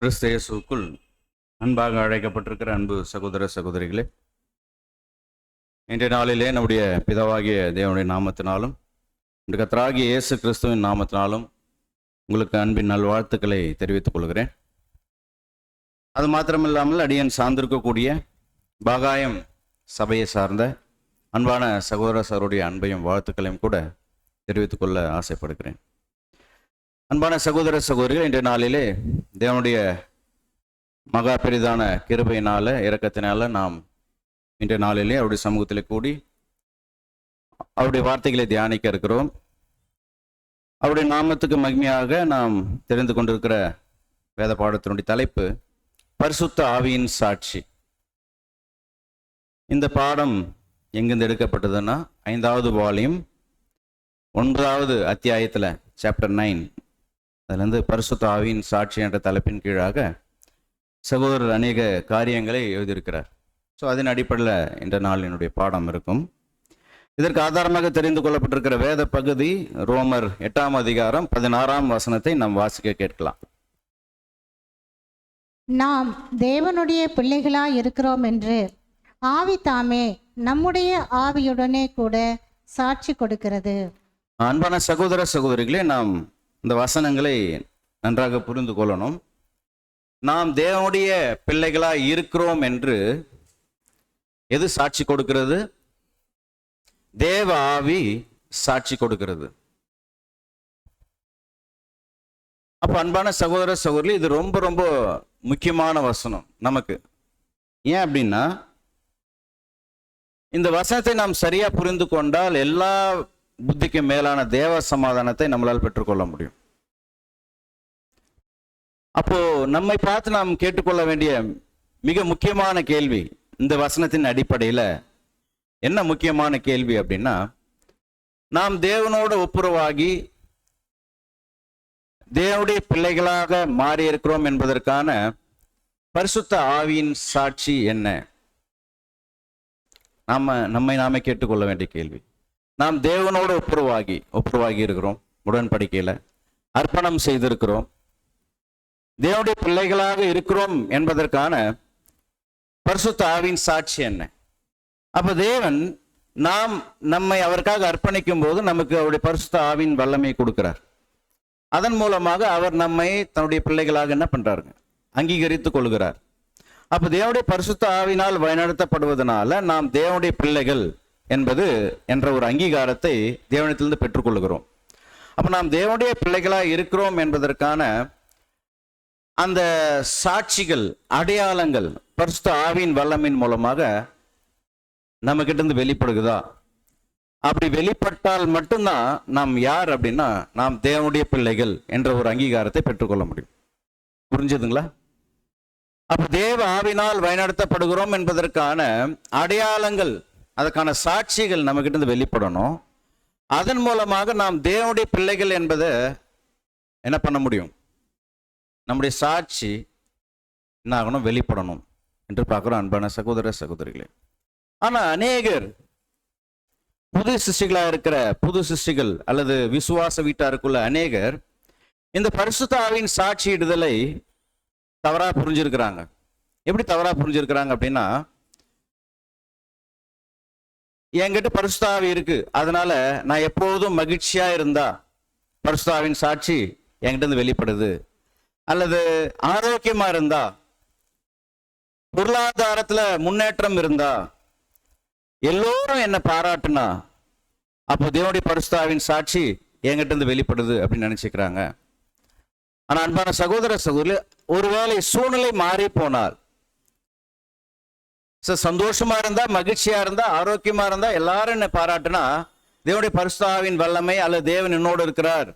கிறிஸ்து இயேசுவுக்குள் அன்பாக அழைக்கப்பட்டிருக்கிற அன்பு சகோதர சகோதரிகளே, இன்றைய நாளிலே நம்முடைய பிதாவாகிய தேவனுடைய நாமத்தினாலும் இன்று கர்த்தராகிய இயேசு கிறிஸ்துவின் நாமத்தினாலும் உங்களுக்கு அன்பின் நல்வாழ்த்துக்களை தெரிவித்துக் கொள்கிறேன். அது மாத்திரமில்லாமல் அடியன் சார்ந்திருக்கக்கூடிய பாகாயம் சபையை சார்ந்த அன்பான சகோதர சகோதரிய அன்பையும் வாழ்த்துக்களையும் கூட தெரிவித்துக் கொள்ள ஆசைப்படுகிறேன். அன்பான சகோதர சகோதரிகள், இன்றைய நாளிலே தேவனுடைய மகா பெரிதான கிருபையினால இரக்கத்தினால நாம் இன்றைய நாளிலே அவருடைய சமூகத்தில் கூடி அவருடைய வார்த்தைகளை தியானிக்க இருக்கிறோம். அவருடைய நாமத்துக்கு மகிமையாக நாம் தெரிந்து கொண்டிருக்கிற வேத பாடத்தினுடைய தலைப்பு பரிசுத்த ஆவியின் சாட்சி. இந்த பாடம் எங்கிருந்து எடுக்கப்பட்டதுன்னா 5வது வால்யூம் 9வது அத்தியாயத்தில் சாப்டர் 9 அதுலேருந்து பரிசுத்த ஆவியின் சாட்சி என்ற தலைப்பின் கீழாக சகோதரர் அநேக காரியங்களை எழுதியிருக்கிறார். ஸோ அதன் அடிப்படையில் இந்த நாளினுடைய பாடம் இருக்கும். இதற்கு ஆதாரமாக தெரிந்து கொள்ளப்பட்டிருக்கிற வேத பகுதி ரோமர் 8ஆம் அதிகாரம் 16ஆம் வசனத்தை நாம் வாசிக்க கேட்கலாம். நாம் தேவனுடைய பிள்ளைகளாய் இருக்கிறோம் என்று ஆவி தாமே நம்முடைய ஆவியுடனே கூட சாட்சி கொடுக்கிறது. அன்பான சகோதர சகோதரிகளே, நாம் இந்த வசனங்களை நன்றாக புரிந்து கொள்ளணும். நாம் தேவனுடைய பிள்ளைகளாய் இருக்கிறோம் என்று எது சாட்சி கொடுக்கிறது? தேவ ஆவி சாட்சி கொடுக்கிறது. அப்ப அன்பான சகோதர சகோதரி, இது ரொம்ப ரொம்ப முக்கியமான வசனம் நமக்கு. ஏன் அப்படின்னா, இந்த வசனத்தை நாம் சரியா புரிந்து கொண்டால் எல்லா புத்திக்கு மேலான தேவ சமாதானத்தை நம்மளால் பெற்றுக்கொள்ள முடியும். அப்போ நம்மை பார்த்து நாம் கேட்டுக்கொள்ள வேண்டிய மிக முக்கியமான கேள்வி இந்த வசனத்தின் அடிப்படையில் என்ன முக்கியமான கேள்வி அப்படின்னா, நாம் தேவனோட ஒப்புரவாகி தேவனுடைய பிள்ளைகளாக மாறி இருக்கிறோம் என்பதற்கான பரிசுத்த ஆவியின் சாட்சி என்ன? நம்மை நாமே கேட்டுக்கொள்ள வேண்டிய கேள்வி. நாம் தேவனோடு ஒப்புரவாகி இருக்கிறோம், உடன்படிக்கையில அர்ப்பணம் செய்திருக்கிறோம், தேவனுடைய பிள்ளைகளாக இருக்கிறோம் என்பதற்கான பரிசுத்த ஆவியின் சாட்சி என்ன? அப்ப தேவன் நம்மை அவருக்காக அர்ப்பணிக்கும் போது நமக்கு அவருடைய பரிசுத்த ஆவியின் வல்லமை கொடுக்கிறார். அதன் மூலமாக அவர் நம்மை தன்னுடைய பிள்ளைகளாக என்ன பண்றாருங்க, அங்கீகரித்துக் கொள்கிறார். அப்ப தேவனுடைய பரிசுத்த ஆவினால் வழிநடத்தப்படுவதனால நாம் தேவனுடைய பிள்ளைகள் என்ற ஒரு அங்கீகாரத்தை தேவனிடத்திலிருந்து பெற்றுக்கொள்கிறோம். அப்ப நாம் தேவனுடைய பிள்ளைகளாக இருக்கிறோம் என்பதற்கான அந்த சாட்சிகள், அடையாளங்கள் பரிசுத்த ஆவியின் வல்லமையின் மூலமாக நம்ம கிட்ட இருந்து வெளிப்படுகுதா? அப்படி வெளிப்பட்டால் மட்டும்தான் நாம் யார் அப்படின்னா, நாம் தேவனுடைய பிள்ளைகள் என்ற ஒரு அங்கீகாரத்தை பெற்றுக்கொள்ள முடியும். புரிஞ்சதுங்களா? அப்ப தேவ ஆவினால் வழிநடத்தப்படுகிறோம் என்பதற்கான அடையாளங்கள், அதற்கான சாட்சிகள் நம்ம கிட்ட இருந்து வெளிப்படணும். அதன் மூலமாக நாம் தேவனுடைய பிள்ளைகள் என்பதை என்ன பண்ண முடியும்? நம்முடைய சாட்சி என்ன ஆகணும்? வெளிப்படணும் என்று பார்க்கிறோம். அன்பான சகோதர சகோதரிகளே, ஆனா அநேகர் புது சிருஷ்டிகள் அல்லது விசுவாச வீட்டாருக்குள்ள அநேகர் இந்த பரிசுத்த ஆவியின் சாட்சியிடுதலை தவறா புரிஞ்சிருக்கிறாங்க. எப்படி தவறா புரிஞ்சிருக்கிறாங்க அப்படின்னா, என்கிட்ட பரிசுத்த ஆவி இருக்கு, அதனால நான் எப்போதும் மகிழ்ச்சியா இருந்தா பரிசுத்த ஆவியின் சாட்சி என்கிட்ட இருந்து வெளிப்படுது, அல்லது ஆரோக்கியமா இருந்தா, பொருளாதாரத்துல முன்னேற்றம் இருந்தா, எல்லோரும் என்ன பாராட்டுனா அப்போ தேவனுடைய பரிசுத்த ஆவியின் சாட்சி என்கிட்ட இருந்து வெளிப்படுது அப்படின்னு நினைச்சுக்கிறாங்க. ஆனா அன்பான சகோதர சகோதரி, ஒருவேளை சூழ்நிலை மாறி போனால், சந்தோஷமா இருந்தா, மகிழ்ச்சியா இருந்தா, ஆரோக்கியமா இருந்தா, எல்லாரும் என்ன பாராட்டுனா தேவனுடைய பரிசுத்த ஆவியின் வல்லமை அல்லது தேவன் என்னோடு இருக்கிறார்,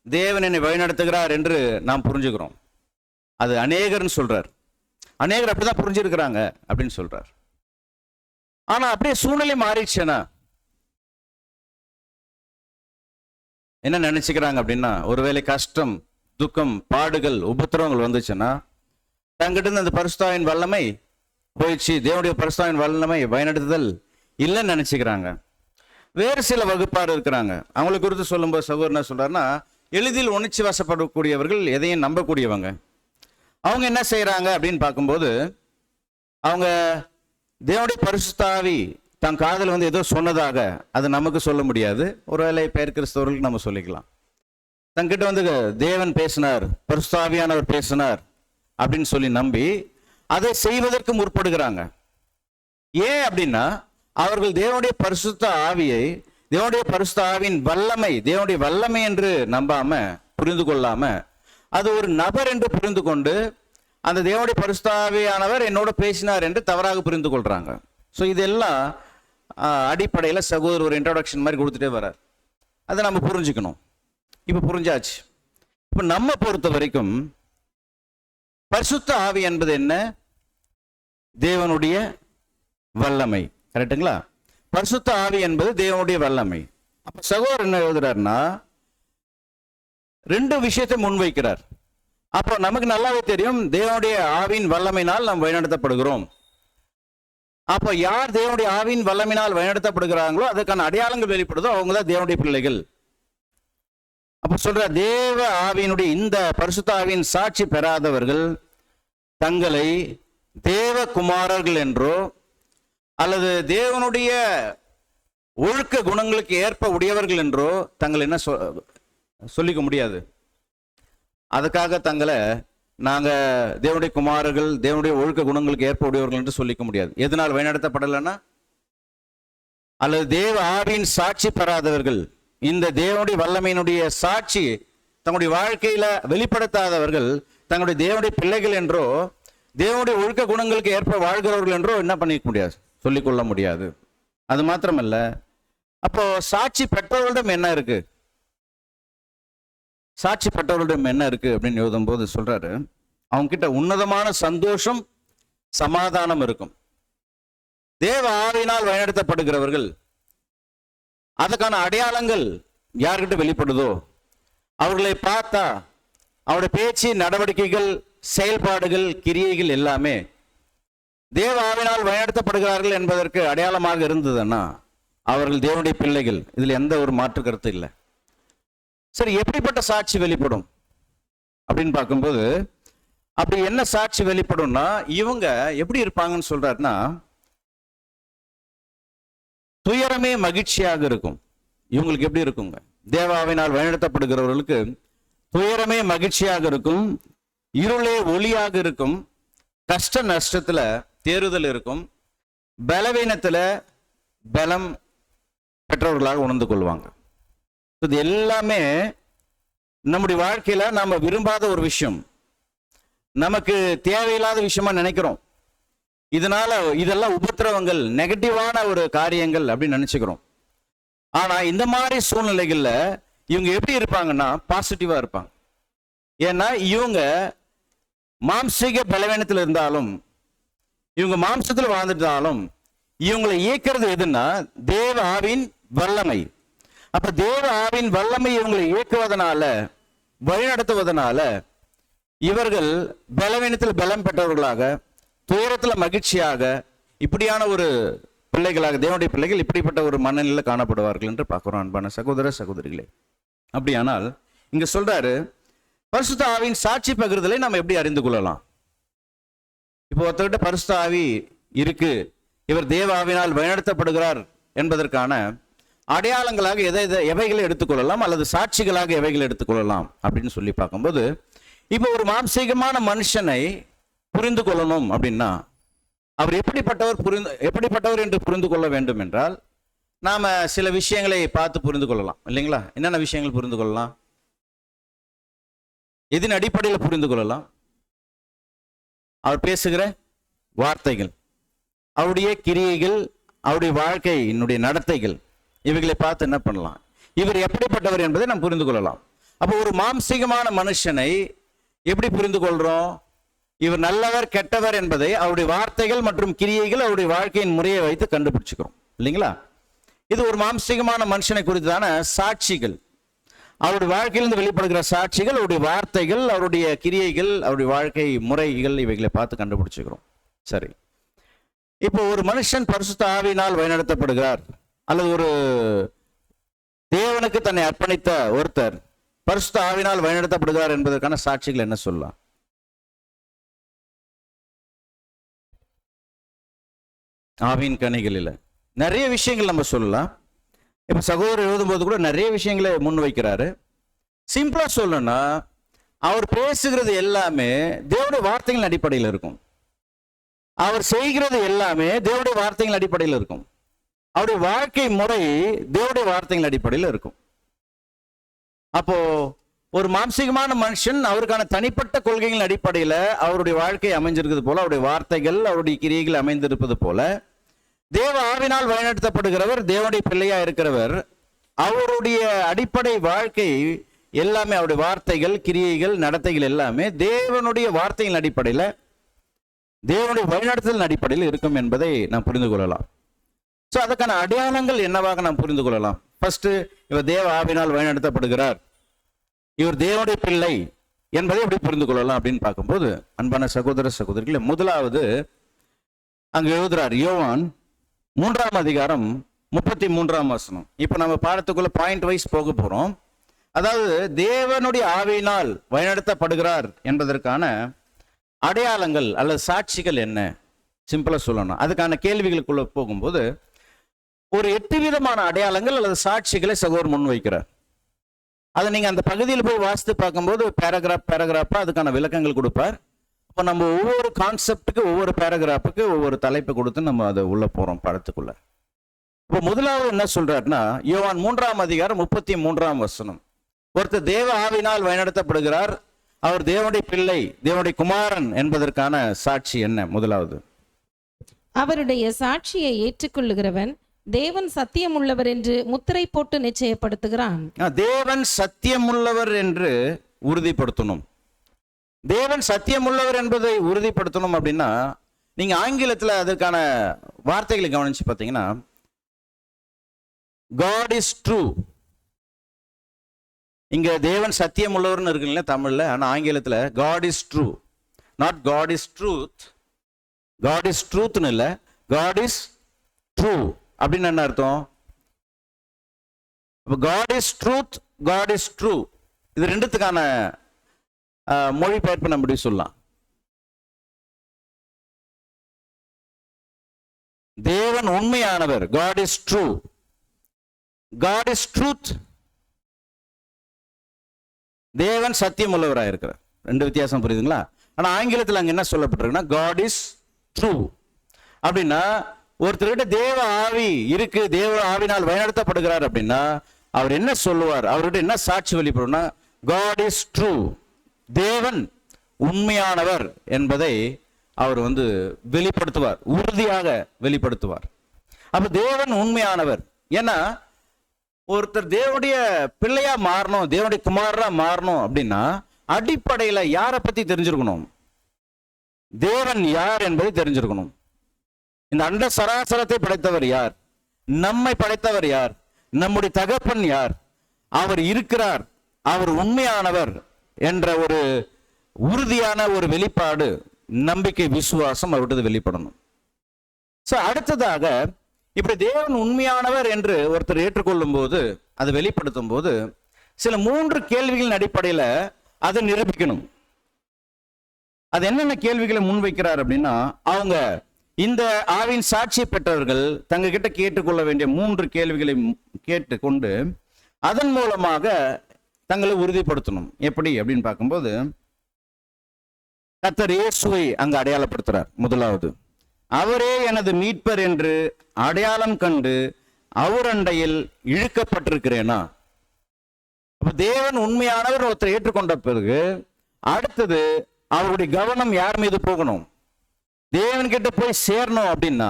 தேவன் என்னை வழிநடத்துகிறார் என்று நாம் புரிஞ்சுக்கிறோம். அது அநேகர்னு சொல்றார். அநேகர் அப்படிதான் புரிஞ்சிருக்கிறாங்க அப்படின்னு சொல்றார். ஆனா அப்படியே சூழ்நிலை மாறிடுச்சுன்னா என்ன நினைச்சுக்கிறாங்க அப்படின்னா, ஒருவேளை கஷ்டம், துக்கம், பாடுகள், உபத்திரவங்கள் வந்துச்சுன்னா தங்கிட்ட இருந்து அந்த பரிசுத்த ஆவியின் வல்லமை போயிடுச்சு, தேவனுடைய பரிசுத்த ஆவியின் வல்லமை வழிநடத்துதல் இல்லைன்னு நினைச்சுக்கிறாங்க. வேறு சில வகுப்பார் இருக்கிறாங்க. அவங்களை குறித்து சொல்லும்போது சகோதரர் என்ன சொல்றாருன்னா, எளிதில் உணர்ச்சி வசப்படக்கூடியவர்கள், எதையும் நம்பக்கூடியவங்க. அவங்க என்ன செய்யறாங்க அப்படின்னு பார்க்கும்போது, அவங்க தேவனுடைய பரிசுத்த ஆவி தன் காதில் வந்து ஏதோ சொன்னதாக அது நமக்கு சொல்ல முடியாது. ஒருவேளை பெயர் கிறிஸ்தவர்களுக்கு நம்ம சொல்லிக்கலாம். தங்கிட்ட வந்து தேவன் பேசினார், பரிசுத்த ஆவியானவர் பேசினார் அப்படின்னு சொல்லி நம்பி அதை செய்வதற்கு முற்படுகிறாங்க. ஏன் அப்படின்னா, அவர்கள் தேவனுடைய பரிசுத்த ஆவியை, தேவனுடைய பரிசுத்த ஆவியின் வல்லமை, தேவனுடைய வல்லமை என்று நம்பாம, புரிந்து கொள்ளாம, அது ஒரு நபர் என்று புரிந்து கொண்டு, அந்த தேவனுடைய பரிசுத்த ஆவியானவர் என்னோட பேசினார் என்று தவறாக புரிந்து கொள்றாங்க. ஸோ இதெல்லாம் அடிப்படையில் சகோதரர் ஒரு இன்ட்ரோடக்ஷன் மாதிரி கொடுத்துட்டே வர்றார். அதை நம்ம புரிஞ்சுக்கணும். இப்போ புரிஞ்சாச்சு. இப்போ நம்ம பொறுத்த வரைக்கும் பரிசுத்த ஆவி என்பது என்ன? தேவனுடைய வல்லமை. கரெக்டுங்களா? பரிசுத்த ஆவி என்பது தேவனுடைய வல்லமை. அப்ப சகோதரர் என்ன எழுதுறாருன்னா, ரெண்டு விஷயத்தை முன்வைக்கிறார். அப்போ நமக்கு நல்லாவே தெரியும், தேவனுடைய ஆவியின் வல்லமையினால் நாம் வழிநடத்தப்படுகிறோம். அப்போ யார் தேவனுடைய ஆவியின் வல்லமையினால் வழிநடத்தப்படுகிறாங்களோ அதுக்கான அடையாளங்கள் வெளிப்படுதோ அவங்க தான் தேவனுடைய பிள்ளைகள். அப்ப சொல்ற, தேவ ஆவியினுடைய இந்த பரிசுத்த ஆவியின் சாட்சி பெறாதவர்கள் தங்களை தேவ குமாரர்கள் என்றோ அல்லது தேவனுடைய ஒழுக்க குணங்களுக்கு ஏற்ப உடையவர்கள் என்றோ தங்களை என்ன சொல்லிக்க முடியாது. அதுக்காக தங்களை நாங்க தேவனுடைய குமாரர்கள், தேவனுடைய ஒழுக்க குணங்களுக்கு ஏற்ப உடையவர்கள் என்று சொல்லிக்க முடியாது. எதனால் வழிநடத்தப்படலைன்னா, அல்லது தேவ ஆவியின் சாட்சி பெறாதவர்கள், இந்த தேவனுடைய வல்லமையினுடைய சாட்சி தங்களுடைய வாழ்க்கையில வெளிப்படுத்தாதவர்கள் தங்களுடைய தேவனுடைய பிள்ளைகள் என்றோ தேவனுடைய ஒழுக்க குணங்களுக்கு ஏற்ப வாழ்கிறவர்கள் என்றோ என்ன பண்ணிக்க முடியாது, சொல்லிக்கொள்ள முடியாது. அது மாத்திரமல்ல, அப்போ சாட்சி பெற்றவர்களிடம் என்ன இருக்கு, சாட்சி பெற்றவர்களிடம் என்ன இருக்கு அப்படின்னு எழுதும் போது சொல்றாரு, அவங்க கிட்ட உன்னதமான சந்தோஷம் சமாதானம் இருக்கும். தேவ ஆவியினால் வழிநடத்தப்படுகிறவர்கள், அதுக்கான அடையாளங்கள் யார்கிட்ட வெளிப்படுதோ அவர்களை பார்த்தா அவருடைய பேச்சு, நடவடிக்கைகள், செயல்பாடுகள், கிரியைகள் எல்லாமே தேவ ஆவியினால் வழிநடத்தப்படுகிறார்கள் என்பதற்கு அடையாளமாக இருந்ததுன்னா அவர்கள் தேவனுடைய பிள்ளைகள். இதுல எந்த ஒரு மாற்று கருத்து இல்லை. சரி, எப்படிப்பட்ட சாட்சி வெளிப்படும் அப்படின்னு பார்க்கும்போது, அப்படி என்ன சாட்சி வெளிப்படும்னா, இவங்க எப்படி இருப்பாங்கன்னு சொல்றாருன்னா, துயரமே மகிழ்ச்சியாக இருக்கும். இவங்களுக்கு எப்படி இருக்குங்க? தேவாவினால் வழிநடத்தப்படுகிறவர்களுக்கு துயரமே மகிழ்ச்சியாக இருக்கும், இருளே ஒளியாக இருக்கும், கஷ்ட நஷ்டத்துல தேறுதல் இருக்கும், பலவீனத்துல பலம் பெற்றவர்களாக உணர்ந்து கொள்வாங்க. இது எல்லாமே நம்முடைய வாழ்க்கையில நாம விரும்பாத ஒரு விஷயம், நமக்கு தேவையில்லாத விஷயமா நினைக்கிறோம். இதனால இதெல்லாம் உபத்திரவங்கள், நெகட்டிவான ஒரு காரியங்கள் அப்படின்னு நினைச்சுக்கிறோம். ஆனா இந்த மாதிரி சூழ்நிலைகள்ல இவங்க எப்படி இருப்பாங்கன்னா பாசிட்டிவா இருப்பாங்க. ஏன்னா இவங்க மாம்சீக பலவீனத்தில் இருந்தாலும், இவங்க மாம்சத்தில் வாழ்ந்துட்டாலும், இவங்களை இயக்கிறது எதுன்னா தேவ ஆவின் வல்லமை. அப்ப தேவ ஆவின் வல்லமை இவங்களை இயக்குவதனால, வழிநடத்துவதனால இவர்கள் பலவீனத்தில் பலம் பெற்றவர்களாக, துயரத்துல மகிழ்ச்சியாக, இப்படியான ஒரு பிள்ளைகளாக, தேவனுடைய பிள்ளைகள் இப்படிப்பட்ட ஒரு மனநிலையில் காணப்படுவார்கள் என்று பார்க்கிறோம். அன்பான சகோதர சகோதரிகளே, அப்படியானால் இங்க சொல்றாரு, பரிசுத்த ஆவியின் சாட்சி பகிர்தலை நம்ம எப்படி அறிந்து கொள்ளலாம்? இப்போ ஒருத்தர்கிட்ட பரிசுத்த ஆவி இருக்கு, இவர் தேவ ஆவியினால் வழிநடத்தப்படுகிறார் என்பதற்கான அடையாளங்களாக எவைகளை எடுத்துக்கொள்ளலாம் அல்லது சாட்சிகளாக எவைகளை எடுத்துக்கொள்ளலாம் அப்படின்னு சொல்லி பார்க்கும்போது, இப்போ ஒரு மாம்சீகமான மனுஷனை புரிந்து கொள்ளணும் அப்படின்னா அவர் எப்படிப்பட்டவர் என்று புரிந்து கொள்ள வேண்டும் என்றால் நாம சில விஷயங்களை பார்த்து புரிந்து கொள்ளலாம், இல்லைங்களா? என்னென்ன விஷயங்கள் புரிந்து கொள்ளலாம்? எதன் அடிப்படையில் புரிந்து கொள்ளலாம்? அவர் பேசுகிற வார்த்தைகள், அவருடைய கிரியைகள், அவருடைய வாழ்க்கையினுடைய நடத்தைகள், இவைகளை பார்த்து என்ன பண்ணலாம், இவர் எப்படிப்பட்டவர் என்பதை நாம் புரிந்து கொள்ளலாம். அப்போ ஒரு மாம்சீகமான மனுஷனை எப்படி புரிந்து கொள்றோம்? இவர் நல்லவர் கெட்டவர் என்பதை அவருடைய வார்த்தைகள் மற்றும் கிரியைகள், அவருடைய வாழ்க்கையின் முறையை வைத்து கண்டுபிடிச்சுக்கிறோம், இல்லைங்களா? இது ஒரு மாம்சீகமான மனுஷனை குறித்தான சாட்சிகள், அவருடைய வாழ்க்கையிலிருந்து வெளிப்படுகிற சாட்சிகள், அவருடைய வார்த்தைகள், அவருடைய கிரியைகள், அவருடைய வாழ்க்கை முறைகள், இவைகளை பார்த்து கண்டுபிடிச்சுக்கிறோம். சரி, இப்போ ஒரு மனுஷன் பரிசுத்த ஆவியினால் வழிநடத்தப்படுகிறார் அல்லது ஒரு தேவனுக்கு தன்னை அர்ப்பணித்த ஒருத்தர் பரிசுத்த ஆவியினால் வழிநடத்தப்படுகிறார் என்பதற்கான சாட்சிகள் என்ன சொல்லலாம்? ஆவியின் கனிகளில் நிறைய விஷயங்கள் நம்ம சொல்லலாம். இப்போ சகோதரர் எழுதும்போது கூட நிறைய விஷயங்களை முன் வைக்கிறாரு. சிம்பிளா சொல்லணும்னா அவர் பேசுகிறது எல்லாமே தேவனுடைய வார்த்தைகளின் அடிப்படையில் இருக்கும். அவர் செய்கிறது எல்லாமே தேவனுடைய வார்த்தைகளின் அடிப்படையில் இருக்கும். அவருடைய வாழ்க்கை முறை தேவனுடைய வார்த்தைகளின் அடிப்படையில் இருக்கும். அப்போ ஒரு மாம்சீகமான மனுஷன் அவருக்கான தனிப்பட்ட கொள்கைகளின் அடிப்படையில் அவருடைய வாழ்க்கை அமைஞ்சிருக்கிறது போல, அவருடைய வார்த்தைகள் அவருடைய கிரியைகள் அமைந்திருப்பது போல, தேவ ஆவினால் வழிநடத்தப்படுகிறவர், தேவனுடைய பிள்ளையா இருக்கிறவர், அவருடைய அடிப்படை வாழ்க்கை எல்லாமே, அவருடைய வார்த்தைகள், கிரியைகள், நடத்தைகள் எல்லாமே தேவனுடைய வார்த்தையின் அடிப்படையில், தேவனுடைய வழிநடத்தலின் அடிப்படையில் இருக்கும் என்பதை நாம் புரிந்து கொள்ளலாம். ஸோ அதுக்கான அடையாளங்கள் என்னவாக நாம் புரிந்து கொள்ளலாம்? ஃபர்ஸ்ட், இவர் தேவ ஆவினால் வழிநடத்தப்படுகிறார், இவர் தேவனுடைய பிள்ளை என்பதை எப்படி புரிந்து கொள்ளலாம் அப்படின்னு பார்க்கும்போது, அன்பான சகோதர சகோதரிகளே, முதலாவது அங்க எழுதுறார் யோவான் 3ஆம் அதிகாரம் 33ஆம் வசனம். இப்போ நம்ம பாடத்துக்குள்ள பாயிண்ட் வைஸ் போக போறோம். அதாவது தேவனுடைய ஆவியினால் வழிநடத்தப்படுகிறார் என்பதற்கான அடையாளங்கள் அல்லது சாட்சிகள் என்ன, சிம்பிளா சொல்லணும். அதுக்கான கேள்விகளுக்குள்ள போகும்போது ஒரு 8 விதமான அடையாளங்கள் அல்லது சாட்சிகளை சகோதரர் முன்வைக்கிறார். அதை நீங்க அந்த பகுதியில் போய் வாசித்து பார்க்கும்போது பேராகிராஃபா அதுக்கான விளக்கங்கள் கொடுப்பார். இப்போ நம்ம ஒவ்வொரு கான்செப்டுக்கு, ஒவ்வொரு பேராகிராஃபுக்கு ஒவ்வொரு தலைப்பு கொடுத்து நம்ம அதை உள்ள போறோம் படத்துக்குள்ள. இப்போ முதலாவது என்ன சொல்றாருன்னா, யோவான் 3ஆம் அதிகாரம் 33ஆம் வசனம். ஒருத்தர் தேவ ஆவினால் வழிநடத்தப்படுகிறார், அவர் தேவனுடைய பிள்ளை, தேவனுடைய குமாரன் என்பதற்கான சாட்சி என்ன? முதலாவது, அவருடைய சாட்சியை ஏற்றுக்கொள்ளுகிறவன் தேவன் சத்தியமுள்ளவர் என்று முத்திரை போட்டு நிச்சயப்படுத்துகிறான். தேவன் சத்தியமுள்ளவர் என்று உறுதிப்படுத்தணும். தேவன் சத்தியமுள்ளவர் என்பதை உறுதிப்படுத்தணும் அப்படின்னா, நீங்க ஆங்கிலத்தில் அதற்கான வார்த்தைகளை கவனிச்சு பார்த்தீங்கன்னா, காட் இஸ் ட்ரூ. இங்க தேவன் சத்தியம் உள்ளவர்னு இருக்குல்ல தமிழ்ல, ஆனா ஆங்கிலத்தில் God is true, not God is truth. God is ட்ரூத்னு இல்லை, காட் இஸ் ட்ரூ அப்படின்னு என்ன அர்த்தம்? God is truth, God is true, இது ரெண்டுத்துக்கான மொழிபெயர்ப்பு நம்ம இப்படி சொல்லலாம். தேவன் உண்மையானவர், God is true. God is truth, தேவன் சத்தியம் உள்ளவராக இருக்கிறார். ரெண்டு வித்தியாசம் புரியுதுங்களா? ஆனா ஆங்கிலத்தில் அங்க என்ன சொல்லப்பட்டிருக்குன்னா, காட் இஸ் ட்ரூ. அப்படின்னா ஒருத்தர்கிட்ட தேவ ஆவி இருக்கு, தேவ ஆவினால் வழிநடத்தப்படுகிறார் அப்படின்னா அவர் என்ன சொல்லுவார், அவர்கிட்ட என்ன சாட்சி வெளிப்படும்னா, காட் இஸ் ட்ரூ, தேவன் உண்மையானவர் என்பதை அவர் வெளிப்படுத்துவார், உறுதியாக வெளிப்படுத்துவார். அப்ப தேவன் உண்மையானவர். ஏன்னா ஒருத்தர் தேவனுடைய பிள்ளையா மாறணும், தேவனுடைய குமாரரா மாறணும் அப்படின்னா அடிப்படையில யாரை பத்தி தெரிஞ்சிருக்கணும்? தேவன் யார் என்பதை தெரிஞ்சிருக்கணும். இந்த அண்ட சராசரத்தை படைத்தவர் யார்? நம்மை படைத்தவர் யார்? நம்முடைய தகப்பன் யார்? அவர் இருக்கிறார், அவர் உண்மையானவர் என்ற ஒரு உறுதியான ஒரு வெளிப்பாடு, நம்பிக்கை, விசுவாசம் அவர்கிட்ட வெளிப்படணும். சோ அடுத்ததாக, இப்படி தேவன் உண்மையானவர் என்று ஒருத்தர் ஏற்றுக்கொள்ளும் போது, அதை வெளிப்படுத்தும் போது சில 3 கேள்விகளின் அடிப்படையில் அதை நிரூபிக்கணும். அது என்னென்ன கேள்விகளை முன்வைக்கிறார் அப்படின்னா, அவங்க இந்த ஆவின் சாட்சியை பெற்றவர்கள் தங்க கிட்ட கேட்டுக்கொள்ள வேண்டிய 3 கேள்விகளை கேட்டுக்கொண்டு அதன் மூலமாக தங்களை உறுதிப்படுத்தணும். எப்படி அப்படின்னு பார்க்கும்போது, கர்த்தர் இயேசுவை அங்கு அடையாளப்படுத்துறார். முதலாவது, அவரே எனது மீட்பர் என்று அடையாளம் கண்டு அவர் அண்டையில் இழுக்கப்பட்டிருக்கிறேனா? அப்ப தேவன் உண்மையானவர் ஒருத்தர் ஏற்றுக்கொண்ட பிறகு அடுத்தது அவருடைய கவனம் யார் மீது போகணும்? தேவன் கிட்ட போய் சேரணும். அப்படின்னா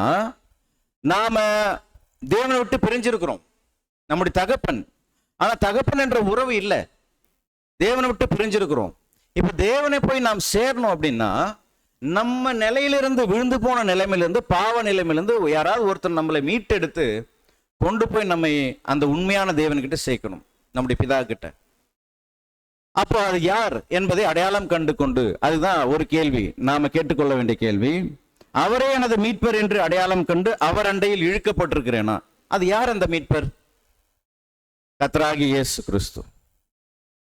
நாம தேவனை விட்டு பிரிஞ்சிருக்கிறோம், நம்முடைய தகப்பன். ஆனா தகப்பன் என்ற உறவு இல்லை, தேவனை விட்டு பிரிஞ்சிருக்கிறோம். இப்ப தேவனை போய் நாம் சேரணும் அப்படின்னா நம்ம நிலையிலிருந்து, விழுந்து போன நிலைமையிலிருந்து, பாவ நிலைமையிலிருந்து யாராவது ஒருத்தர் நம்மளை மீட்டெடுத்து கொண்டு போய் நம்மை அந்த உண்மையான தேவன்கிட்ட சேர்க்கணும், நம்முடைய பிதா கிட்ட. அப்போ அது யார் என்பதை அடையாளம் கண்டு கொண்டு, அதுதான் ஒரு கேள்வி நாம கேட்டுக்கொள்ள வேண்டிய கேள்வி. அவரே எனது மீட்பர் என்று அடையாளம் கண்டு அவர் அண்டையில் இழுக்கப்பட்டிருக்கிறேனா? அது யார் அந்த மீட்பர்? கர்த்தராகிய இயேசு கிறிஸ்து.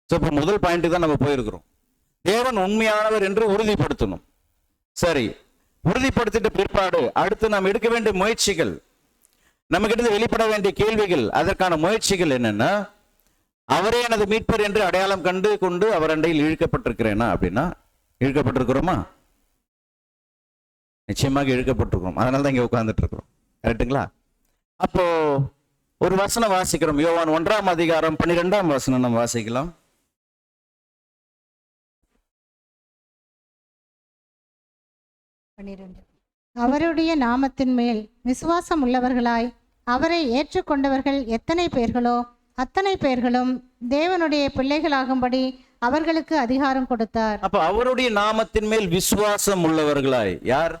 இப்ப முதல் பாயிண்ட் தான் நம்ம போயிருக்கிறோம். தேவன் உண்மையானவர் என்று உறுதிப்படுத்தணும். சரி, உறுதிப்படுத்திட்ட பிற்பாடு அடுத்து நாம் எடுக்க வேண்டிய முயற்சிகள், நம்ம கிட்ட வெளிப்பட வேண்டிய கேள்விகள், அதற்கான முயற்சிகள் என்னன்னா, அவரே எனது மீட்பர் என்று அடையாளம் கண்டு கொண்டு அவர் அண்டையில் இழுக்கப்பட்டிருக்கிறேனா அப்படின்னா, இழுக்கப்பட்டிருக்கிறோமா? நிச்சயமாக இழுக்கப்பட்டிருக்கிறோம். அதனால தான் இங்க உட்கார்ந்துட்டு இருக்கிறோம். கரெக்டுங்களா? அப்போ ஒரு வசனம் வாசிக்கிறோம். யோவான் 1ஆம் அதிகாரம் 12ஆம் வசனம் நம்ம வாசிக்கலாம். அவருடைய நாமத்தின் மேல் விசுவாசம் உள்ளவர்களாய் அவரை ஏற்றுக்கொண்டவர்கள் எத்தனை பேர்களோ அத்தனை பேர்களும் தேவனுடைய பிள்ளைகளாகும்படி அவர்களுக்கு அதிகாரம் கொடுத்தார். அப்ப அவருடைய நாமத்தின் மேல் விசுவாசம் உள்ளவர்களாய், யார்?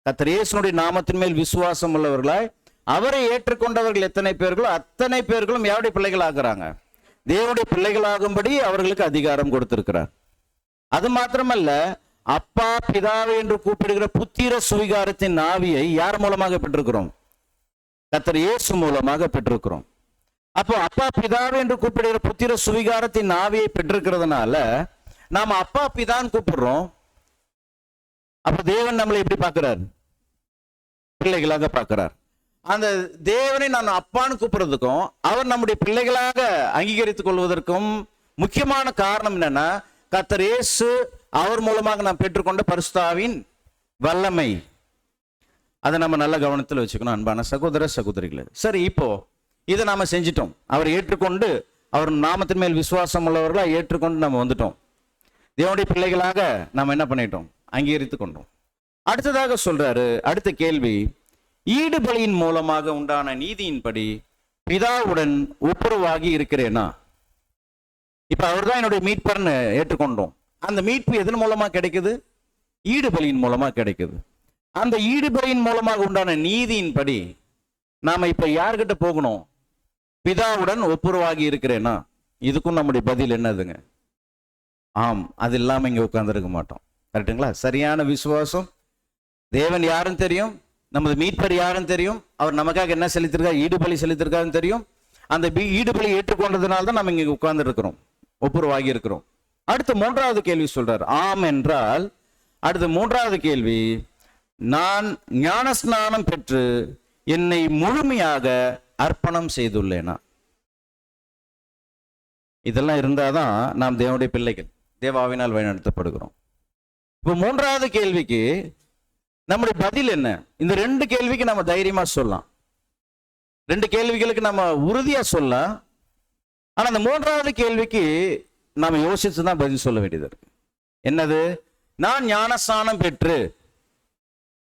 கர்த்தர் இயேசுவினுடைய நாமத்தின் மேல் விசுவாசம் உள்ளவர்களாய் அவரை ஏற்றுக்கொண்டவர்கள் எத்தனை பேர்களோ அத்தனை பேர்களும் யாருடைய பிள்ளைகளாகிறாங்க? தேவனுடைய பிள்ளைகளாகும்படி அவர்களுக்கு அதிகாரம் கொடுத்திருக்கிறார். அது மாத்திரமல்ல, அப்பா பிதாவே என்று கூப்பிடுகிற புத்திர சுவிகாரத்தின் ஆவியை யார் மூலமாக பெற்றிருக்கிறோம்? கர்த்தர் இயேசு மூலமாக பெற்றிருக்கிறோம். அப்போ அப்பா பிதாவே என்று கூப்பிடுகிற புத்திர சுவிகாரத்தின் ஆவியை பெற்றிருக்கிறதுனால நாம அப்பா பிதான் கூப்பிடுறோம். அப்ப தேவன் நம்மளை எப்படி பார்க்கிறார்? பிள்ளைகளாக பார்க்கிறார். அந்த தேவனை நான் அப்பான்னு கூப்பிடுறதுக்கும் அவர் நம்முடைய பிள்ளைகளாக அங்கீகரித்துக் கொள்வதற்கும் முக்கியமான காரணம் என்னன்னா, கர்த்தர் இயேசு அவர் மூலமாக நாம் பெற்றுக்கொண்ட பரிசுத்தாவின் வல்லமை. அதை நம்ம நல்ல கவனத்தில் வச்சுக்கணும் அன்பான சகோதர சகோதரிகளே. சரி, இப்போ இதை நாம செஞ்சிட்டோம். அவர் ஏற்றுக்கொண்டு அவர் நாமத்தின் மேல் விசுவாசம் உள்ளவர்களா ஏற்றுக்கொண்டு நம்ம வந்துட்டோம். தேவனுடைய பிள்ளைகளாக நாம் என்ன பண்ணிட்டோம்? அங்கீகரித்து கொண்டோம். அடுத்ததாக சொல்றாரு, அடுத்த கேள்வி, ஈடு பலியின் மூலமாக உண்டான நீதியின்படி பிதாவுடன் ஒப்புரவாகி இருக்கிறேனா? இப்ப அவர் தான் என்னுடைய மீட்பர்னு ஏற்றுக்கொண்டோம். அந்த மீட்பு எதன் மூலமா கிடைக்குது? ஈடு பலியின் மூலமா கிடைக்குது. அந்த ஈடு பலியின் மூலமாக உண்டான நீதியின்படி நாம இப்ப யார்கிட்ட போகணும்? பிதாவுடன் ஒப்புரவாகி இருக்கிறேனா? இதுக்கும் நம்முடைய பதில் என்னதுங்க? ஆம். அது இல்லாம இங்க உட்கார்ந்துருக்க மாட்டோம். கரெக்டுங்களா? சரியான விசுவாசம், தேவன் யாருன்னு தெரியும், நமது மீட்பர் யாருன்னு தெரியும், அவர் நமக்காக என்ன செலுத்திருக்காரு, ஈடுபலி செலுத்திருக்காருன்னு தெரியும். அந்த ஈடுபலி ஏற்றுக்கொண்டதுனால தான் நம்ம இங்க உட்கார்ந்து இருக்கிறோம், ஒப்புரவாகி இருக்கிறோம். அடுத்து 3வது கேள்வி சொல்றார். ஆம் என்றால் அடுத்து 3வது கேள்வி, நான் ஞானஸ்நானம் பெற்று என்னை முழுமையாக அர்ப்பணம் செய்துள்ளேனா? இதெல்லாம் இருந்தாதான் நாம் தேவனுடைய பிள்ளைகள், தேவாவினால் வழிநடத்தப்படுகிறோம். இப்போ 3வது கேள்விக்கு நம்முடைய பதில் என்ன? இந்த 2 கேள்விக்கு நம்ம தைரியமா சொல்லலாம், 2 கேள்விகளுக்கு நம்ம உறுதியா சொல்லலாம். ஆனா அந்த 3வது கேள்விக்கு நாம யோசிச்சு தான் பதில் சொல்ல வேண்டியது இருக்கு. என்னது? நான் ஞானஸ்நானம் பெற்று.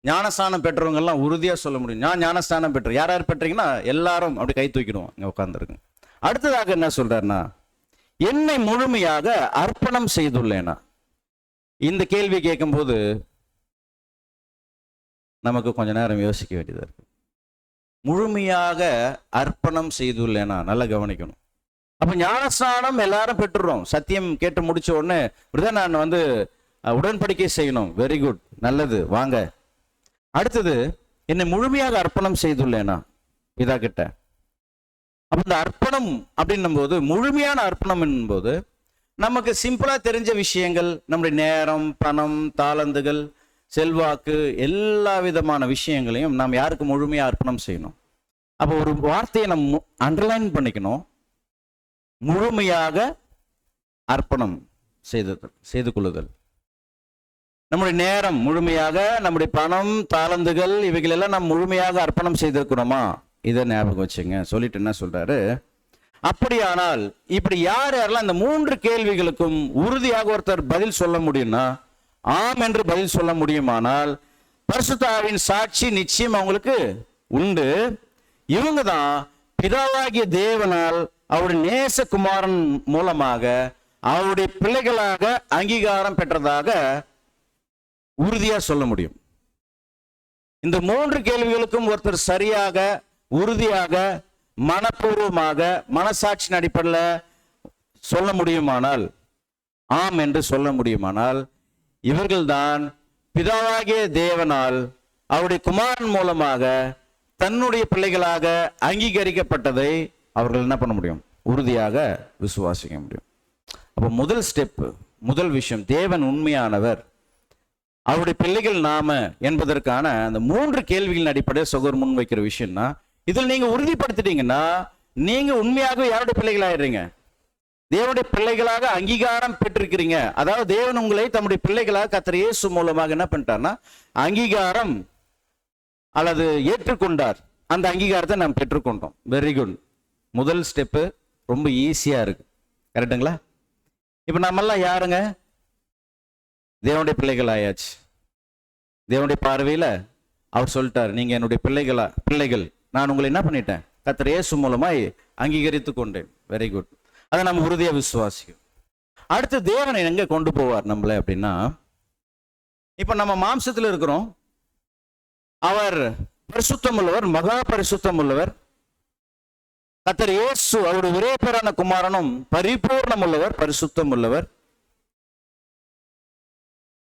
ஞானஸ்நானம் பெற்றவங்க எல்லாம் உறுதியா சொல்ல முடியும், நான் ஞானஸ்நானம் பெற்று. யார் யார் பெற்றீங்கன்னா எல்லாரும் அப்படி கை தூக்கிடுவோம், இங்க உட்கார்ந்துருக்கு. அடுத்ததாக என்ன சொல்றாருன்னா, என்னை முழுமையாக அர்ப்பணம் செய்துள்ளேனா? இந்த கேள்வி கேட்கும்போது நமக்கு கொஞ்ச நேரம் யோசிக்க வேண்டியதா இருக்கு. முழுமையாக அர்ப்பணம் செய்துள்ளேனா? நல்லா கவனிக்கணும். அப்ப ஞானஸ்நானம் எல்லாரும் பெற்றுறோம், சத்தியம் கேட்டு முடிச்ச உடனே நான் உடன்படிக்கை செய்யணும். வெரி குட், நல்லது, வாங்க. அடுத்தது, என்னை முழுமையாக அர்ப்பணம் செய்துள்ளேனா பிதா கிட்ட? அப்ப இந்த அர்ப்பணம் அப்படின்னும் போது, முழுமையான அர்ப்பணம் என்னும்போது, நமக்கு சிம்பிளா தெரிஞ்ச விஷயங்கள், நம்முடைய நேரம், பணம், தாளந்துகள், செல்வாக்கு, எல்லா விதமான விஷயங்களையும் நாம் யாருக்கு முழுமையா அர்ப்பணம் செய்யணும்? அப்போ ஒரு வார்த்தையை நம்ம அண்டர்லைன் பண்ணிக்கணும், முழுமையாக அர்ப்பணம் செய்து கொள்ளுதல். நம்முடைய நேரம் முழுமையாக, நம்முடைய பணம், தாளந்துகள், இவைகள் எல்லாம் நாம் முழுமையாக அர்ப்பணம் செய்திருக்கிறோமா? இதை ஞாபகம் வச்சுங்க. சொல்லிட்டு என்ன சொல்றாரு, அப்படியானால் இப்படி யார் யாரெல்லாம் இந்த 3 கேள்விகளுக்கும் உறுதியாக ஒருத்தர் பதில் சொல்ல முடியும்னா, ஆம் என்று பதில் சொல்ல முடியுமானால், பரிசுத்த ஆவியின் சாட்சி நிச்சயம் அவங்களுக்கு உண்டு. இவங்க தான் பிதாவாகிய தேவனால் அவருடைய நேசகுமாரன் மூலமாக அவருடைய பிள்ளைகளாக அங்கீகாரம் பெற்றதாக உறுதியா சொல்ல முடியும். இந்த 3 கேள்விகளுக்கும் ஒருத்தர் சரியாக, உறுதியாக, மனப்பூர்வமாக, மனசாட்சியின் அடிப்படையில் சொல்ல முடியுமானால், ஆம் என்று சொல்ல முடியுமானால், இவர்கள்தான் பிதாவாகிய தேவனால் அவருடைய குமாரன் மூலமாக தன்னுடைய பிள்ளைகளாக அங்கீகரிக்கப்பட்டதை அவர்கள் என்ன பண்ண முடியும்? உறுதியாக விசுவாசிக்க முடியும். அப்போ முதல் ஸ்டெப், முதல் விஷயம், தேவன் உண்மையானவர், அவருடைய பிள்ளைகள் நாம என்பதற்கான அந்த 3 கேள்விகளின் அடிப்படையில் சகோதரர் முன் வைக்கிற விஷயம்னா, இதில் நீங்க உறுதிப்படுத்திட்டீங்கன்னா நீங்க உண்மையாகவே யாருடைய பிள்ளைகள் ஆயிடுறீங்க? தேவனுடைய பிள்ளைகளாக அங்கீகாரம் பெற்றிருக்கிறீங்க. அதாவது தேவன் உங்களை தம்முடைய பிள்ளைகளாக கர்த்தர் இயேசு மூலமாக என்ன பண்ணிட்டார்னா அங்கீகாரம் அல்லது ஏற்றுக்கொண்டார். அந்த அங்கீகாரத்தை நாம் பெற்றுக்கொண்டோம். Very good. முதல் ஸ்டெப்பு ரொம்ப ஈஸியா இருக்கு. கரெக்டுங்களா? இப்ப நம்மெல்லாம் யாருங்க? தேவனுடைய பிள்ளைகள் ஆயாச்சு. தேவனுடைய பார்வையில அவர் சொல்லிட்டார், நீங்க என்னுடைய பிள்ளைகள், நான் உங்களை என்ன பண்ணிட்டேன்? கர்த்தர் இயேசு மூலமாய் அங்கீகரித்து கொண்டேன். Very good. அதை நம்ம உறுதியா விசுவாசிக்கும். அடுத்து தேவனை எங்க கொண்டு போவார் நம்மளை அப்படின்னா, இப்ப நம்ம மாம்சத்தில் இருக்கிறோம். அவர் பரிசுத்தம் உள்ளவர், மகா பரிசுத்தம் உள்ளவர். கர்த்தர் இயேசு அவருடைய ஒரே பேரான குமாரனும் பரிபூர்ணம் உள்ளவர், பரிசுத்தம் உள்ளவர்.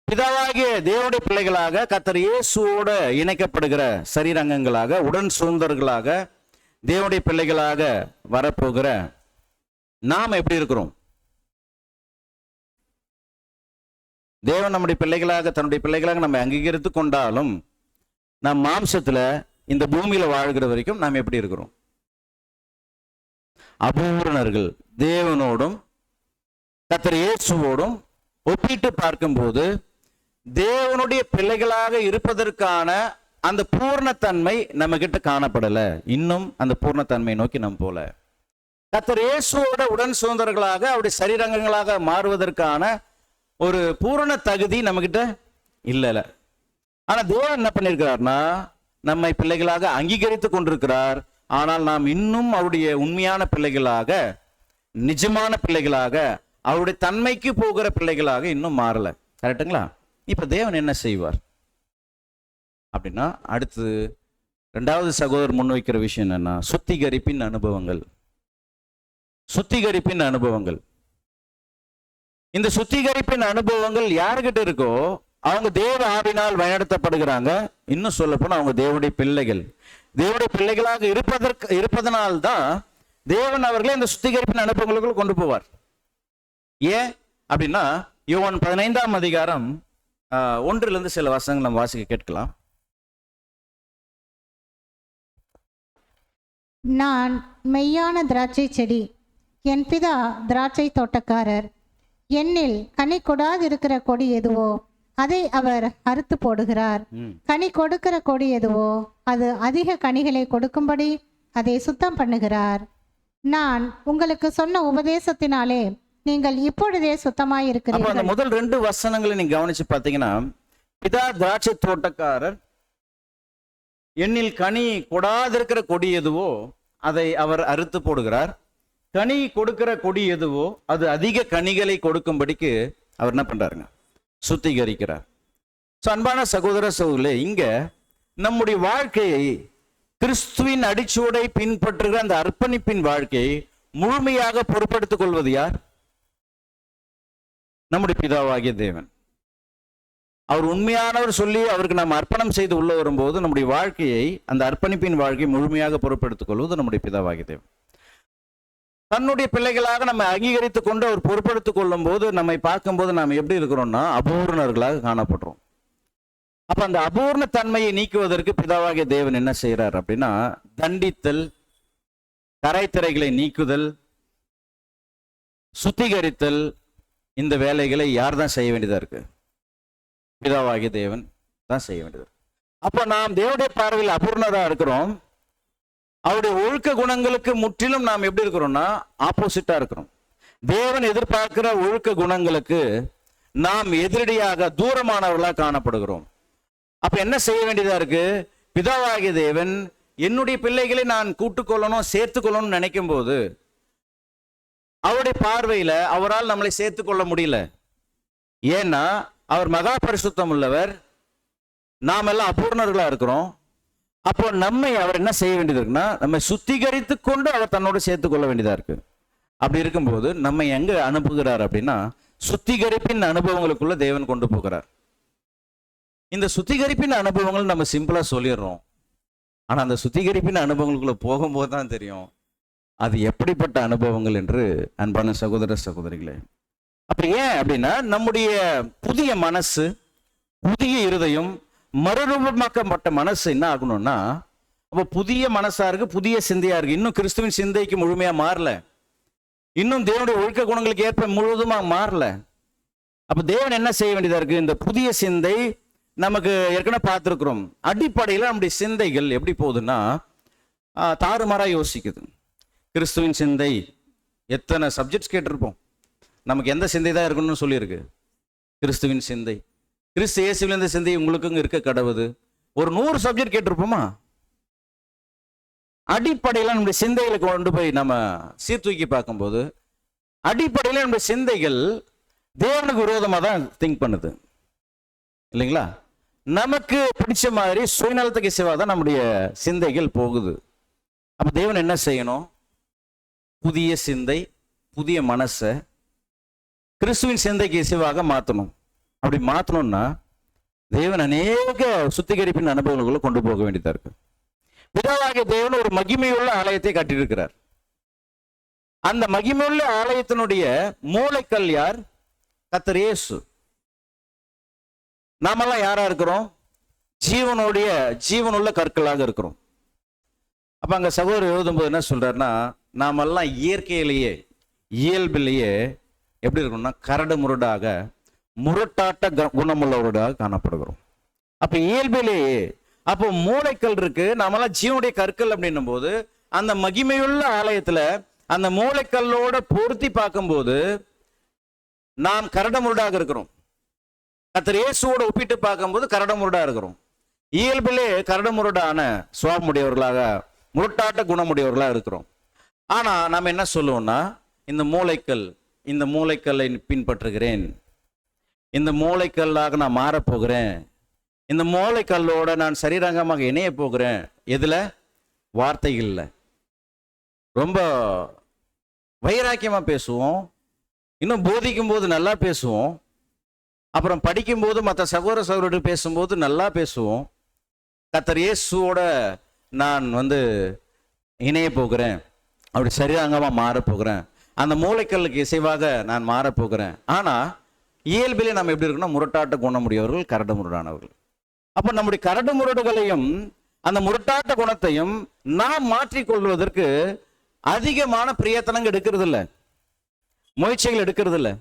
பிதாவாகிய தேவனுடைய பிள்ளைகளாக கர்த்தர் இயேசுவோட இணைக்கப்படுகிற சரீரங்கங்களாக, உடன் சுதந்திரர்களாக, தேவனுடைய பிள்ளைகளாக வரப்போகிற நாம் எப்படி இருக்கிறோம்? தேவன் நம்முடைய பிள்ளைகளாக, தன்னுடைய பிள்ளைகளாக நம்ம அங்கீகரித்து கொண்டாலும் நம் மாம்சத்துல இந்த பூமியில வாழ்கிற வரைக்கும் நாம் எப்படி இருக்கிறோம்? அபூரணர்கள். தேவனோடும் கர்த்தர் இயேசுவோடும் ஒப்பிட்டு பார்க்கும்போது தேவனுடைய பிள்ளைகளாக இருப்பதற்கான அந்த பூர்ணத்தன்மை நம்ம கிட்ட காணப்படல. இன்னும் அந்த பூர்ணத்தன்மை நோக்கி நம்ம போல. கர்த்தர் இயேசுவோட உடன் சுதந்திரர்களாக, அவருடைய சரீரங்கங்களாக மாறுவதற்கான ஒரு பூரண தகுதி நம்ம கிட்ட இல்ல. ஆனா தேவன் என்ன பண்ணிருக்கிறார்னா, நம்மை பிள்ளைகளாக அங்கீகரித்து கொண்டிருக்கிறார். ஆனால் நாம் இன்னும் அவருடைய உண்மையான பிள்ளைகளாக, நிஜமான பிள்ளைகளாக, அவருடைய தன்மைக்கு போகிற பிள்ளைகளாக இன்னும் மாறல. கரெக்டுங்களா? இப்ப தேவன் என்ன செய்வார் அப்படின்னா, அடுத்து 2வது சகோதரர் முன்வைக்கிற விஷயம் என்னன்னா, சுத்திகரிப்பின் அனுபவங்கள். சுத்திகரிப்பின் அனுபவங்கள். இந்த சுத்திகரிப்பின் அனுபவங்கள் யாருகிட்ட இருக்கோ அவங்க தேவ ஆவினால் வழிநடத்தப்படுகிறாங்க. இன்னும் சொல்ல போனா அவங்க தேவனுடைய பிள்ளைகள். தேவனுடைய பிள்ளைகளாக இருப்பதனால்தான் தேவன் அவர்களை இந்த சுத்திகரிப்பின் அனுபவங்களுக்குள் கொண்டு போவார். ஏன் அப்படின்னா, யோவான் 15ஆம் அதிகாரம் 1 சில வசனங்கள் நம்ம வாசிக்க கேட்கலாம். நான் மெய்யான திராட்சை செடி, என் பிதா திராட்சை தோட்டக்காரர். என்னில் கனி கொடாதிருக்கிற கொடி எதுவோ அதை அவர் அறுத்து போடுகிறார். கனி கொடுக்கிற கொடி எதுவோ அது அதிக கனிகளை கொடுக்கும்படி அதை சுத்தம் பண்ணுகிறார். நான் உங்களுக்கு சொன்ன உபதேசத்தினாலே நீங்கள் இப்பொழுதே சுத்தமாய் இருக்கிறீர்கள். அந்த முதல் 2 வசனங்களை நீங்க கவனிச்சு பார்த்தீங்கன்னா, பிதா திராட்சை தோட்டக்காரர், என்னில் கனி கொடாதிருக்கிற கொடி எதுவோ அதை அவர் அறுத்து போடுகிறார். கனி கொடுக்கிற கொடி எதுவோ அது அதிக கனிகளை கொடுக்கும்படிக்கு அவர் என்ன பண்றாருங்க? சுத்திகரிக்கிறார். அன்பான சகோதர சகோதரர்களே, இங்க நம்முடைய வாழ்க்கையை, கிறிஸ்துவின் அடிச்சுவடை பின்பற்றுகிற அந்த அர்ப்பணிப்பின் வாழ்க்கையை முழுமையாக பொறுப்படுத்திக் கொள்வது யார்? நம்முடைய பிதாவாகிய தேவன். அவர் உண்மையானவர் சொல்லி அவருக்கு நாம் அர்ப்பணம் செய்து உள்ள வரும்போது நம்முடைய வாழ்க்கையை, அந்த அர்ப்பணிப்பின் வாழ்க்கையை முழுமையாக பொறுப்படுத்திக் கொள்வது நம்முடைய பிதாவாகிய தேவன். தன்னுடைய பிள்ளைகளாக நம்ம அங்கீகரித்துக் கொண்டு அவர் பொறுப்படுத்திக் கொள்ளும் போது நம்மை பார்க்கும்போது நாம் எப்படி இருக்கிறோம்னா அபூர்ணர்களாக காணப்படுறோம். அப்ப அந்த அபூர்ண தன்மையை நீக்குவதற்கு பிதாவாகிய தேவன் என்ன செய்யறார் அப்படின்னா, தண்டித்தல், கரைத்திரைகளை நீக்குதல், சுத்திகரித்தல், இந்த வேலைகளை யார் தான் செய்ய வேண்டியதா இருக்கு? பிதாவாகிய தேவன் தான் செய்ய வேண்டியது. அப்ப நாம் தேவனுடைய பார்வையில் அபூர்ணரா இருக்கிறோம். அவருடைய ஒழுக்க குணங்களுக்கு முற்றிலும் நாம் எப்படி இருக்கிறோம்னா ஆப்போசிட்டா இருக்கிறோம். தேவன் எதிர்பார்க்கிற ஒழுக்க குணங்களுக்கு நாம் எதிரடியாக தூரமானவர்களாக காணப்படுகிறோம். அப்ப என்ன செய்ய வேண்டியதா இருக்கு? பிதாவாகிய தேவன் என்னுடைய பிள்ளைகளை நான் கூட்டுக்கொள்ளணும், சேர்த்துக்கொள்ளணும்னு நினைக்கும் போது அவருடைய பார்வையில அவரால் நம்மளை சேர்த்துக்கொள்ள முடியல. ஏன்னா அவர் மகா பரிசுத்தம் உள்ளவர், நாம் எல்லாம் அபூர்ணர்களா இருக்கிறோம். அப்போ நம்மை அவர் என்ன செய்ய வேண்டியது இருக்குன்னா, நம்மை சுத்திகரித்து கொண்டு அவர் தன்னோடு சேர்த்து கொள்ள வேண்டியதா இருக்கு. அப்படி இருக்கும்போது நம்மை எங்க அனுப்புகிறார் அப்படின்னா, சுத்திகரிப்பின் அனுபவங்களுக்குள்ள தேவன் கொண்டு போகிறார். இந்த சுத்திகரிப்பின் அனுபவங்கள் நம்ம சிம்பிளா சொல்லிடுறோம். ஆனா அந்த சுத்திகரிப்பின் அனுபவங்களுக்குள்ள போகும்போது தான் தெரியும் அது எப்படிப்பட்ட அனுபவங்கள் என்று. அன்பான சகோதர சகோதரிகளே, அப்ப ஏன் அப்படின்னா, நம்முடைய புதிய மனசு, புதிய இருதயம், மறுரூபமாக்கப்பட்ட மனசு என்ன ஆகணும்னா, அப்போ புதிய மனசா இருக்கு, புதிய சிந்தையா இருக்கு. இன்னும் கிறிஸ்துவின் சிந்தைக்கு முழுமையா மாறல, இன்னும் தேவனுடைய ஒழுக்க குணங்களுக்கு ஏற்ப முழுவதுமா மாறல. அப்ப தேவன் என்ன செய்ய வேண்டியதா இருக்கு? இந்த புதிய சிந்தை நமக்கு ஏற்கனவே பார்த்துருக்கிறோம். அடிப்படையில் நம்முடைய சிந்தைகள் எப்படி போகுதுன்னா, தாறுமாறா யோசிக்குது. கிறிஸ்துவின் சிந்தை, எத்தனை சப்ஜெக்ட்ஸ் கேட்டிருப்போம். நமக்கு எந்த சிந்தை தான் இருக்கணும்னு சொல்லியிருக்கு? கிறிஸ்துவின் சிந்தை. கிறிஸ்து இயேசுவில் இந்த சிந்தை உங்களுக்கும் இருக்க கடவுது. ஒரு 100 சப்ஜெக்ட் கேட்டிருப்போமா? அடிப்படையில் நம்முடைய சிந்தைகளை கொண்டு போய் நம்ம சீர்தூக்கி பார்க்கும்போது, அடிப்படையில் நம்முடைய சிந்தைகள் தேவனுக்கு விரோதமாக தான் திங்க் பண்ணுது, இல்லைங்களா? நமக்கு பிடிச்ச மாதிரி சுயநலத்துக்கு இசைவாக தான் நம்முடைய சிந்தைகள் போகுது. அப்ப தேவன் என்ன செய்யணும்? புதிய சிந்தை, புதிய மனசை கிறிஸ்துவின் சிந்தைக்கு இசைவாக மாற்றணும். அப்படி மாற்றணும்னா தேவன் அநேக சுத்திகரிப்பின் அனுபவங்களை கொண்டு போக வேண்டியதா இருக்கு. பிதாவாகிய தேவன் ஒரு மகிமையுள்ள ஆலயத்தை கட்டியிருக்கிறார். அந்த மகிமையுள்ள ஆலயத்தினுடைய மூளைக்கல் யார்? கர்த்தர் இயேசு. நாமெல்லாம் யாரா இருக்கிறோம்? ஜீவனுள்ள கற்களாக இருக்கிறோம். அப்ப அங்க சகோதரர் எழுதும்போது என்ன சொல்றாருன்னா, நாமெல்லாம் இயற்கையிலேயே, இயல்பிலேயே எப்படி இருக்கணும்னா, கரடு முரடாக, முரட்டாட்ட குணமுள்ளவர்களாக காணப்படுகிறோம். அப்ப இயல்பிலேயே, அப்போ மூளைக்கல் இருக்கு, நாமெல்லாம் ஜீவனுடைய கற்கள் அப்படின்னும் போது, அந்த மகிமையுள்ள ஆலயத்துல அந்த மூளைக்கல்லோட பொருத்தி பார்க்கும்போது நாம் கரடுமுரடாக இருக்கிறோம். கர்த்தர் இயேசுவோட ஒப்பிட்டு பார்க்கும்போது கரடுமுரடா இருக்கிறோம். இயல்பிலே கரடுமுரடான சுவாபமுடையவர்களாக, முரட்டாட்ட குணமுடையவர்களாக இருக்கிறோம். ஆனா நாம் என்ன சொல்லுவோம்னா, இந்த மூளைக்கல்லை பின்பற்றுகிறேன், இந்த மூளைக்கல்லாக நான் மாறப்போகிறேன், இந்த மூளைக்கல்லோட நான் சரீரங்கமாக இணைய போகிறேன். எதுல? வார்த்தைகள்ல. ரொம்ப வைராக்கியமா பேசுவோம், இன்னும் போதிக்கும் போது நல்லா பேசுவோம், அப்புறம் படிக்கும்போது மற்ற சகோதர சகோதரர்கள் பேசும்போது நல்லா பேசுவோம். கர்த்தர் இயேசுவோட நான் இணைய போகிறேன், அப்படி சரீரங்கமா மாறப்போகிறேன், அந்த மூளைக்கல்லுக்கு இசைவாக நான் மாறப்போகிறேன். ஆனா இயல்பிலே நம்ம எப்படி இருக்கணும்? முரட்டாட்ட குணமுடையவர்கள், கரடு முரடானவர்கள். அப்ப நம்முடைய கரடு முரடுகளையும் அந்த முரட்டாட்ட குணத்தையும் நாம் மாற்றிக்கொள்வதற்கு அதிகமான பிரயத்தனங்கள் எடுக்கிறது இல்லை, முயற்சிகள் எடுக்கிறது இல்லை.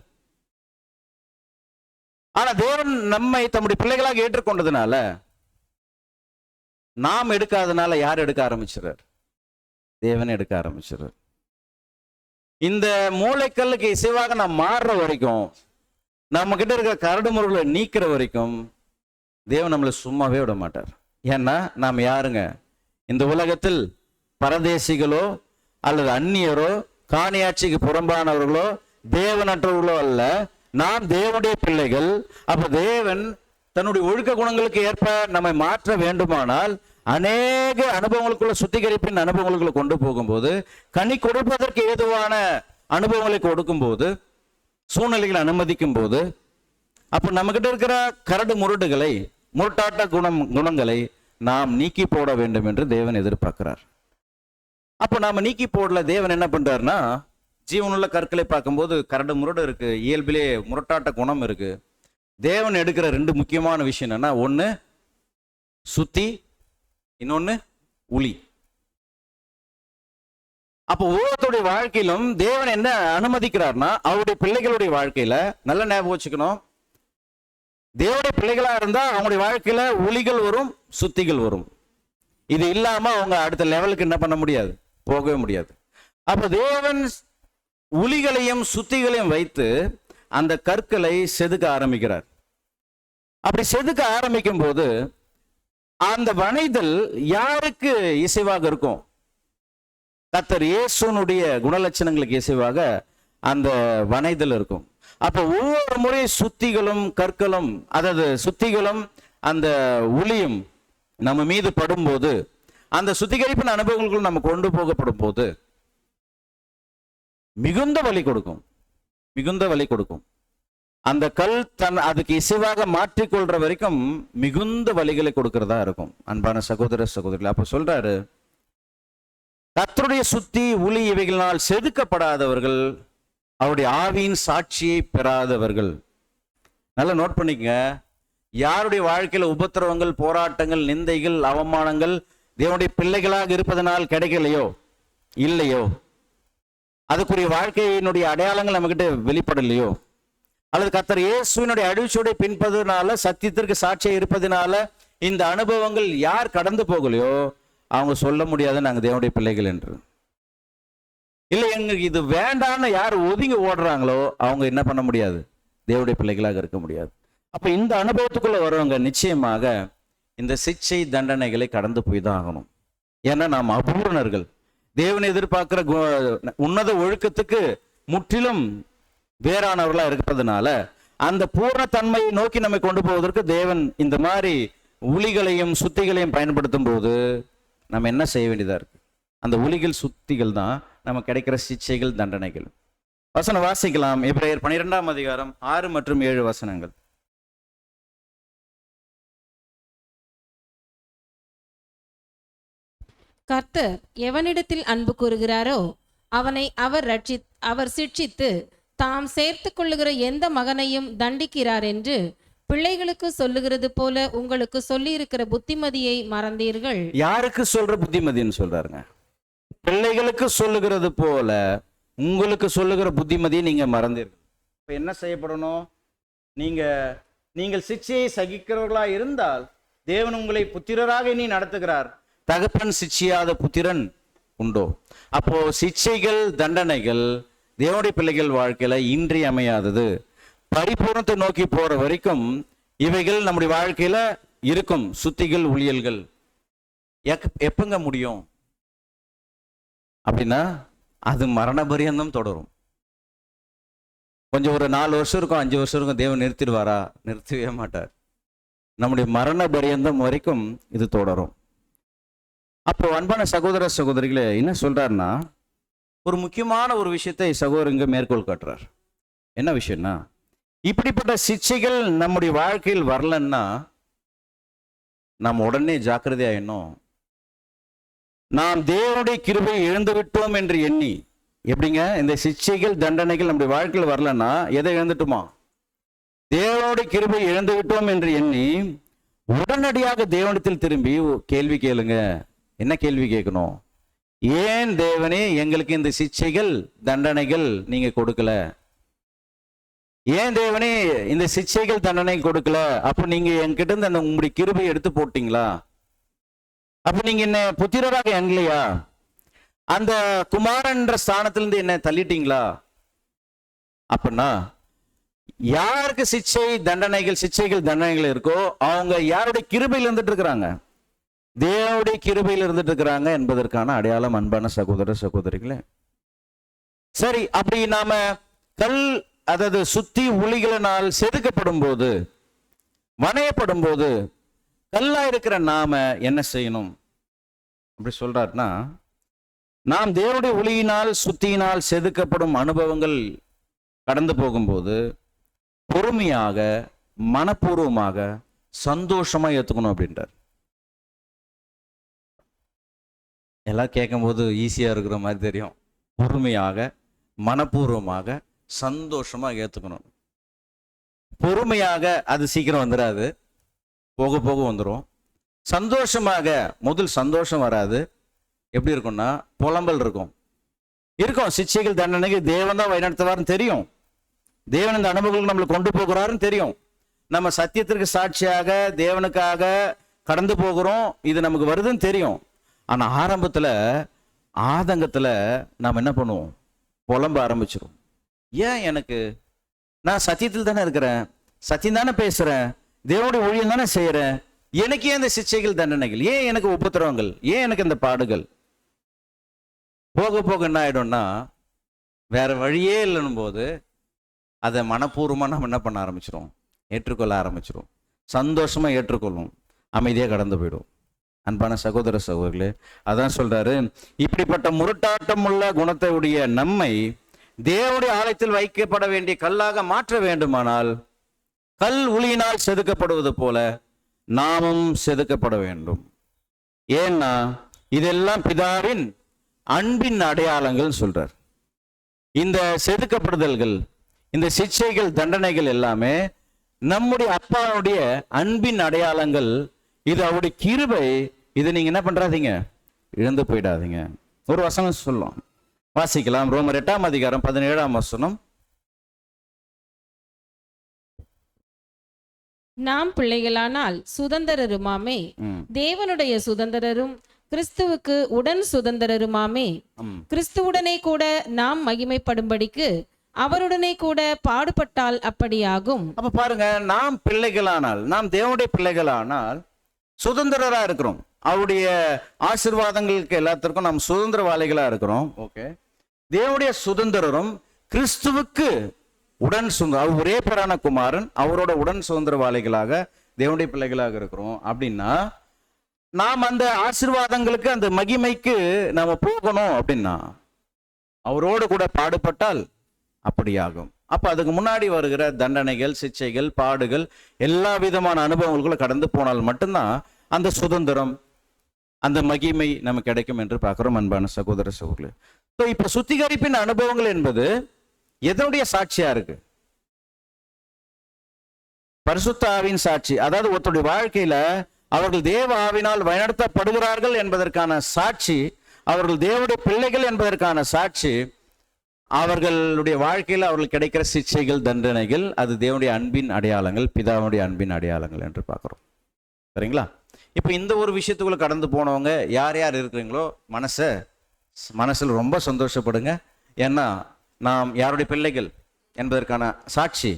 ஆனா தேவன் நம்மை தம்முடைய பிள்ளைகளாக ஏற்றுக்கொண்டதுனால, நாம் எடுக்காதனால யார் எடுக்க ஆரம்பிச்சார்? தேவன் எடுக்க ஆரம்பிச்சார். இந்த மூளைக்கல்லுக்கு இசைவாக நாம் மாறுற வரைக்கும், நம்ம கிட்ட இருக்கிற கரடு முறைகளை நீக்கிற வரைக்கும் தேவன் நம்மளை சும்மாவே விட மாட்டார். ஏன்னா நாம் யாருங்க? இந்த உலகத்தில் பரதேசிகளோ அல்லது அந்நியரோ, காணியாட்சிக்கு புறம்பானவர்களோ, தேவனற்றவர்களோ அல்ல. நாம் தேவனுடைய பிள்ளைகள். அப்ப தேவன் தன்னுடைய ஒழுக்க குணங்களுக்கு ஏற்ப நம்மை மாற்ற வேண்டுமானால் அநேக அனுபவங்களுக்குள்ள, சுத்திகரிப்பின் அனுபவங்களுக்குள்ள கொண்டு போகும்போது, கனி கொடுப்பதற்கு ஏதுவான அனுபவங்களை கொடுக்கும்போது, சூழ்நிலைகளை அனுமதிக்கும் போது, அப்ப நம்ம கிட்ட இருக்கிற கரடு முரடுகளை, முரட்டாட்ட குணங்களை நாம் நீக்கி போட வேண்டும் என்று தேவன் எதிர்பார்க்கிறார். அப்ப நாம நீக்கி போடல. தேவன் என்ன பண்றாருன்னா, ஜீவனுள்ள கற்களை பார்க்கும்போது கரடு முரடு இருக்கு, இயல்பிலே முரட்டாட்ட குணம் இருக்கு. தேவன் எடுக்கிற 2 முக்கியமான விஷயம் என்னன்னா, ஒன்னு சுத்தி, இன்னொன்னு உளி. அப்ப ஒவ்வொருத்தருடைய வாழ்க்கையிலும் தேவன் என்ன அனுமதிக்கிறார்னா, அவருடைய பிள்ளைகளுடைய வாழ்க்கையில நல்ல ஞாபகம் வச்சுக்கணும், தேவனுடைய பிள்ளைகளா இருந்தா அவங்களுடைய வாழ்க்கையில ஒளிகள் வரும், சுத்திகள் வரும். இது இல்லாம அவங்க அடுத்த லெவலுக்கு என்ன பண்ண முடியாது, போகவே முடியாது. அப்ப தேவன் ஒளிகளையும் சுத்திகளையும் வைத்து அந்த கற்களை செதுக்க ஆரம்பிக்கிறார். அப்படி செதுக்க ஆரம்பிக்கும் போது அந்த வனைதல் யாருக்கு இசைவாக இருக்கும்? கர்த்தர் இயேசுனுடைய குணலட்சணங்களுக்கு இசைவாக அந்த வனைதல் இருக்கும். அப்ப ஒவ்வொரு முறை சுத்திகளும் கற்களும், அதாவது சுத்திகளும் அந்த ஒளியும் நம்ம மீது படும்போது, அந்த சுத்திகரிப்பின் அனுபவங்களுக்குள் நம்ம கொண்டு போகப்படும் போது மிகுந்த வலி கொடுக்கும், மிகுந்த வலி கொடுக்கும். அந்த கல் அதுக்கு இசைவாக மாற்றிக்கொள்ற வரைக்கும் மிகுந்த வலிகளை கொடுக்கிறதா இருக்கும். அன்பான சகோதர சகோதரிகள், அப்ப சொல்றாரு, கர்த்தருடைய சுத்தி ஒளி இவைகளால் செதுக்கப்படாதவர்கள் அவருடைய ஆவியின் சாட்சியை பெறாதவர்கள். நல்லா நோட் பண்ணிக்கங்க. யாருடைய வாழ்க்கையில உபத்திரவங்கள், போராட்டங்கள், நிந்தைகள், அவமானங்கள் தேவனுடைய பிள்ளைகளாக இருப்பதனால் கிடைக்கலையோ, இல்லையோ, அதுக்குரிய வாழ்க்கையினுடைய அடையாளங்கள் நம்மகிட்ட வெளிப்படலையோ, அல்லது கர்த்தர் இயேசுவினுடைய அடிச்சோடை பின்பதனால, சத்தியத்திற்கு சாட்சியாக இருப்பதனால இந்த அனுபவங்கள் யார் கடந்து போகலையோ அவங்க சொல்ல முடியாது நாங்க தேவனுடைய பிள்ளைகள் என்று. இல்லை, எங்களுக்கு இது வேண்டான்னு யார் ஒதுங்கி ஓடுறாங்களோ அவங்க என்ன பண்ண முடியாது, தேவனுடைய பிள்ளைகளாக இருக்க முடியாது. அப்ப இந்த அனுபவத்துக்குள்ள வரவங்க நிச்சயமாக இந்த சிக்ஷை தண்டனைகளை கடந்து போய் தான் ஆகணும். ஏன்னா நாம் அபூரணர்கள், தேவனை எதிர்பார்க்கிற உன்னத ஒழுக்கத்துக்கு முற்றிலும் வேறானவர்களா இருக்கிறதுனால அந்த பூர்ணத்தன்மையை நோக்கி நம்மை கொண்டு போவதற்கு தேவன் இந்த மாதிரி உளிகளையும் சுத்திகளையும் பயன்படுத்தும் போது நம்ம என்ன செய்ய வேண்டியதா இருக்கு? அந்த உளிகள், சுத்திகள் தான் நமக்கு கிடைக்கிற சிக்ஷைகள், தண்டனைகள். வசனம் வாசிக்கலாம். எபிரேயர் 12ஆம் அதிகாரம் 6 மற்றும் 7 வசனங்கள். கர்த்தர் எவனிடத்தில் அன்பு கூறுகிறாரோ அவனை அவர் சிட்சித்து தாம் சேர்த்து கொள்ளுகிற எந்த மகனையும் தண்டிக்கிறார் என்று பிள்ளைகளுக்கு சொல்லுகிறது போல உங்களுக்கு சொல்லி இருக்கிற புத்திமதியை மறந்தீர்கள். யாருக்கு சொல்ற புத்திமதின்னு சொல்றாருங்க? பிள்ளைகளுக்கு சொல்லுகிறது போல உங்களுக்கு சொல்லுகிற புத்திமதியை நீங்க மறந்தீர்கள். இப்ப என்ன செய்யப்படணும்? நீங்கள் சிக்ஷையை சகிக்கிறவர்களா இருந்தால் தேவன் உங்களை புத்திரராக இனி நடத்துகிறார். தகப்பன் சிட்சியாத புத்திரன் உண்டோ? அப்போ சிக்ஷைகள், தண்டனைகள் தேவனுடைய பிள்ளைகள் வாழ்க்கையில இன்றியமையாதது. பரிபூர்ணத்தை நோக்கி போற வரைக்கும் இவைகள் நம்முடைய வாழ்க்கையில இருக்கும். சுத்திகள், ஊழியல்கள் எப்பங்க முடியும் அப்படின்னா அது மரண பரியந்தம் தொடரும். கொஞ்சம் ஒரு 4 வருஷம் இருக்கும், 5 வருஷம் இருக்கும், தேவன் நிறுத்திடுவாரா? நிறுத்தவே மாட்டார். நம்முடைய மரண பரியந்தம் வரைக்கும் இது தொடரும். அப்போ அன்பான சகோதர சகோதரிகளே, என்ன சொல்றாருன்னா ஒரு முக்கியமான ஒரு விஷயத்தை சகோதரங்க மேற்கோள் காட்டுறார். என்ன விஷயம்னா, இப்படிப்பட்ட சிக்ஷைகள் நம்முடைய வாழ்க்கையில் வரலன்னா நாம் உடனே ஜாக்கிரதையாயிடணும். நாம் தேவனுடைய கிருபையை இழந்து விட்டோம் என்று எண்ணி, எப்படிங்க இந்த சிக்ஷைகள், தண்டனைகள் நம்முடைய வாழ்க்கையில் வரலன்னா எதை இழந்துட்டுமா? தேவனுடைய கிருபையை இழந்து விட்டோம் என்று எண்ணி உடனடியாக தேவனிடத்தில் திரும்பி கேள்வி கேளுங்க. என்ன கேள்வி கேட்கணும்? ஏன் தேவனே எங்களுக்கு இந்த சிக்ஷைகள், தண்டனைகள் நீங்க கொடுக்கல? ஏன் தேவனே இந்த சிக்ஷைகள், தண்டனை கொடுக்கல? அப்ப நீங்க என்கிட்ட இருந்து அந்த உங்களுடைய கிருபையை எடுத்து போட்டீங்களா? அப்ப நீங்க என்ன புத்திரராக எண்ணலையா? அந்த குமாரன்ற ஸ்தானத்திலிருந்து என்ன தள்ளிட்டீங்களா? அப்படின்னா யாருக்கு சிக்ஷைகள், தண்டனைகள் இருக்கோ அவங்க யாருடைய கிருபையில் இருந்துட்டு இருக்கிறாங்க? தேவனுடைய கிருபையில் இருந்துட்டு இருக்கிறாங்க என்பதற்கான அடையாளம் அன்பான சகோதர சகோதரிகளே. சரி, அப்படி நாம அதாவது சுத்தி உளிகளினால் செதுக்கப்படும் போது, வணையப்படும் போது கல்லா இருக்கிற நாம என்ன செய்யணும் அப்படி சொல்றாருன்னா, நாம் தேவனுடைய ஒளியினால், சுத்தியினால் செதுக்கப்படும் அனுபவங்கள் கடந்து போகும்போது பொறுமையாக, மனப்பூர்வமாக, சந்தோஷமா ஏத்துக்கணும் அப்படின்றார். எல்லாம் கேட்கும் போது ஈஸியா இருக்கிற மாதிரி தெரியும். பொறுமையாக, மனப்பூர்வமாக, சந்தோஷமா ஏத்துக்கணும். பொறுமையாக அது சீக்கிரம் வந்துடாது, போக போக வந்துடும். சந்தோஷமாக முதல் சந்தோஷம் வராது. எப்படி இருக்கும்னா புலம்பல் இருக்கும். சிக்ஷைகள், தண்டனைகள் தேவன் தான் வழிநடத்துவார்னு தெரியும். தேவன் இந்த அனுபவங்களுக்கு நம்மளை கொண்டு போகிறாருன்னு தெரியும். நம்ம சத்தியத்திற்கு சாட்சியாக தேவனுக்காக கடந்து போகிறோம், இது நமக்கு வருதுன்னு தெரியும். ஆனா ஆரம்பத்துல ஆதங்கத்துல நாம் என்ன பண்ணுவோம்? புலம்ப ஆரம்பிச்சிடும். ஏன் நான் சத்தியத்தில் தானே இருக்கிறேன், சத்தியம் தானே பேசுறேன், தேவனுடைய ஊழியம் தானே செய்யறேன், எனக்கு ஏன் இந்த சிக்ஷைகள், தண்டனைகள், ஏன் எனக்கு உபத்திரவங்கள், ஏன் எனக்கு இந்த பாடுகள்? போக போக என்ன ஆயிடும்னா வேற வழியே இல்லைன்னும் போது அதை மனப்பூர்வமா நம்ம என்ன பண்ண ஆரம்பிச்சிடும்? ஏற்றுக்கொள்ள ஆரம்பிச்சிடும். சந்தோஷமா ஏற்றுக்கொள்ளும், அமைதியா கடந்து போயிடும். அன்பான சகோதர சகோதரர்களே, அதான் சொல்றாரு, இப்படிப்பட்ட முரட்டாட்டம் உள்ள குணத்தை உடைய நம்மை தேவனுடைய ஆலயத்தில் வைக்கப்பட வேண்டிய கல்லாக மாற்ற வேண்டுமானால் கல் உளியினால் செதுக்கப்படுவது போல நாமும் செதுக்கப்பட வேண்டும். ஏன்னா இதெல்லாம் பிதாவின் அன்பின் அடையாளங்கள் சொல்றார். இந்த செதுக்கப்படுதல்கள், இந்த சிக்ஷைகள், தண்டனைகள் எல்லாமே நம்முடைய அப்பாவுடைய அன்பின் அடையாளங்கள், இது அவருடைய கிருபை. இதை நீங்க என்ன பண்றாதீங்க, இழந்து போயிடாதீங்க. ஒரு வசனம் சொல்லும், வாசிக்கலாம். ரோமர் 8ஆம் அதிகாரம் 17ஆம் வசனம். நாம் பிள்ளைகளானால் சுதந்திரருமாமே, தேவனுடைய சுதந்திரரும் கிறிஸ்துவுக்கு உடன் சுதந்திரருமாமே, கிறிஸ்துவுடனே கூட நாம் மகிமைப்படும்படிக்கு அவருடனே கூட பாடுபட்டால் அப்படியாகும். அப்ப பாருங்க, நாம் பிள்ளைகளானால், நாம் தேவனுடைய பிள்ளைகளானால் சுதந்திரரா இருக்கிறோம். அவருடைய ஆசீர்வாதங்களுக்கு எல்லாத்திற்கும் நாம் சுதந்திரவாளிகளா இருக்கிறோம். ஓகே, தேவனுடைய சுதந்திரரும் கிறிஸ்துவுக்கு உடன் அவர் ஒரே பேரான குமாரன், அவரோட உடன் சுதந்திரவாளிகளாக தேவனுடைய பிள்ளைகளாக இருக்கிறோம். அப்படின்னா நாம் அந்த ஆசீர்வாதங்களுக்கு, அந்த மகிமைக்கு நாம போகணும். அப்படின்னா அவரோடு கூட பாடுபட்டால் அப்படியாகும். அப்ப அதுக்கு முன்னாடி வருகிற தண்டனைகள், சிச்சைகள், பாடுகள், எல்லா விதமான அனுபவங்களுக்குள்ள கடந்து போனால் மட்டும்தான் அந்த சுதந்திரம், அந்த மகிமை நமக்கு கிடைக்கும் என்று பார்க்கிறோம். அன்பான சகோதர சகோதரர்களே, இப்ப சுத்திகரிப்பின் அனுபவங்கள் என்பது எதனுடைய சாட்சியா இருக்கு? பரிசுத்த ஆவியின் சாட்சி. அதாவது ஒருத்தருடைய வாழ்க்கையில அவர்கள் தேவ ஆவினால் வழிநடத்தப்படுகிறார்கள் என்பதற்கான சாட்சி, அவர்கள் தேவனுடைய பிள்ளைகள் என்பதற்கான சாட்சி, அவர்களுடைய வாழ்க்கையில் அவர்கள் கிடைக்கிற சிக்ஷைகள், தண்டனைகள், அது தேவனுடைய அன்பின் அடையாளங்கள், பிதாவுடைய அன்பின் அடையாளங்கள் என்று பார்க்கிறோம். சரிங்களா? இப்ப இந்த ஒரு விஷயத்துக்குள்ள கடந்து போனவங்க யார் யார் இருக்கிறீங்களோ மனசில் ரொம்ப சந்தோஷப்படுங்க. ஏன்னா நாம் யாருடைய பிள்ளைகள் என்பதற்கான சாட்சி,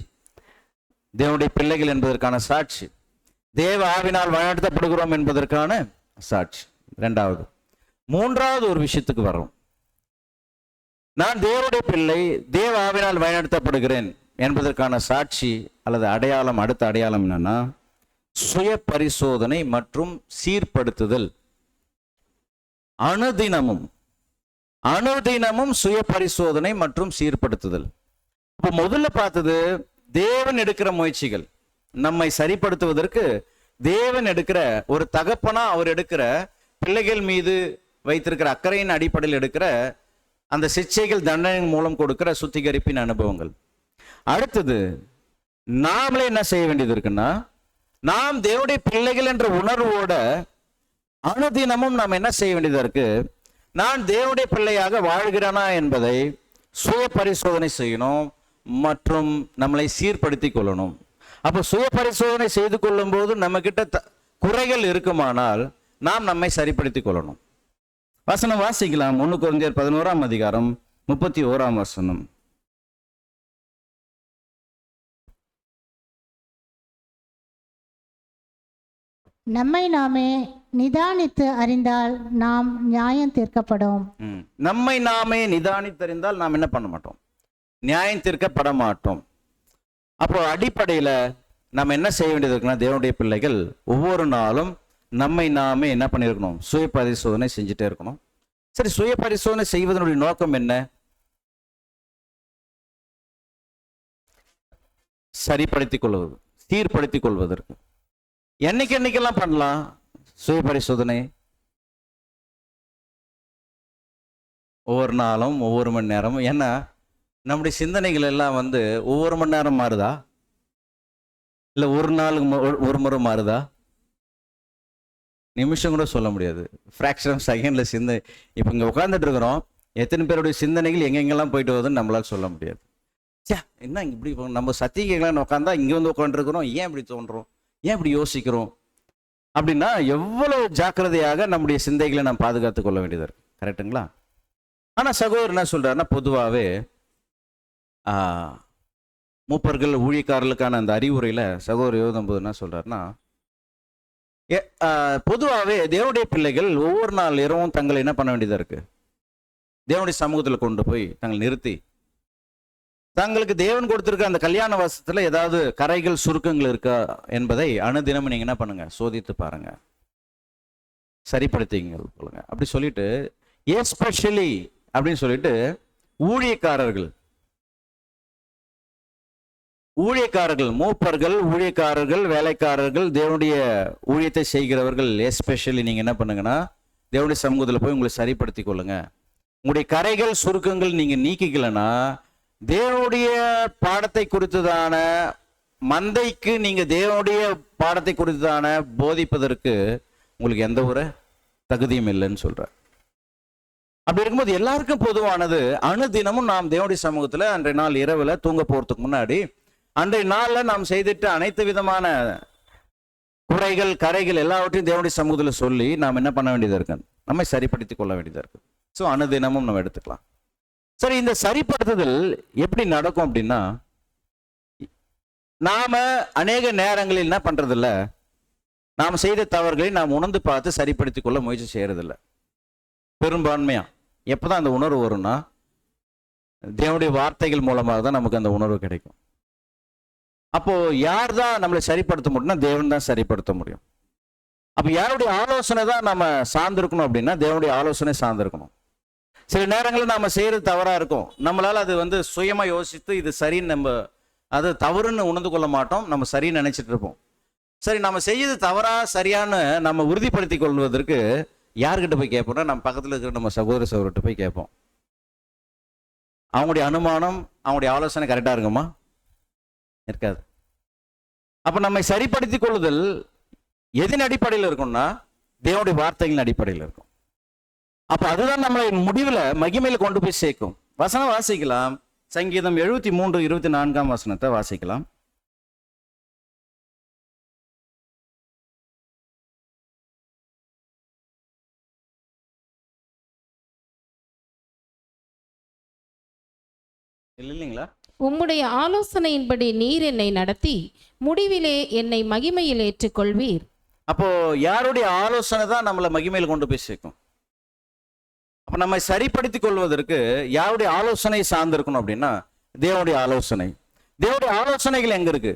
தேவனுடைய பிள்ளைகள் என்பதற்கான சாட்சி, தேவ ஆவினால் வழிநடத்தப்படுகிறோம் என்பதற்கான சாட்சி. இரண்டாவது, மூன்றாவது ஒரு விஷயத்துக்கு வரும். நான் தேவனுடைய பிள்ளை, தேவ ஆவினால் வழிநடத்தப்படுகிறேன் என்பதற்கான சாட்சி அல்லது அடையாளம். அடுத்த அடையாளம் என்னன்னா சுய பரிசோதனை மற்றும் சீர்படுத்துதல். அனுதினமும் சுய பரிசோதனை மற்றும் சீர்படுத்துதல். இப்ப முதல்ல பார்த்தது தேவன் எடுக்கிற முயற்சிகள், நம்மை சரிப்படுத்துவதற்கு தேவன் எடுக்கிற, ஒரு தகப்பனா அவர் எடுக்கிற பிள்ளைகள் மீது வைத்திருக்கிற அக்கறையின் அடிப்படையில் எடுக்கிற அந்த சிக்ஷைகள், தண்டனை மூலம் கொடுக்கிற சுத்திகரிப்பின் அனுபவங்கள். அடுத்தது நாமளே என்ன செய்ய வேண்டியது இருக்குன்னா, நாம் தேவனுடைய பிள்ளைகள் என்ற உணர்வோட அனுதினமும் நாம் என்ன செய்ய வேண்டியதா இருக்கு, நான் தேவனுடைய பிள்ளையாக வாழ்கிறேனா என்பதை சுய பரிசோதனை செய்யணும் மற்றும் நம்மளை சீர்படுத்தி கொள்ளணும். அப்போ சுய பரிசோதனை செய்து கொள்ளும் போது நம்ம கிட்ட குறைகள் இருக்குமானால் நாம் நம்மை சரிப்படுத்திக் கொள்ளணும். வசனம் வாசிக்கலாம். 1 கொரிந்தியர் 11ஆம் அதிகாரம் 31ஆம் வசனம். நம்மை நாமே நிதானித்து அறிந்தால் நாம் நியாயம் தீர்க்கப்படும். நம்மை நாமே நிதானித்தறிந்தால் நாம் என்ன பண்ண மாட்டோம், நியாயம் தீர்க்கப்பட மாட்டோம். அப்போ அடிப்படையில நம்ம என்ன செய்ய வேண்டியது இருக்குன்னா, தேவனுடைய பிள்ளைகள் ஒவ்வொரு நாளும் நம்மை நாமே என்ன பண்ணிருக்கணும், சுய பரிசோதனை செஞ்சுட்டே இருக்கணும். சரி, சுய பரிசோதனை செய்வதனுடைய நோக்கம் என்ன? சரிப்படுத்திக் கொள்வது, சீர்படுத்திக் கொள்வதற்கு. என்னைக்கெல்லாம் பண்ணலாம் சுய பரிசோதனை? ஒவ்வொரு நாளும், ஒவ்வொரு மணி நேரமும். ஏன்னா நம்முடைய சிந்தனைகள் எல்லாம் ஒவ்வொரு மணி நேரம் மாறுதா, இல்லை ஒரு நாளுக்கு ஒரு முறை மாறுதா? நிமிஷம் கூட சொல்ல முடியாது. ஃப்ராக்ஷன் ஆஃப் செகண்ட்ல சிந்தனை. இப்போ இங்கே உட்காந்துட்டு இருக்கிறோம், எத்தனை பேருடைய சிந்தனைகள் எங்கெங்கெல்லாம் போயிட்டு வருதுன்னு நம்மளால சொல்ல முடியாது. என்ன இப்படி நம்ம சத்தியங்களான்னு உட்காந்தா இங்கே உட்காந்துருக்கிறோம், ஏன் இப்படி தோன்றோம், ஏன் இப்படி யோசிக்கிறோம் அப்படின்னா எவ்வளவு ஜாக்கிரதையாக நம்முடைய சிந்தைகளை நாம் பாதுகாத்துக் கொள்ள வேண்டியது இருக்கு. கரெக்டுங்களா? ஆனால் சகோதரர் என்ன சொல்றாருன்னா, பொதுவாகவே மூப்பர்கள் ஊழியக்காரர்களுக்கான அந்த அறிவுரையில சகோதரர் யோதம்போது என்ன சொல்றாருன்னா, பொதுவாகவே தேவனுடைய பிள்ளைகள் ஒவ்வொரு நாள் இரவும் தங்களை என்ன பண்ண வேண்டியதா இருக்கு, தேவனுடைய சமூகத்தில் கொண்டு போய் தங்களை நிறுத்தி, தங்களுக்கு தேவன் கொடுத்திருக்க அந்த கல்யாண வசத்துல ஏதாவது கரைகள், சுருக்கங்கள் இருக்கா என்பதை அனுதினமும் நீங்க என்ன பண்ணுங்க, சோதித்து பாருங்க, சரிப்படுத்திங்க சொல்லுங்க. அப்படி சொல்லிட்டு எஸ்பெஷலி அப்படின்னு சொல்லிட்டு ஊழியக்காரர்கள், மூப்பர்கள், ஊழியக்காரர்கள், வேலைக்காரர்கள், தேவனுடைய ஊழியத்தை செய்கிறவர்கள் எஸ்பெஷலி நீங்க என்ன பண்ணுங்கன்னா, தேவனுடைய சமூகத்தில் போய் உங்களை சரிப்படுத்தி கொள்ளுங்க. உங்களுடைய கரைகள், சுருக்கங்கள் நீங்க நீக்கிக்கலன்னா தேவனுடைய பாடத்தை குறித்ததான மந்தைக்கு நீங்க தேவனுடைய பாடத்தை குறித்தான போதிப்பதற்கு உங்களுக்கு எந்த ஒரு தகுதியும் இல்லைன்னு சொல்றார். அப்படி இருக்கும்போது எல்லாருக்கும் பொதுவானது, அனுதினமும் நாம் தேவனுடைய சமூகத்துல அன்றைய நாள் இரவுல தூங்க போறதுக்கு முன்னாடி அன்றைய நாள்ல நாம் செய்துட்டு அனைத்து விதமான குறைகள் கரைகள் எல்லாவற்றையும் தேவனுடைய சமூகத்துல சொல்லி நாம் என்ன பண்ண வேண்டியதா இருக்கு, நம்மை சரிப்படுத்திக் கொள்ள வேண்டியதா இருக்கு. ஸோ அனுதினமும் நம்ம எடுத்துக்கலாம். சரி, இந்த சரிப்படுத்துதல் எப்படி நடக்கும் அப்படின்னா, நாம அநேக நேரங்களில் என்ன பண்றதில்ல, நாம் செய்த தவறுகளை நாம் உணர்ந்து பார்த்து சரிப்படுத்திக் கொள்ள முயற்சி செய்யறதில்ல. பெரும்பான்மையா எப்பதான் அந்த உணர்வு வரும்னா, தேவனுடைய வார்த்தைகள் மூலமாக தான் நமக்கு அந்த உணர்வு கிடைக்கும். அப்போ யார் தான் நம்மளை சரிப்படுத்த முடியும்னா, தேவன் தான் சரிப்படுத்த முடியும். அப்போ யாருடைய ஆலோசனை தான் நம்ம சார்ந்திருக்கணும் அப்படின்னா, தேவனுடைய ஆலோசனை சார்ந்திருக்கணும். சில நேரங்களில் நம்ம செய்யறது தவறா இருக்கும். நம்மளால அது சுயமா யோசித்து இது சரின்னு நம்ம அது தவறுன்னு உணர்ந்து கொள்ள மாட்டோம். நம்ம சரின்னு நினைச்சிட்டு இருப்போம். சரி, நம்ம செய்யறது தவறா சரியான்னு நம்ம உறுதிப்படுத்திக் கொள்வதற்கு யார்கிட்ட போய் கேட்போம்னா, நம்ம பக்கத்தில் இருக்கிற நம்ம சகோதர சகோதரர்கிட்ட போய் கேட்போம். அவங்களுடைய அனுமானம், அவங்களுடைய ஆலோசனை கரெக்டா இருக்குமா? இருக்காது. அப்ப நம்மை சரிப்படுத்திக் கொள்ளுதல் எதின் அடிப்படையில் இருக்கும்னா, தேவனுடைய வார்த்தைகளின் அடிப்படையில் இருக்கும். அப்ப அதுதான் நம்மளை முடிவுல மகிமையில கொண்டு போய் சேர்க்கும். வசனம் வாசிக்கலாம். சங்கீதம் 73:24 வசனத்தை வாசிக்கலாம். இல்லைங்களா? உம்முடைய ஆலோசனையின்படி நீர் என்னை நடத்தி முடிவிலே என்னை மகிமையில் ஏற்றுக்கொள்வீர். அப்போ யாருடைய ஆலோசனை தான் நம்மளை மகிமையில் கொண்டு போய் சேர்க்கும்? அப்ப நம்மை சரிப்படுத்திக் கொள்வதற்கு யாருடைய ஆலோசனை சார்ந்திருக்கணும் அப்படின்னா, தேவனுடைய ஆலோசனை. தேவனுடைய ஆலோசனைகள் எங்க இருக்கு?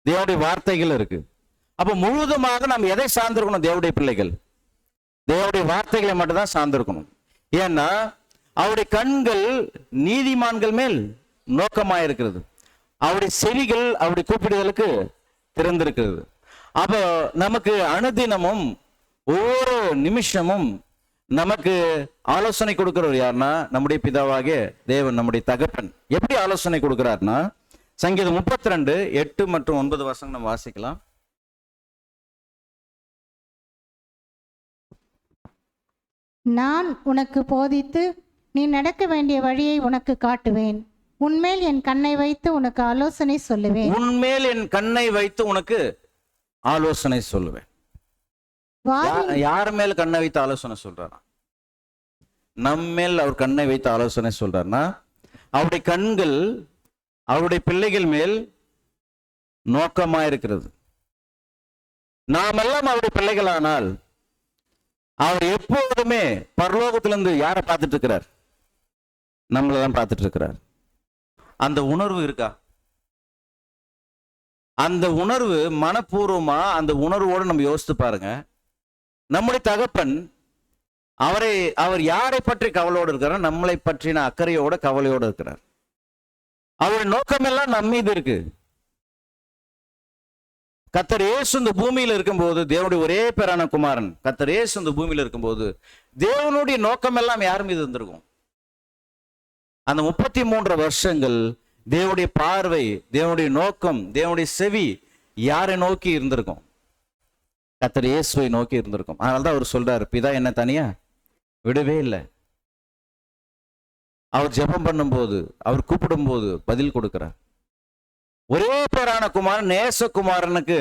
தேவனுடைய வார்த்தைகள் இருக்கு. அப்ப முழுவதுமாக நாம் எதை சார்ந்திருக்கணும்? தேவனுடைய பிள்ளைகள் தேவனுடைய வார்த்தைகளை மட்டும் தான் சார்ந்திருக்கணும். ஏன்னா அவருடைய கண்கள் நீதிமான்கள் மேல் நோக்கமாயிருக்கிறது, அவருடைய செவிகள் அவருடைய கூப்பிடுதலுக்கு திறந்திருக்கிறது. அப்போ நமக்கு அனுதினமும் ஒவ்வொரு நிமிஷமும் நமக்கு ஆலோசனை கொடுக்கிறவர் யாருன்னா, நம்முடைய பிதாவாகிய தேவன், நம்முடைய தகப்பன். எப்படி ஆலோசனை கொடுக்கிறார்னா, சங்கீதம் 32:8 மற்றும் 9 வசனம் நம்ம வாசிக்கலாம். நான் உனக்கு போதித்து நீ நடக்க வேண்டிய வழியை உனக்கு காட்டுவேன். உன்மேல் என் கண்ணை வைத்து உனக்கு ஆலோசனை சொல்லுவேன். உன்மேல் என் கண்ணை வைத்து உனக்கு ஆலோசனை சொல்லுவேன். யார் மேல் கண்ணை வைத்து ஆலோசனை சொல்றாரா? நம்மேல் அவர் கண்ணை வைத்து ஆலோசனை சொல்றாருன்னா, அவருடைய கண்கள் அவருடைய பிள்ளைகள் மேல் நோக்கமா இருக்கிறது. நாம் எல்லாம் அவருடைய பிள்ளைகளானால் அவர் எப்போதுமே பரலோகத்திலிருந்து யாரை பார்த்துட்டு இருக்கிறார்? நம்மளதான் பார்த்துட்டு இருக்கிறார். அந்த உணர்வு இருக்கா? அந்த உணர்வு மனப்பூர்வமா அந்த உணர்வோடு நம்ம யோசித்து பாருங்க. நம்முடைய தகப்பன் அவர் யாரை பற்றி கவலையோடு இருக்கிறார்? நம்மளை பற்றின அக்கறையோட கவலையோடு இருக்கிறார். அவருடைய நோக்கம் எல்லாம் நம்ம மீது இருக்கு. கர்த்தர் இயேசு இந்த பூமியில் இருக்கும்போது, தேவனுடைய ஒரே பேரான குமாரன் கர்த்தர் இயேசு இந்த பூமியில் இருக்கும்போது, தேவனுடைய நோக்கம் எல்லாம் யார் மீது இருந்திருக்கும்? அந்த 33 வருஷங்கள் தேவனுடைய பார்வை, தேவனுடைய நோக்கம், தேவனுடைய செவி யாரை நோக்கி இருந்திருக்கும்? கர்த்தர் இயேசுவை நோக்கி இருந்திருக்கும். அதனால்தான் அவர் சொல்றாரு, பிதா என்ன தனியா விடவே இல்லை. அவர் ஜெபம் பண்ணும்போது, அவர் கூப்பிடும் போது பதில் கொடுக்கிறார். ஒரே பேரான குமாரன், நேசகுமாரனுக்கு,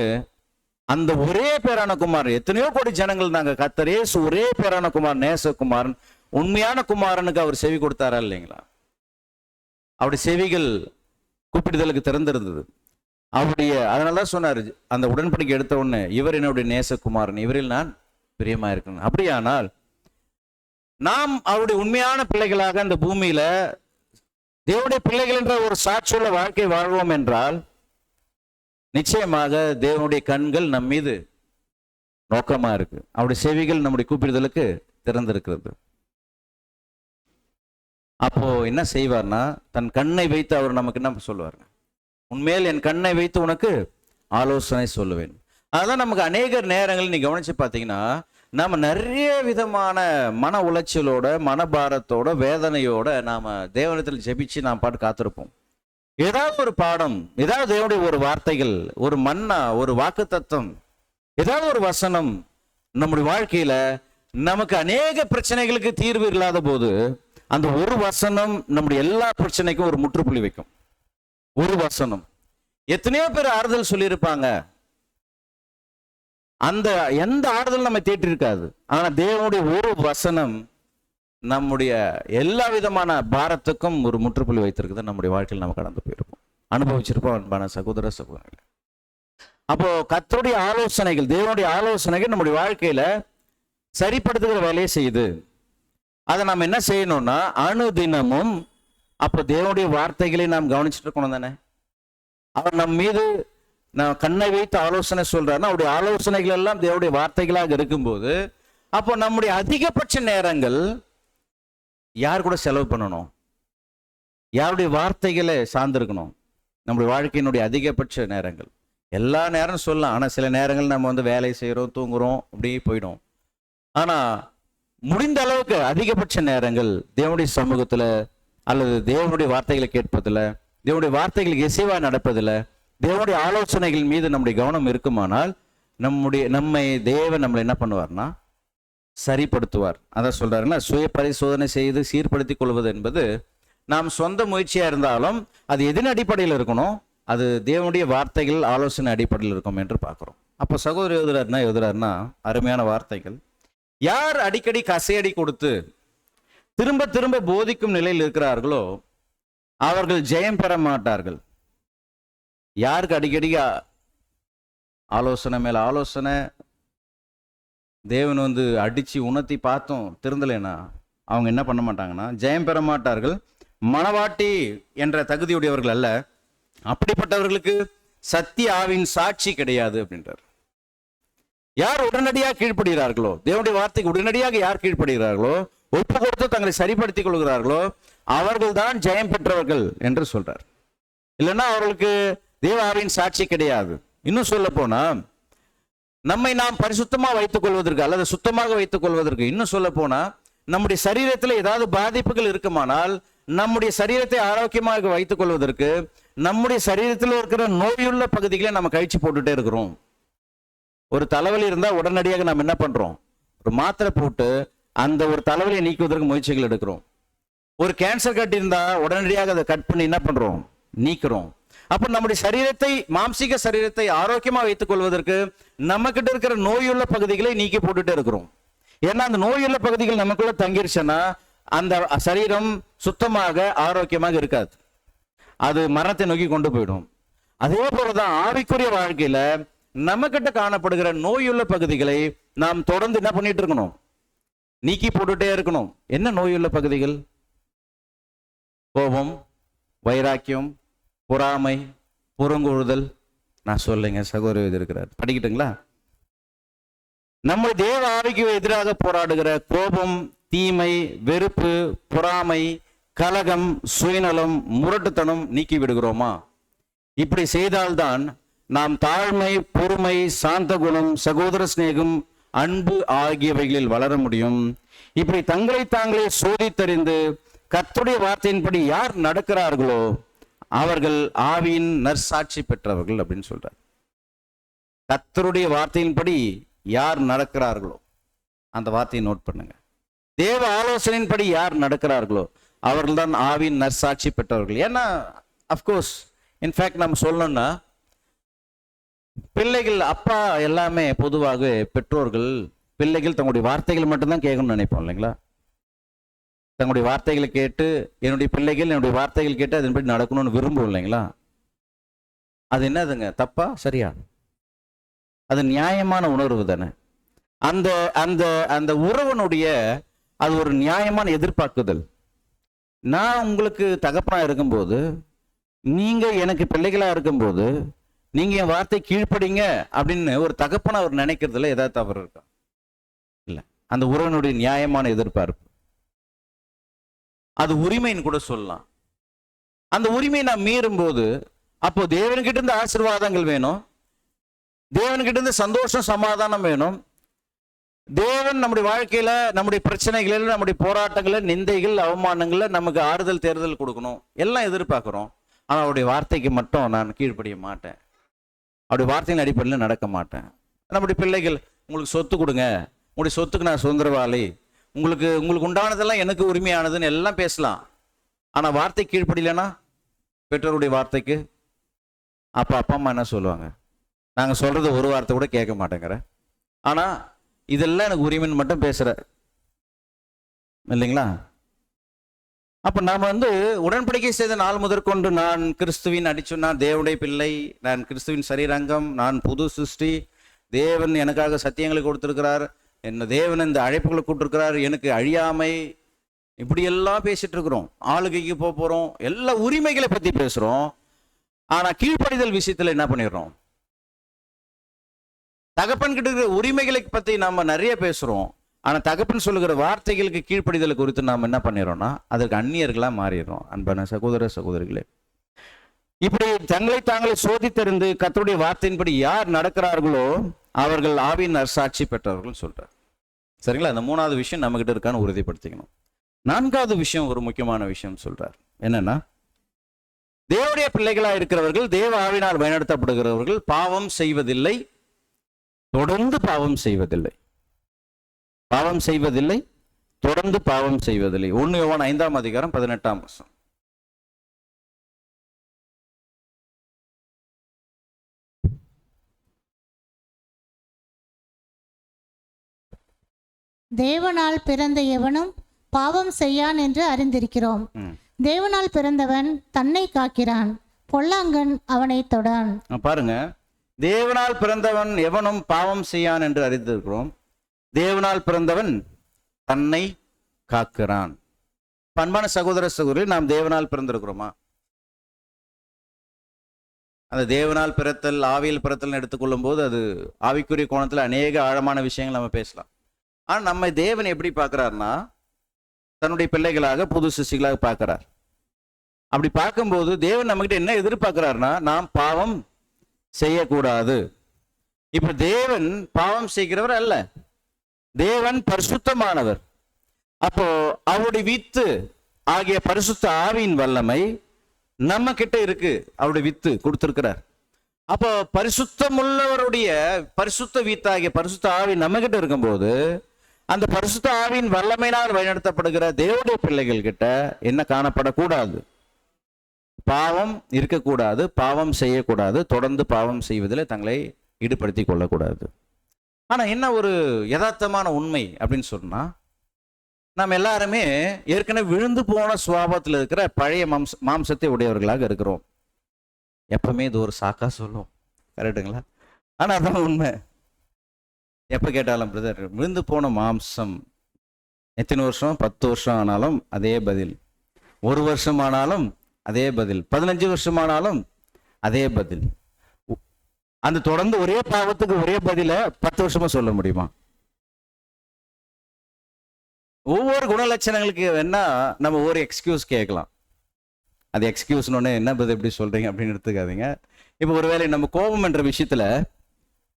அந்த ஒரே பேரான குமாரன், எத்தனையோ கோடி ஜனங்கள் தாங்க, கர்த்தர் இயேசு ஒரே பேரான குமாரன், நேசகுமாரன், உண்மையான குமாரனுக்கு அவர் செவி கொடுத்தாரா இல்லைங்களா? அவருடைய செவிகள் கூப்பிடுதலுக்கு திறந்திருந்தது. அதனாலதான் சொன்னாரு, அந்த உடன்படிக்கை எடுத்த உடனே, இவர் என்னுடைய நேசகுமாரன், இவரில் நான் பிரியமா இருக்கணும். அப்படியானால் நாம் அவருடைய உண்மையான பிள்ளைகளாக இந்த பூமியில தேவனுடைய பிள்ளைகள் என்ற ஒரு சாட்சியுள்ள வாழ்க்கை வாழ்வோம் என்றால், நிச்சயமாக தேவனுடைய கண்கள் நம் மீது நோக்கமா இருக்கு. அவருடைய செவிகள் நம்முடைய கூப்பிடுதலுக்கு திறந்திருக்கிறது. அப்போ என்ன செய்வார்னா, தன் கண்ணை வைத்து அவர் நமக்கு என்ன சொல்லுவார்? உன்மேல் என் கண்ணை வைத்து உனக்கு ஆலோசனை சொல்லுவேன். அதான் நமக்கு அநேக நேரங்கள் நீ கவனிச்சு பார்த்தீங்கன்னா, நாம நிறைய விதமான மன உளைச்சலோட, மனபாரத்தோட, வேதனையோட நாம தேவனிடத்தில் ஜெபிச்சு நாம் பாட்டு காத்திருப்போம். ஏதாவது ஒரு பாடம், ஏதாவது தேவனுடைய ஒரு வார்த்தைகள், ஒரு மன்னா, ஒரு வாக்குத்தத்தம், ஏதாவது ஒரு வசனம் நம்முடைய வாழ்க்கையில நமக்கு அநேக பிரச்சனைகளுக்கு தீர்வு இல்லாத போது அந்த ஒரு வசனம் நம்முடைய எல்லா பிரச்சனைக்கும் ஒரு முற்றுப்புள்ளி வைக்கும். ஒரு வசனம். எத்தனையோ பேர் ஆறுதல் சொல்லியிருப்பாங்க, அந்த எந்த ஆறுதல் நம்ம தேட்டி இருக்காது. ஆனா தேவனுடைய ஒரு வசனம் நம்முடைய எல்லா விதமான பாரத்துக்கும் ஒரு முற்றுப்புள்ளி வைத்திருக்குது. நம்முடைய வாழ்க்கையில் நம்ம கடந்து போயிருப்போம், அனுபவிச்சிருப்போம். அன்பான சகோதர சகோதரர்கள், அப்போ கர்த்தருடைய ஆலோசனைகள், தேவனுடைய ஆலோசனைகள் நம்முடைய வாழ்க்கையில சரிப்படுத்துகிற வேலையை செய்யுது. அதை நாம் என்ன செய்யணும்னா அனுதினமும் அப்போ தேவனுடைய வார்த்தைகளை நாம் கவனிச்சுட்டு இருக்கணும் தானே. அவர் நம் மீது நான் கண்ணை வைத்து ஆலோசனை சொல்றாருன்னா அவருடைய ஆலோசனைகள் எல்லாம் தேவனுடைய வார்த்தைகளாக இருக்கும்போது அப்போ நம்முடைய அதிகபட்ச நேரங்கள் யார் கூட செலவு பண்ணணும்? யாருடைய வார்த்தைகளை சார்ந்திருக்கணும்? நம்முடைய வாழ்க்கையினுடைய அதிகபட்ச நேரங்கள் எல்லா நேரம் சொல்லலாம். ஆனால் சில நேரங்கள் நம்ம வந்து வேலை செய்கிறோம், தூங்குறோம், அப்படி போயிடும். ஆனால் முடிந்த அளவுக்கு அதிகபட்ச நேரங்கள் தேவனுடைய சமூகத்தில் அல்லது தேவனுடைய வார்த்தைகளை கேட்பதில், தேவனுடைய வார்த்தைகளுக்கு இசைவா நடப்பதில், தேவனுடைய ஆலோசனைகள் மீது நம்முடைய கவனம் இருக்குமானால் நம்மை தேவன் நம்மளை என்ன பண்ணுவார்னா சரிப்படுத்துவார். அதான் சொல்றாருன்னா சுய பரிசோதனை செய்து சீர்படுத்திக் கொள்வது என்பது நாம் சொந்த முயற்சியா இருந்தாலும் அது எதன் அடிப்படையில் இருக்கணும்? அது தேவனுடைய வார்த்தைகள் ஆலோசனை அடிப்படையில் இருக்கும் என்று பார்க்கிறோம். அப்போ சகோதரர் எழுதுறாருன்னா அருமையான வார்த்தைகள். யார் அடிக்கடி கசையடி கொடுத்து திரும்ப திரும்ப போதிக்கும் நிலையில் இருக்கிறார்களோ அவர்கள் ஜெயம் பெற மாட்டார்கள். யாருக்கு அடிக்கடி ஆலோசனை மேல ஆலோசனை தேவன் வந்து அடிச்சு உணர்த்தி பார்த்தோம் திருந்தலைன்னா அவங்க என்ன பண்ண மாட்டாங்கன்னா ஜெயம் பெற மாட்டார்கள். மனவாட்டி என்ற தகுதியுடையவர்கள் அல்ல, அப்படிப்பட்டவர்களுக்கு சத்திய ஆவின் சாட்சி கிடையாது அப்படின்றார். யார் உடனடியாக கீழ்ப்படுகிறார்களோ, தேவனுடைய வார்த்தைக்கு உடனடியாக யார் கீழ்ப்படுகிறார்களோ, ஒப்பு கொடுத்து தங்களை சரிப்படுத்திக் கொள்கிறார்களோ அவர்கள் தான் ஜெயம் பெற்றவர்கள் என்று சொல்றார். இல்லைன்னா அவர்களுக்கு தேவ ஆவியின் சாட்சி கிடையாது. இன்னும் சொல்ல போனா நம்மை நாம் பரிசுத்தமாக வைத்துக் கொள்வதற்கு அல்லது சுத்தமாக வைத்துக் கொள்வதற்கு, இன்னும் சொல்ல போனா நம்முடைய சரீரத்தில் ஏதாவது பாதிப்புகள் இருக்குமானால் நம்முடைய சரீரத்தை ஆரோக்கியமாக வைத்துக் கொள்வதற்கு நம்முடைய சரீரத்தில் இருக்கிற நோயுள்ள பகுதிகளை நம்ம கழிச்சு போட்டுட்டே இருக்கிறோம். ஒரு தலைவலி இருந்தா உடனடியாக நம்ம என்ன பண்றோம்? ஒரு மாத்திரை போட்டு அந்த ஒரு தலைவலியை நீக்குவதற்கு முயற்சிகள் எடுக்கிறோம். ஒரு கேன்சர் கட்டி இருந்தா உடனடியாக அதை கட் பண்ணி என்ன பண்றோம்? நீக்கிறோம். அப்ப நம்முடைய சரீரத்தை, மாம்சீக சரீரத்தை ஆரோக்கியமா வைத்துக் கொள்வதற்கு நம்ம கிட்ட இருக்கிற நோயுள்ள பகுதிகளை நீக்கி போட்டுட்டே இருக்கிறோம். ஏன்னா அந்த நோயுள்ள பகுதிகள் நமக்குள்ள தங்கிருச்சுன்னா அந்த சரீரம் சுத்தமாக ஆரோக்கியமாக இருக்காது, அது மரணத்தை நோக்கி கொண்டு போயிடும். அதே போலதான் ஆவிக்குரிய வாழ்க்கையில நம்ம கிட்ட காணப்படுகிற நோயுள்ள பகுதிகளை நாம் தொடர்ந்து என்ன பண்ணிட்டு இருக்கணும்? நீக்கி போட்டுட்டே இருக்கணும். என்ன நோயுள்ள பகுதிகள்? கோபம், வைராக்கியம், பொறாமை, புறங்கூறுதல். நான் சொல்லுங்க, சகோதரர் இருக்கிறார், படிக்கட்டுங்களா? நம்முடைய தேவ ஆவிக்கு எதிராக போராடுகிற கோபம், தீமை, வெறுப்பு, பொறாமை, கலகம், சுயநலம், முரட்டுத்தனம் நீக்கி விடுகிறோமா? இப்படி செய்தால்தான் நாம் தாழ்மை, பொறுமை, சாந்த குணம், சகோதர சிநேகம், அன்பு ஆகியவைகளில் வளர முடியும். இப்படி தங்களை தாங்களே சோதித்தறிந்து கர்த்தருடைய வார்த்தையின்படி யார் நடக்கிறார்களோ அவர்கள் ஆவியின் நற்சாட்சி பெற்றவர்கள் அப்படின்னு சொல்றார். கர்த்தருடைய வார்த்தையின்படி யார் நடக்கிறார்களோ, அந்த வார்த்தையை நோட் பண்ணுங்க. தேவ ஆலோசனையின்படி யார் நடக்கிறார்களோ அவர்கள் தான் ஆவியின் நற்சாட்சி பெற்றவர்கள். ஏன்னா அப்கோர்ஸ் இன்ஃபேக்ட் நம்ம சொல்லணும்னா பிள்ளைகள், அப்பா எல்லாமே பொதுவாக பெற்றோர்கள் பிள்ளைகள் தங்களுடைய வார்த்தைகள் மட்டும்தான் கேட்கணும்னு நினைப்போம் இல்லைங்களா? தங்களுடைய வார்த்தைகளை கேட்டு என்னுடைய பிள்ளைகள் என்னுடைய வார்த்தைகள் கேட்டு அதன்படி நடக்கணும்னு விரும்பும் இல்லைங்களா? அது என்னதுங்க? தப்பா சரியா? அது நியாயமான உணர்வு தானே. அந்த அந்த அந்த உறவனுடைய அது ஒரு நியாயமான எதிர்பார்க்குதல். நான் உங்களுக்கு தகப்பனா இருக்கும்போது, நீங்க எனக்கு பிள்ளைகளா இருக்கும்போது நீங்க என் வார்த்தை கீழ்ப்படிங்க அப்படின்னு ஒரு தகப்பனா அவர் நினைக்கிறதுல ஏதாவது தவறு இருக்கா? இல்ல. அந்த உறவனுடைய நியாயமான எதிர்பார்ப்பு, அது உரிமைன்னு கூட சொல்லலாம். அந்த உரிமையை நான் மீறும் போது அப்போ தேவன்கிட்ட இருந்து ஆசீர்வாதங்கள் வேணும், தேவன்கிட்ட இருந்து சந்தோஷம், சமாதானம் வேணும். தேவன் நம்முடைய வாழ்க்கையில, நம்முடைய பிரச்சனைகளில், நம்முடைய போராட்டங்களில், நிந்தைகள், அவமானங்கள்ல நமக்கு ஆறுதல் தேர்தல் கொடுக்கணும், எல்லாம் எதிர்பார்க்கிறோம். ஆனால் அவருடைய வார்த்தைக்கு மட்டும் நான் கீழ்ப்படிய மாட்டேன், அவருடைய வார்த்தையின் அடிப்படையில் நடக்க மாட்டேன். நம்முடைய பிள்ளைகள், உங்களுக்கு சொத்து கொடுங்க, உங்களுடைய சொத்துக்கு நான் சுதந்திரவாளி, உங்களுக்கு உண்டானதெல்லாம் எனக்கு உரிமையானதுன்னு எல்லாம் பேசலாம். ஆனால் வார்த்தை கீழ்ப்படியலைன்னா, பெற்றோருடைய வார்த்தைக்கு அப்பா அம்மா என்ன சொல்லுவாங்க? நாங்கள் சொல்றது ஒரு வார்த்தை கூட கேட்க மாட்டேங்கிற, ஆனால் இதெல்லாம் எனக்கு உரிமைன்னு மட்டும் பேசுற, இல்லைங்களா? அப்ப நாம உடன்படிக்கை செய்த நாள் முதற்கொண்டு நான் கிறிஸ்துவின் நான் தேவனுடைய பிள்ளை, நான் கிறிஸ்துவின் சரீரங்கம், நான் புது சிருஷ்டி, தேவன் எனக்காக சத்தியங்களை கொடுத்திருக்கிறார், என்ன தேவன் இந்த அழைப்புகளை கூட்டிருக்கிறார், எனக்கு அழியாமை, இப்படி எல்லாம் பேசிட்டு இருக்கிறோம். ஆளுகைக்கு போறோம், எல்லா உரிமைகளை பத்தி பேசுறோம். ஆனா கீழ்ப்படிதல் விஷயத்துல என்ன பண்ணிடுறோம்? தகப்பன் கிட்ட இருக்கிற உரிமைகளை பத்தி நாம நிறைய பேசுறோம். ஆனா தகப்பன் சொல்லுகிற வார்த்தைகளுக்கு கீழ்ப்படிதல் குறித்து நாம் என்ன பண்ணிடுறோம்னா அதற்கு அந்நியர்களா மாறிடுறோம். அன்பான சகோதர சகோதரிகளே, இப்படி தங்களை தாங்களை சோதித்தறிந்து கர்த்தருடைய வார்த்தையின்படி யார் நடக்கிறார்களோ அவர்கள் ஆவியின் நற்சாட்சி பெற்றவர்கள் சொல்றார். சரிங்களா? அந்த மூணாவது விஷயம் நம்ம கிட்ட இருக்கான்னு உறுதிப்படுத்திக்கணும். நான்காவது விஷயம் ஒரு முக்கியமான விஷயம் சொல்றார். என்னன்னா, தேவனுடைய பிள்ளைகளா இருக்கிறவர்கள், தேவ ஆவினால் வழிநடத்தப்படுகிறவர்கள் பாவம் செய்வதில்லை, தொடர்ந்து பாவம் செய்வதில்லை. பாவம் செய்வதில்லை, தொடர்ந்து பாவம் செய்வதில்லை. 1 யோவான் 5ஆம் அதிகாரம் 18ஆம் வசனம். தேவனால் பிறந்த எவனும் பாவம் செய்யான் என்று அறிந்திருக்கிறோம். தேவனால் பிறந்தவன் தன்னை காக்கிறான், பொல்லாங்கன் அவனை தொடான். பாருங்க, தேவனால் பிறந்தவன் எவனும் பாவம் செய்யான் என்று அறிந்திருக்கிறோம், தேவனால் பிறந்தவன் தன்னை காக்கிறான். அன்பான சகோதர சகோதரி, நாம் தேவனால் பிறந்திருக்கிறோமா? அந்த தேவனால் பிறத்தல், ஆவியில் பிறத்தல் எடுத்துக்கொள்ளும் போது அது ஆவிக்குரிய கோணத்தில் அநேக ஆழமான விஷயங்கள் நம்ம பேசலாம். ஆனால் நம்ம தேவன் எப்படி பார்க்கிறார்னா, தன்னுடைய பிள்ளைகளாக புது சிருஷ்டிகளாக பார்க்கிறார். அப்படி பார்க்கும்போது தேவன் நம்மகிட்ட என்ன எதிர்பார்க்கிறார்னா, நாம் பாவம் செய்யக்கூடாது. இப்ப தேவன் பாவம் செய்கிறவர் அல்ல, தேவன் பரிசுத்தமானவர். அப்போ அவருடைய வித்து ஆகிய பரிசுத்த ஆவியின் வல்லமை நம்ம கிட்ட இருக்கு, அவருடைய வித்து கொடுத்திருக்கிறார். அப்போ பரிசுத்தமுள்ளவருடைய பரிசுத்த வித்தாகிய பரிசுத்த ஆவி நம்ம கிட்ட இருக்கும்போது, அந்த பரிசுத்த ஆவியின் வல்லமையினால் வழிநடத்தப்படுகிற தேவனுடைய பிள்ளைகள் கிட்ட என்ன காணப்படக்கூடாது? பாவம் இருக்கக்கூடாது, பாவம் செய்யக்கூடாது, தொடர்ந்து பாவம் செய்வதில் தங்களை ஈடுபடுத்திக் கொள்ளக்கூடாது. ஆனா என்ன ஒரு யதார்த்தமான உண்மை அப்படின்னு சொன்னா, நாம் எல்லாருமே ஏற்கனவே விழுந்து போன சுவாபத்தில் இருக்கிற பழைய மாம்சத்தை உடையவர்களாக இருக்கிறோம். எப்பவுமே இது ஒரு சாக்கா சொல்லும், கரெக்டுங்களா? ஆனா அதான் உண்மை. எப்ப கேட்டாலும், பிரதர் விழுந்து போன மாம்சம் எத்தனை வருஷம், 10 வருஷம் ஆனாலும் அதே பதில், 1 வருஷம் ஆனாலும் அதே பதில், 15 வருஷம் ஆனாலும் அதே பதில். அந்த தொடர்ந்து ஒரே பாவத்துக்கு ஒரே பதில 10 வருஷமா சொல்ல முடியுமா? ஒவ்வொரு குணலட்சணங்களுக்கு வேணா நம்ம ஒரு எக்ஸ்கியூஸ் கேட்கலாம். அது எக்ஸ்கியூஸ்னு என்ன பதில் எப்படி சொல்றீங்க அப்படின்னு எடுத்துக்காதீங்க. இப்போ ஒருவேளை நம்ம கோபம் என்ற விஷயத்துல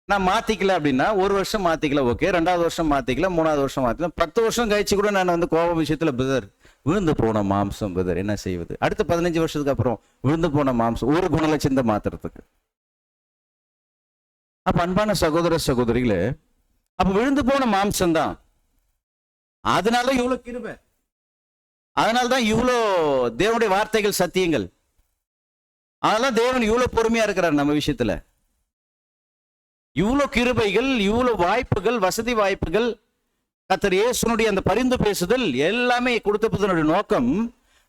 நான் மாத்திக்கல அப்படின்னா, 1 வருஷம் மாத்திக்கல, ஓகே, 2வது வருஷம் மாத்திக்கல, 3வது வருஷம் மாத்திக்கல, 10 வருஷம் கழிச்சு கூட நான் கோபம் விஷயத்துல, பிரதர் விழுந்து போன மாம்சம் பிரதர் என்ன செய்வது? அடுத்த 15 வருஷத்துக்கு அப்புறம் விழுந்து போன மாம்சம் ஒரு குணலட்சணத்தை மாத்துறதுக்கு. அப்ப அன்பான சகோதர சகோதரிகளே, அப்ப விழுந்து போன மாம்சம் தான், அதனால இவ்வளவு கிருபை, அதனால்தான் இவ்வளோ தேவனுடைய வார்த்தைகள் சத்தியங்கள், அதெல்லாம் தேவன் இவ்வளவு பொறுமையா இருக்கிறார் நம்ம விஷயத்துல. இவ்வளவு கிருபைகள், இவ்வளவு வாய்ப்புகள், வசதி வாய்ப்புகள், கர்த்தர் இயேசுனுடைய அந்த பரிந்து பேசுதல் எல்லாமே கொடுத்ததனுடைய நோக்கம்,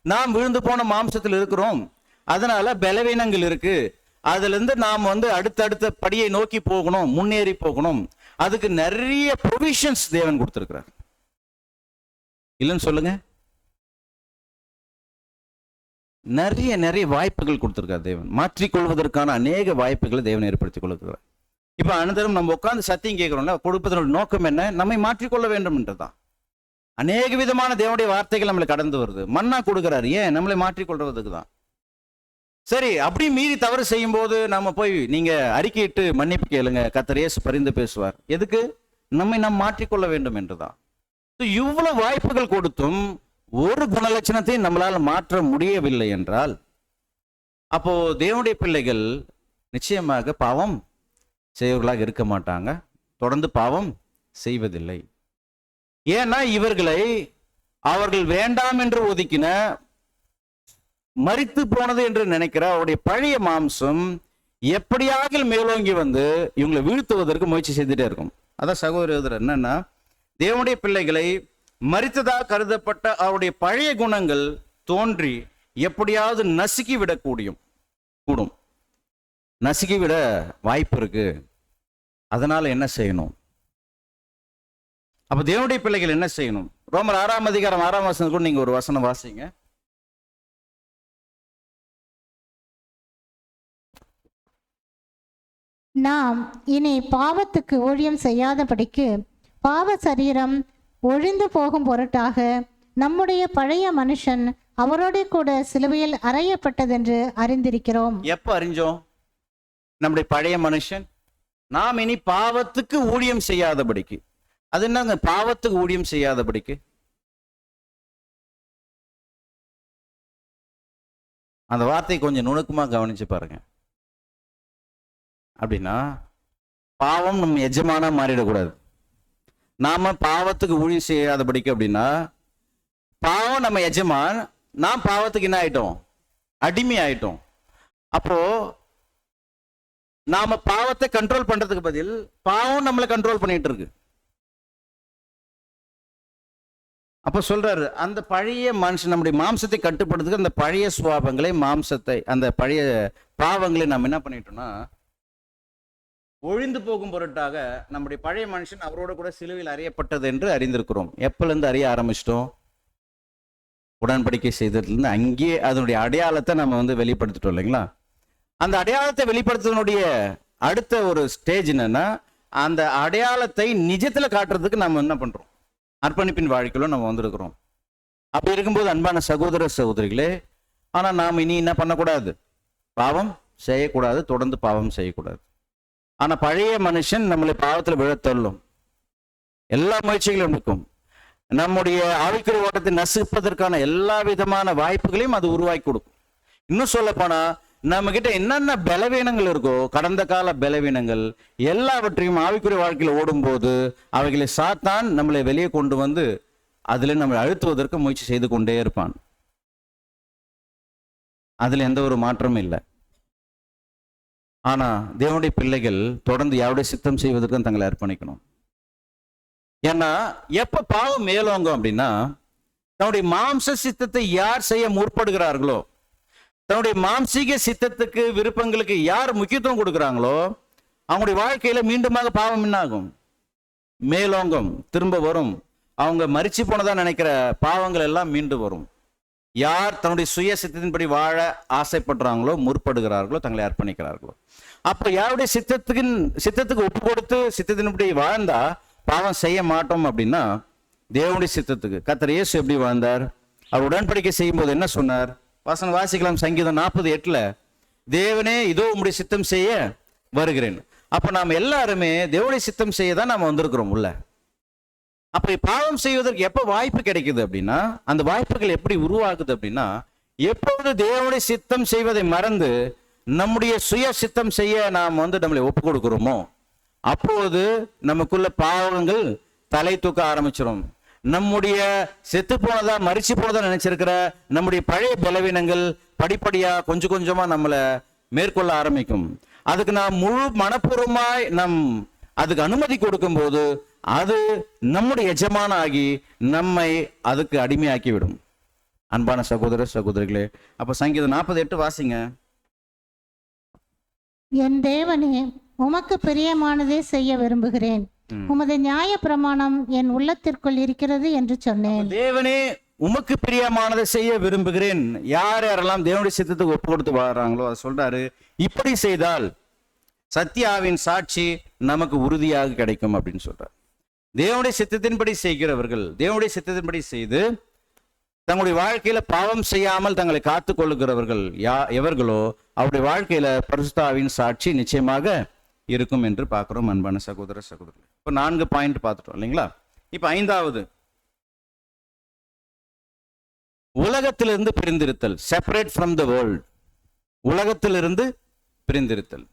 நாம் விழுந்து போன மாம்சத்தில் இருக்கிறோம், அதனால பலவீனங்கள் இருக்கு, அதுல இருந்து நாம் அடுத்தடுத்த படியை நோக்கி போகணும், முன்னேறி போகணும், அதுக்கு நிறைய ப்ரொவிஷன்ஸ் தேவன் கொடுத்திருக்கிறார். இல்லைன்னு சொல்லுங்க, நிறைய வாய்ப்புகள் கொடுத்திருக்கார் தேவன். மாற்றிக்கொள்வதற்கான அநேக வாய்ப்புகளை தேவன் ஏற்படுத்திக் கொள்கிறார். இப்ப அனந்தரம் நம்ம உட்கார்ந்து சத்தியம் கேட்கிறோம்ல, கொடுப்பதனுடைய நோக்கம் என்ன? நம்மை மாற்றிக்கொள்ள வேண்டும் என்றுதான். அநேக விதமான தேவனுடைய வார்த்தைகள் நம்மளை கடந்து வருது. மன்னா கொடுக்கிறாரு, ஏன்? நம்மளை மாற்றிக்கொள்றதுக்கு தான். சரி, அப்படி மீறி தவறு செய்யும் போது நம்ம போய் நீங்க அறிக்கையிட்டு மன்னிப்பு கேளுங்க, கர்த்தர் இயேசு பரிந்து பேசுவார். எதுக்கு? நம்மை நாம் மாற்றிக்கொள்ள வேண்டும் என்றுதான். இவ்வளவு வாய்ப்புகள் கொடுத்தும் ஒரு குணலட்சணத்தை நம்மளால் மாற்ற முடியவில்லை என்றால், அப்போ தேவனுடைய பிள்ளைகள் நிச்சயமாக பாவம் செய்வர்களாக இருக்க மாட்டாங்க, தொடர்ந்து பாவம் செய்வதில்லை. ஏன்னா இவர்களை அவர்கள் வேண்டாம் என்று ஒதுக்கின, மரித்து போனது என்று நினைக்கிற அவருடைய பழைய மாம்சம் எப்படியாக மேலோங்கி வந்து இவங்களை வீழ்த்துவதற்கு முயற்சி செய்துட்டே இருக்கும். அதான் சகோதரர் என்னன்னா, தேவனுடைய பிள்ளைகளை மரித்ததாக கருதப்பட்ட அவருடைய பழைய குணங்கள் தோன்றி எப்படியாவது நசுக்கி கூடும், நசுக்கி விட வாய்ப்பு இருக்கு. அதனால என்ன செய்யணும்? அப்ப தேவனுடைய பிள்ளைகள் என்ன செய்யணும்? ரோமர் 6 அதிகாரம் 6 வசனம் கூட நீங்க ஒரு வசனம் வாசிங்க. நாம் இனி பாவத்துக்கு ஊழியம் செய்யாதபடிக்கு பாவ சரீரம் ஒழிந்து போகும் பொருட்டாக நம்முடைய பழைய மனுஷன் அவரோட கூட சிலுவையில் அறையப்பட்டதென்று அறிந்திருக்கிறோம். எப்ப அறிஞ்சோம்? நம்முடைய பழைய மனுஷன் நாம் இனி பாவத்துக்கு ஊழியம் செய்யாதபடிக்கு. அது என்னங்க பாவத்துக்கு ஊழியம் செய்யாதபடிக்கு? அந்த வார்த்தையை கொஞ்சம் நுணுக்கமா கவனிச்சு பாருங்க. அப்படின்னா பாவம் நம்ம எஜமானா மாறிடக்கூடாது. நாம பாவத்துக்கு ஊழியம் செய்யாதபடிக்கு அப்படின்னா, பாவம் நம்ம எஜமான், நாம் பாவத்துக்கு என்ன ஆயிட்டோம்? அடிமை ஆயிட்டோம். அப்போ நாம பாவத்தை கண்ட்ரோல் பண்றதுக்கு பதில் பாவம் நம்மளை கண்ட்ரோல் பண்ணிட்டு இருக்கு. அப்ப சொல்றாரு, அந்த பழைய மனுஷன் நம்முடைய மாம்சத்தை கட்டுப்படுத்துக்கு அந்த பழைய சுவாபங்களை, மாம்சத்தை, அந்த பழைய பாவங்களை நம்ம என்ன பண்ணிட்டோம்னா ஒழிந்து போகும் பொருட்டாக நம்முடைய பழைய மனுஷன் அவரோட கூட சிலுவையில் அறியப்பட்டது என்று அறிந்திருக்கிறோம். எப்பலேருந்து அறிய ஆரம்பிச்சிட்டோம்? உடன்படிக்கை செய்ததுலேருந்து அங்கேயே அதனுடைய அடையாளத்தை நம்ம வெளிப்படுத்திட்டோம் இல்லைங்களா? அந்த அடையாளத்தை வெளிப்படுத்துவதனுடைய அடுத்த ஒரு ஸ்டேஜ் என்னன்னா, அந்த அடையாளத்தை நிஜத்துல காட்டுறதுக்கு நம்ம என்ன பண்றோம்? அர்ப்பணிப்பின் வாழ்க்கையில நம்ம வந்திருக்கிறோம். அப்படி இருக்கும்போது அன்பான சகோதர சகோதரிகளே, ஆனா நாம் இனி என்ன பண்ணக்கூடாது? பாவம் செய்யக்கூடாது, தொடர்ந்து பாவம் செய்யக்கூடாது. ஆனா பழைய மனுஷன் நம்மளை பாவத்தில் விழத்தள்ளும், எல்லா முயற்சிகளும் இருக்கும். நம்முடைய ஆவிக்குரிய ஓட்டத்தை நசுப்பதற்கான எல்லா விதமான வாய்ப்புகளையும் அது உருவாக்கி கொடுக்கும். இன்னும் சொல்ல போனா, நம்ம கிட்ட என்னென்ன பலவீனங்கள் இருக்கோ, கடந்த கால பலவீனங்கள் எல்லாவற்றையும் ஆவிக்குரிய வாழ்க்கையில் ஓடும்போது அவைகளை சாத்தான் நம்மளை வெளியே கொண்டு வந்து அதுல நம்மளை அழுத்துவதற்கு முயற்சி செய்து கொண்டே இருப்பான். அதுல எந்த ஒரு மாற்றமும் இல்லை. ஆனா தேவனுடைய பிள்ளைகள் தொடர்ந்து யாருடைய சித்தம் செய்வதற்கும் தங்களை அர்ப்பணிக்கணும். ஏன்னா எப்ப பாவம் மேலோங்கும் அப்படின்னா, தன்னுடைய மாம்ச சித்தத்தை யார் செய்ய முற்படுகிறார்களோ, தன்னுடைய மாம்சீக சித்தத்துக்கு விருப்பங்களுக்கு யார் முக்கியத்துவம் கொடுக்கிறாங்களோ, அவங்களுடைய வாழ்க்கையில மீண்டுமாக பாவம் என்ன ஆகும்? மேலோங்கும், திரும்ப வரும். அவங்க மரிச்சு போனதா நினைக்கிற பாவங்கள் எல்லாம் மீண்டு வரும். யார் தன்னுடைய சுய சித்தத்தின்படி வாழ ஆசைப்படுறாங்களோ, முற்படுகிறார்களோ, தங்களை அர்ப்பணிக்கிறார்களோ, அப்ப யாருடைய சித்தத்துக்கு ஒப்பு கொடுத்து சித்தத்தின்படி வாழ்ந்தா பாவம் செய்ய மாட்டோம். அப்படின்னா தேவனுடைய சித்தத்துக்கு கர்த்தர் இயேசு எப்படி வாழ்ந்தார்? அவர் உடன்படிக்கை செய்யும் போது என்ன சொன்னார்? வசனம் வாசிக்கலாம். சங்கீதம் 40:8, தேவனே இதோ உம்முடைய சித்தம் செய்ய வருகிறேன். அப்ப நாம் எல்லாருமே தேவனுடைய சித்தம் செய்ய தான் நாம வந்திருக்கிறோம் உள்ள. அப்ப பாவம் செய்வதற்கு எப்ப வாய்ப்பு கிடைக்குது அப்படின்னா, அந்த வாய்ப்புகள் எப்படி உருவாகுது அப்படின்னா, எப்பொழுது தேவனுடைய சித்தம் செய்வதை மறந்து நம்முடைய சுய சித்தம் செய்ய நாம் நம்மளை ஒப்பு கொடுக்கிறோமோ, அப்போது நமக்குள்ள பாவங்கள் தலை தூக்க ஆரம்பிச்சிடும். நம்முடைய செத்து போனதா மரிச்சு போனதா நினைச்சிருக்கிற நம்முடைய பழைய பலவீனங்கள் படிப்படியா கொஞ்சம் கொஞ்சமா நம்மளை மேற்கொள்ள ஆரம்பிக்கும். அதுக்கு நாம் முழு மனப்பூர்வமாய் அதுக்கு அனுமதி கொடுக்கும் போது அது நம்முடைய எஜமான ஆகி நம்மை அதுக்கு அடிமையாக்கி விடும். அன்பான சகோதர சகோதரிகளே, அப்ப சங்கீதம் 40:8 வாசிங்க. என் தேவனே, உமக்கு பிரியமானதே செய்ய விரும்புகிறேன், உமது நியாய பிரமாணம் என் உள்ளத்திற்குள் இருக்கிறது என்று சொன்னேன். தேவனே, உமக்கு பிரியமானதை செய்ய விரும்புகிறேன். யார் யாரெல்லாம் தேவனுடைய சித்தத்துக்கு ஒப்பு கொடுத்து வாழ்றாங்களோ அதை சொல்றாரு. இப்படி செய்தால் சத்தியாவின் சாட்சி நமக்கு உறுதியாக கிடைக்கும் அப்படின்னு சொல்றார். தேவனுடைய சித்தத்தின்படி செய்கிறவர்கள், தேவனுடைய சித்தத்தின்படி செய்து தங்களுடைய வாழ்க்கையில பாவம் செய்யாமல் தங்களை காத்துக் கொள்ளுகிறவர்கள் எவர்களோ அவருடைய வாழ்க்கையில பரிசுத்தாவின் சாட்சி நிச்சயமாக இருக்கும் என்று பார்க்கிறோம். அன்பான சகோதர சகோதரர்கள், இப்போ 4 பாயிண்ட் பார்த்துட்டோம் இல்லைங்களா? இப்போ 5வது, உலகத்திலிருந்து பிரிந்திருத்தல், செப்பரேட் ஃப்ரம் த வேர்ல்ட். உலகத்திலிருந்து பிரிந்திருத்தல்.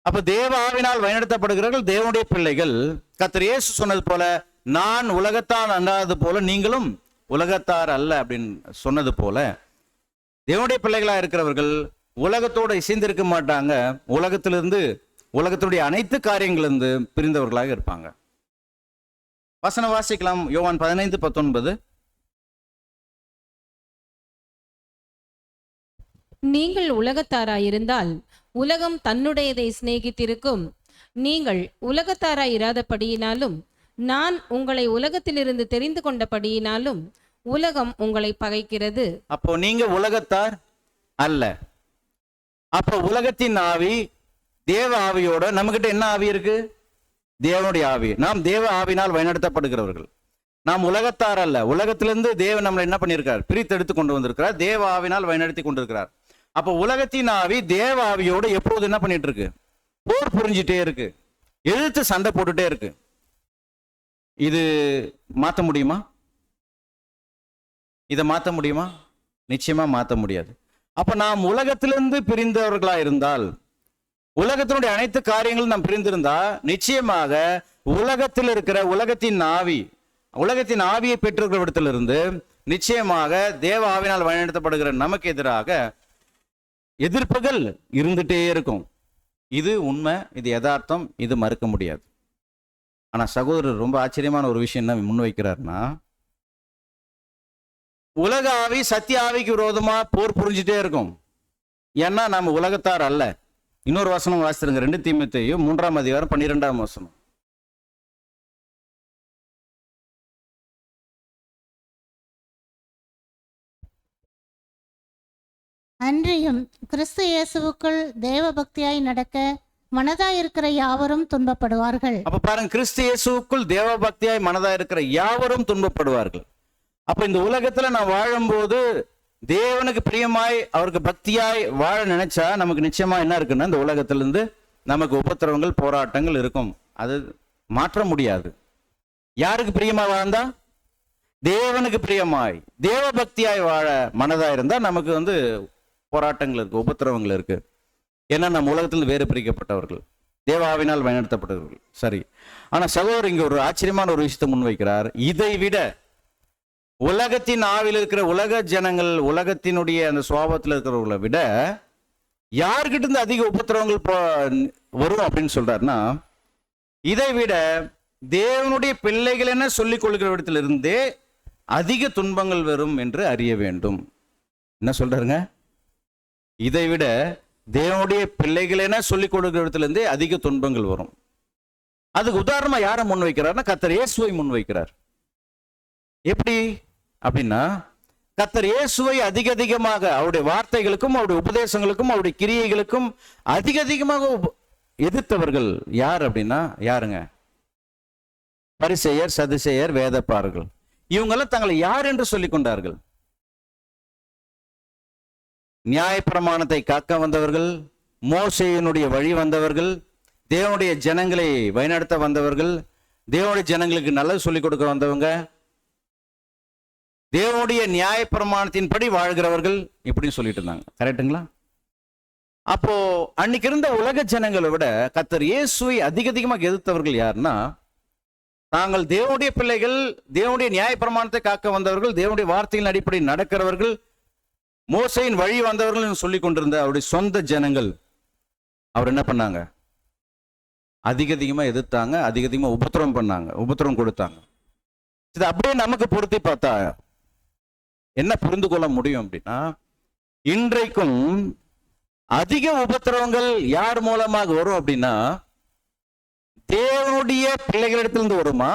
அப்ப தேவ ஆவினால் வழிநடத்தப்படுகிறார்கள் தேவனுடைய பிள்ளைகள். கர்த்தர் இயேசு சொன்னது போல, நான் உலகத்தார் அல்லாதது போல நீங்களும் உலகத்தார் அல்ல அப்படின்னு சொன்னது போல, தேவனுடைய பிள்ளைகளா இருக்கிறவர்கள் உலகத்தோட இசைந்திருக்க மாட்டாங்க. உலகத்திலிருந்து, உலகத்தினுடைய அனைத்து காரியங்களிலிருந்து பிரிந்தவர்களாக இருப்பாங்க. வசனம் வாசிக்கலாம். யோவான் 15:19. நீங்கள் உலகத்தாராயிருந்தால் உலகம் தன்னுடையதை சிநேகித்திருக்கும். நீங்கள் உலகத்தாராயிராதபடியினாலும் நான் உங்களை உலகத்திலிருந்து தெரிந்து கொண்டபடியினாலும் உலகம் உங்களை பகைக்கிறது. அப்போ நீங்க உலகத்தார் அல்ல. அப்போ உலகத்தின் ஆவி தேவ ஆவியோட, நம்மகிட்ட என்ன ஆவி இருக்கு? தேவனுடைய ஆவி. நாம் தேவ ஆவினால் வழிநடத்தப்படுகிறவர்கள். நாம் உலகத்தார் அல்ல. உலகத்திலிருந்து தேவன் நம்மளை என்ன பண்ணியிருக்கார்? பிரித்தெடுத்து கொண்டு வந்திருக்கிறார். தேவ ஆவினால் வழிநடத்தி கொண்டிருக்கிறார். அப்போ உலகத்தின் ஆவி தேவ ஆவியோடு எப்போது என்ன பண்ணிட்டு இருக்கு? போர் புரிஞ்சிட்டே இருக்கு, எதிர்த்து சண்டை போட்டுட்டே இருக்கு. இது மாற்ற முடியுமா? இதை மாற்ற முடியுமா? நிச்சயமா மாற்ற முடியாது. அப்ப நாம் உலகத்திலிருந்து பிரிந்தவர்களா இருந்தால், உலகத்தினுடைய அனைத்து காரியங்களும் நாம் பிரிந்திருந்தா, நிச்சயமாக உலகத்தில் இருக்கிற உலகத்தின் ஆவி, உலகத்தின் ஆவியை பெற்றிருக்கிற இடத்திலிருந்து நிச்சயமாக தேவ ஆவினால் வழிநடத்தப்படுகிற நமக்கு எதிராக எதிர்ப்புகள் இருந்துட்டே இருக்கும். இது உண்மை, இது யதார்த்தம், இது மறுக்க முடியாது. ஆனா சகோதரர் ரொம்ப ஆச்சரியமான ஒரு விஷயம் என்ன முன்வைக்கிறார்னா, உலக ஆவி சத்திய ஆவிக்கு விரோதமா போர் புரிஞ்சுட்டே இருக்கும். ஏன்னா நம்ம உலகத்தார் அல்ல. இன்னொரு வசனம் வாசிருங்க, 2 தீமோத்தேயு 3:12. அன்றியும் கிறிஸ்து இயேசுவுக்குள் தேவ பக்தியாய் நடக்க மனதாயிருக்கிற யாவரும் துன்பப்படுவார்கள். அப்ப பாருங்க, கிறிஸ்து இயேசுவுக்குள் தேவ பக்தியாய் மனதாய் இருக்கிற யாவரும் துன்பப்படுவார்கள். அப்ப இந்த உலகத்துல நான் வாழும்போது தேவனுக்கு பிரியமாய் அவருக்கு பக்தியாய் வாழ நினைச்சா நமக்கு நிச்சயமா என்ன இருக்குன்னா, இந்த உலகத்திலிருந்து நமக்கு உபத்திரவங்கள், போராட்டங்கள் இருக்கும். அது மாற்ற முடியாது. யாருக்கு பிரியமா வாழ்ந்தா? தேவனுக்கு பிரியமாய் தேவ பக்தியாய் வாழ மனதா இருந்தா நமக்கு போராட்டங்கள் இருக்கு, உபத்திரவங்கள் இருக்கு. ஏன்னா நம்ம உலகத்திலிருந்து வேறு பிரிக்கப்பட்டவர்கள், தேவ ஆவினால் வழிநடத்தப்பட்டவர்கள். சரி, ஆனா சகோதரர் இங்க ஒரு ஆச்சரியமான ஒரு விஷயத்தை முன்வைக்கிறார். இதை விட உலகத்தின் ஆவியில் இருக்கிற உலக ஜனங்கள், உலகத்தினுடைய அந்த சுவாபத்தில் இருக்கிறவர்களை விட யார்கிட்ட இருந்து அதிக உபத்திரவங்கள் வரும் அப்படின்னு சொல்றாருன்னா, இதை விட தேவனுடைய பிள்ளைகள் என சொல்லிக் கொள்கிற இடத்திலிருந்தே அதிக துன்பங்கள் வரும் என்று அறிய வேண்டும். என்ன சொல்றாருங்க? இதை விட தேவனுடைய பிள்ளைகள் என சொல்லிக் கொள்கிற இடத்திலிருந்தே அதிக துன்பங்கள் வரும். அதுக்கு உதாரணமா யாரை முன்வைக்கிறார்னா, கர்த்தர் இயேசுவை முன்வைக்கிறார். எப்படி அப்படின்னா, கர்த்தர் இயேசுவை அதிகமாக அவருடைய வார்த்தைகளுக்கும் அவருடைய உபதேசங்களுக்கும் அவருடைய கிரியைகளுக்கும் அதிகமாக எதிர்த்தவர்கள் யார் அப்படின்னா யாருங்க? பரிசேயர், சதுசேயர், வேதப்பாரர்கள். இவங்கெல்லாம் தங்களை யார் என்று சொல்லிக் கொண்டார்கள்? நியாயப்பிரமாணத்தை காக்க வந்தவர்கள், மோசேயினுடைய வழி வந்தவர்கள், தேவனுடைய ஜனங்களை வழிநடத்த வந்தவர்கள், தேவனுடைய ஜனங்களுக்கு நல்லது சொல்லிக் கொடுக்க வந்தவங்க, தேவனுடைய நியாயப்பிரமாணத்தின்படி வாழ்கிறவர்கள், இப்படின்னு சொல்லிட்டு இருந்தாங்க. கரெக்டுங்களா? அப்போ அன்னைக்கு இருந்த உலக ஜனங்களை விட கர்த்தர் இயேசுவை அதிகமாக எதிர்த்தவர்கள் யாருன்னா, தாங்கள் தேவனுடைய பிள்ளைகள், தேவனுடைய நியாயப்பிரமாணத்தை காக்க வந்தவர்கள், தேவனுடைய வார்த்தையின் அடிப்படையில் நடக்கிறவர்கள், மோசேயின் வழி வந்தவர்கள் சொல்லிக் கொண்டிருந்த அவருடைய சொந்த ஜனங்கள் அவர் என்ன பண்ணாங்க? அதிகமா எதிர்த்தாங்க, அதிகமா உபத்திரம் பண்ணாங்க, உபத்திரம் கொடுத்தாங்க. இது அப்படியே நமக்கு பொருத்தி பார்த்தா என்ன புரிந்து கொள்ள முடியும் அப்படின்னா, இன்றைக்கும் அதிக உபத்திரவங்கள் யார் மூலமாக வரும் அப்படின்னா, தேவனுடைய பிள்ளைகளிடத்திலிருந்து வருமா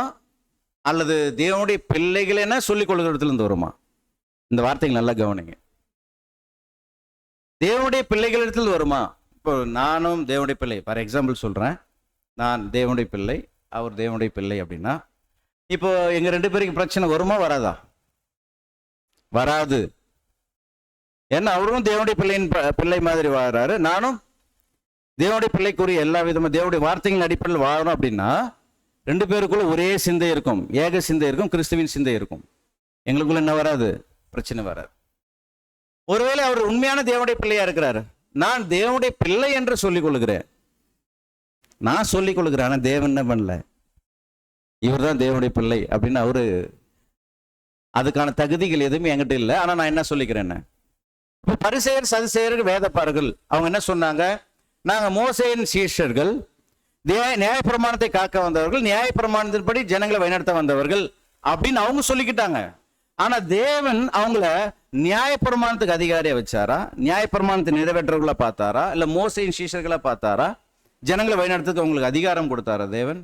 அல்லது தேவனுடைய பிள்ளைகள் என சொல்லிக் கொள்கிற இடத்திலிருந்து வருமா? இந்த வார்த்தைகள் நல்லா கவனிங்க. தேவனுடைய பிள்ளைகளிடத்தில் வருமா? இப்போ நானும் தேவனுடைய பிள்ளை, ஃபார் எக்ஸாம்பிள் சொல்றேன், நான் தேவனுடைய பிள்ளை, அவர் தேவனுடைய பிள்ளை அப்படின்னா, இப்போ எங்க 2 பேருக்கு பிரச்சனை வருமா வராதா? வராது. ஏன்னா அவரும் தேவனுடைய பிள்ளை மாதிரி வாழ்றாரு, நானும் தேவனுடைய பிள்ளைக்குரிய எல்லா விதமும் தேவனுடைய வார்த்தைகளின் அடிப்படையில் வாழணும் அப்படின்னா 2 பேருக்குள்ள ஒரே சிந்தை இருக்கும், ஏக சிந்தை இருக்கும், கிறிஸ்துவின் சிந்தை இருக்கும். எங்களுக்குள்ள என்ன வராது? பிரச்சனை வராது. ஒருவேளை அவர் உண்மையான தேவனுடைய பிள்ளையா இருக்கிறாரு. நான் தேவனுடைய பிள்ளை என்று சொல்லிக் கொள்கிறேன், நான் சொல்லிக் கொள்கிறேன். ஆனா தேவன் என்ன பண்ணல, இவர் தான் தேவனுடைய பிள்ளை அப்படின்னு அவரு, அதுக்கான தகுதிகள் எதுவுமே என்கிட்ட இல்லை. ஆனா நான் என்ன சொல்லிக்கிறேன், இப்போ பரிசேயர் சதுசேயர்கள் வேதப்பாரர்கள் அவங்க என்ன சொன்னாங்க, நாங்க மோசேயின் சீஷர்கள், நியாயப்பிரமாணத்தை காக்க வந்தவர்கள், நியாயப்பிரமாணத்தின்படி ஜனங்களை வழிநடத்த வந்தவர்கள் அப்படின்னு அவங்க சொல்லிக்கிட்டாங்க. ஆனா தேவன் அவங்கள நியாயப்பிரமாணத்துக்கு அதிகாரியா வச்சாரா, நியாயப்பிரமாணத்தை நிறைவேற்றவர்களா பார்த்தாரா, இல்ல மோசேயின் சீஷர்களா பார்த்தாரா, ஜனங்களை வழிநடத்துக்கு அவங்களுக்கு அதிகாரம் கொடுத்தாரா தேவன்?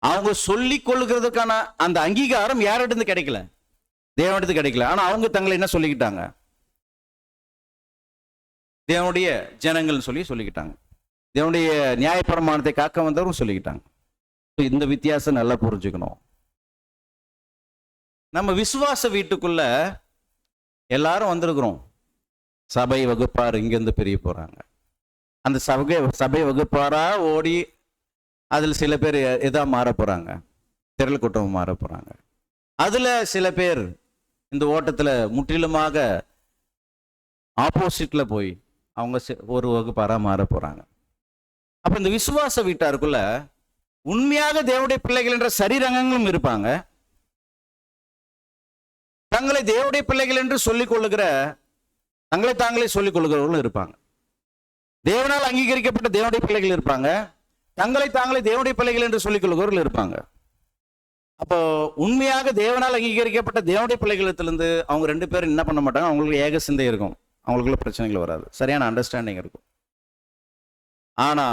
அவங்க சொல்லிக் கொள்ளுகிறதுக்கான அந்த அங்கீகாரம் யாரிடந்து கிடைக்கல, தேவனிடத்து கிடைக்கல. ஆனா அவங்க தங்களை என்ன சொல்லிக்கிட்டாங்க, தேவனுடைய ஜனங்கள் சொல்லிக்கிட்டாங்க, தேவனுடைய நியாயப்பிரமாணத்தை காக்க வந்தவரும் சொல்லிக்கிட்டாங்க. இந்த வித்தியாசம் நல்லா புரிஞ்சுக்கணும். நம்ம விசுவாச வீட்டுக்குள்ள எல்லாரும் வந்திருக்கிறோம். சபை வகுப்பார் இங்கிருந்து பிரிய போறாங்க. அந்த சபை வகுப்பாரா ஓடி அதில் சில பேர் எதா மாற போறாங்க, திரள் கூட்டம் மாற போறாங்க. அதுல சில பேர் இந்த ஓட்டத்துல முற்றிலுமாக ஆப்போசிட்ல போய் அவங்க ஒரு வகுப்பாரா மாற போறாங்க. அப்ப இந்த விசுவாச வீட்டாருக்குள்ள உண்மையாக தேவனுடைய பிள்ளைகள் என்ற சரீரங்களும் இருப்பாங்க, தங்களை தேவனுடைய பிள்ளைகள் என்று சொல்லிக் கொள்ளுகிற, தங்களை தாங்களே சொல்லிக் கொள்ளுகிறவர்களும் இருப்பாங்க. தேவனால் அங்கீகரிக்கப்பட்ட தேவனுடைய பிள்ளைகள் இருப்பாங்க, தங்களை தாங்களே தேவனுடைய பிள்ளைகள் என்று சொல்லிக் கொள்ளுகிறவர்கள் இருப்பாங்க. அப்போ உண்மையாக தேவனால் அங்கீகரிக்கப்பட்ட தேவனுடைய பிள்ளைகளிடத்திலிருந்து அவங்க ரெண்டு பேரும் என்ன பண்ண மாட்டாங்க, அவங்களுக்கு ஏக சிந்தை இருக்கும், அவங்களுக்குள்ள பிரச்சனைகள் வராது, சரியான அண்டர்ஸ்டாண்டிங் இருக்கும். ஆனா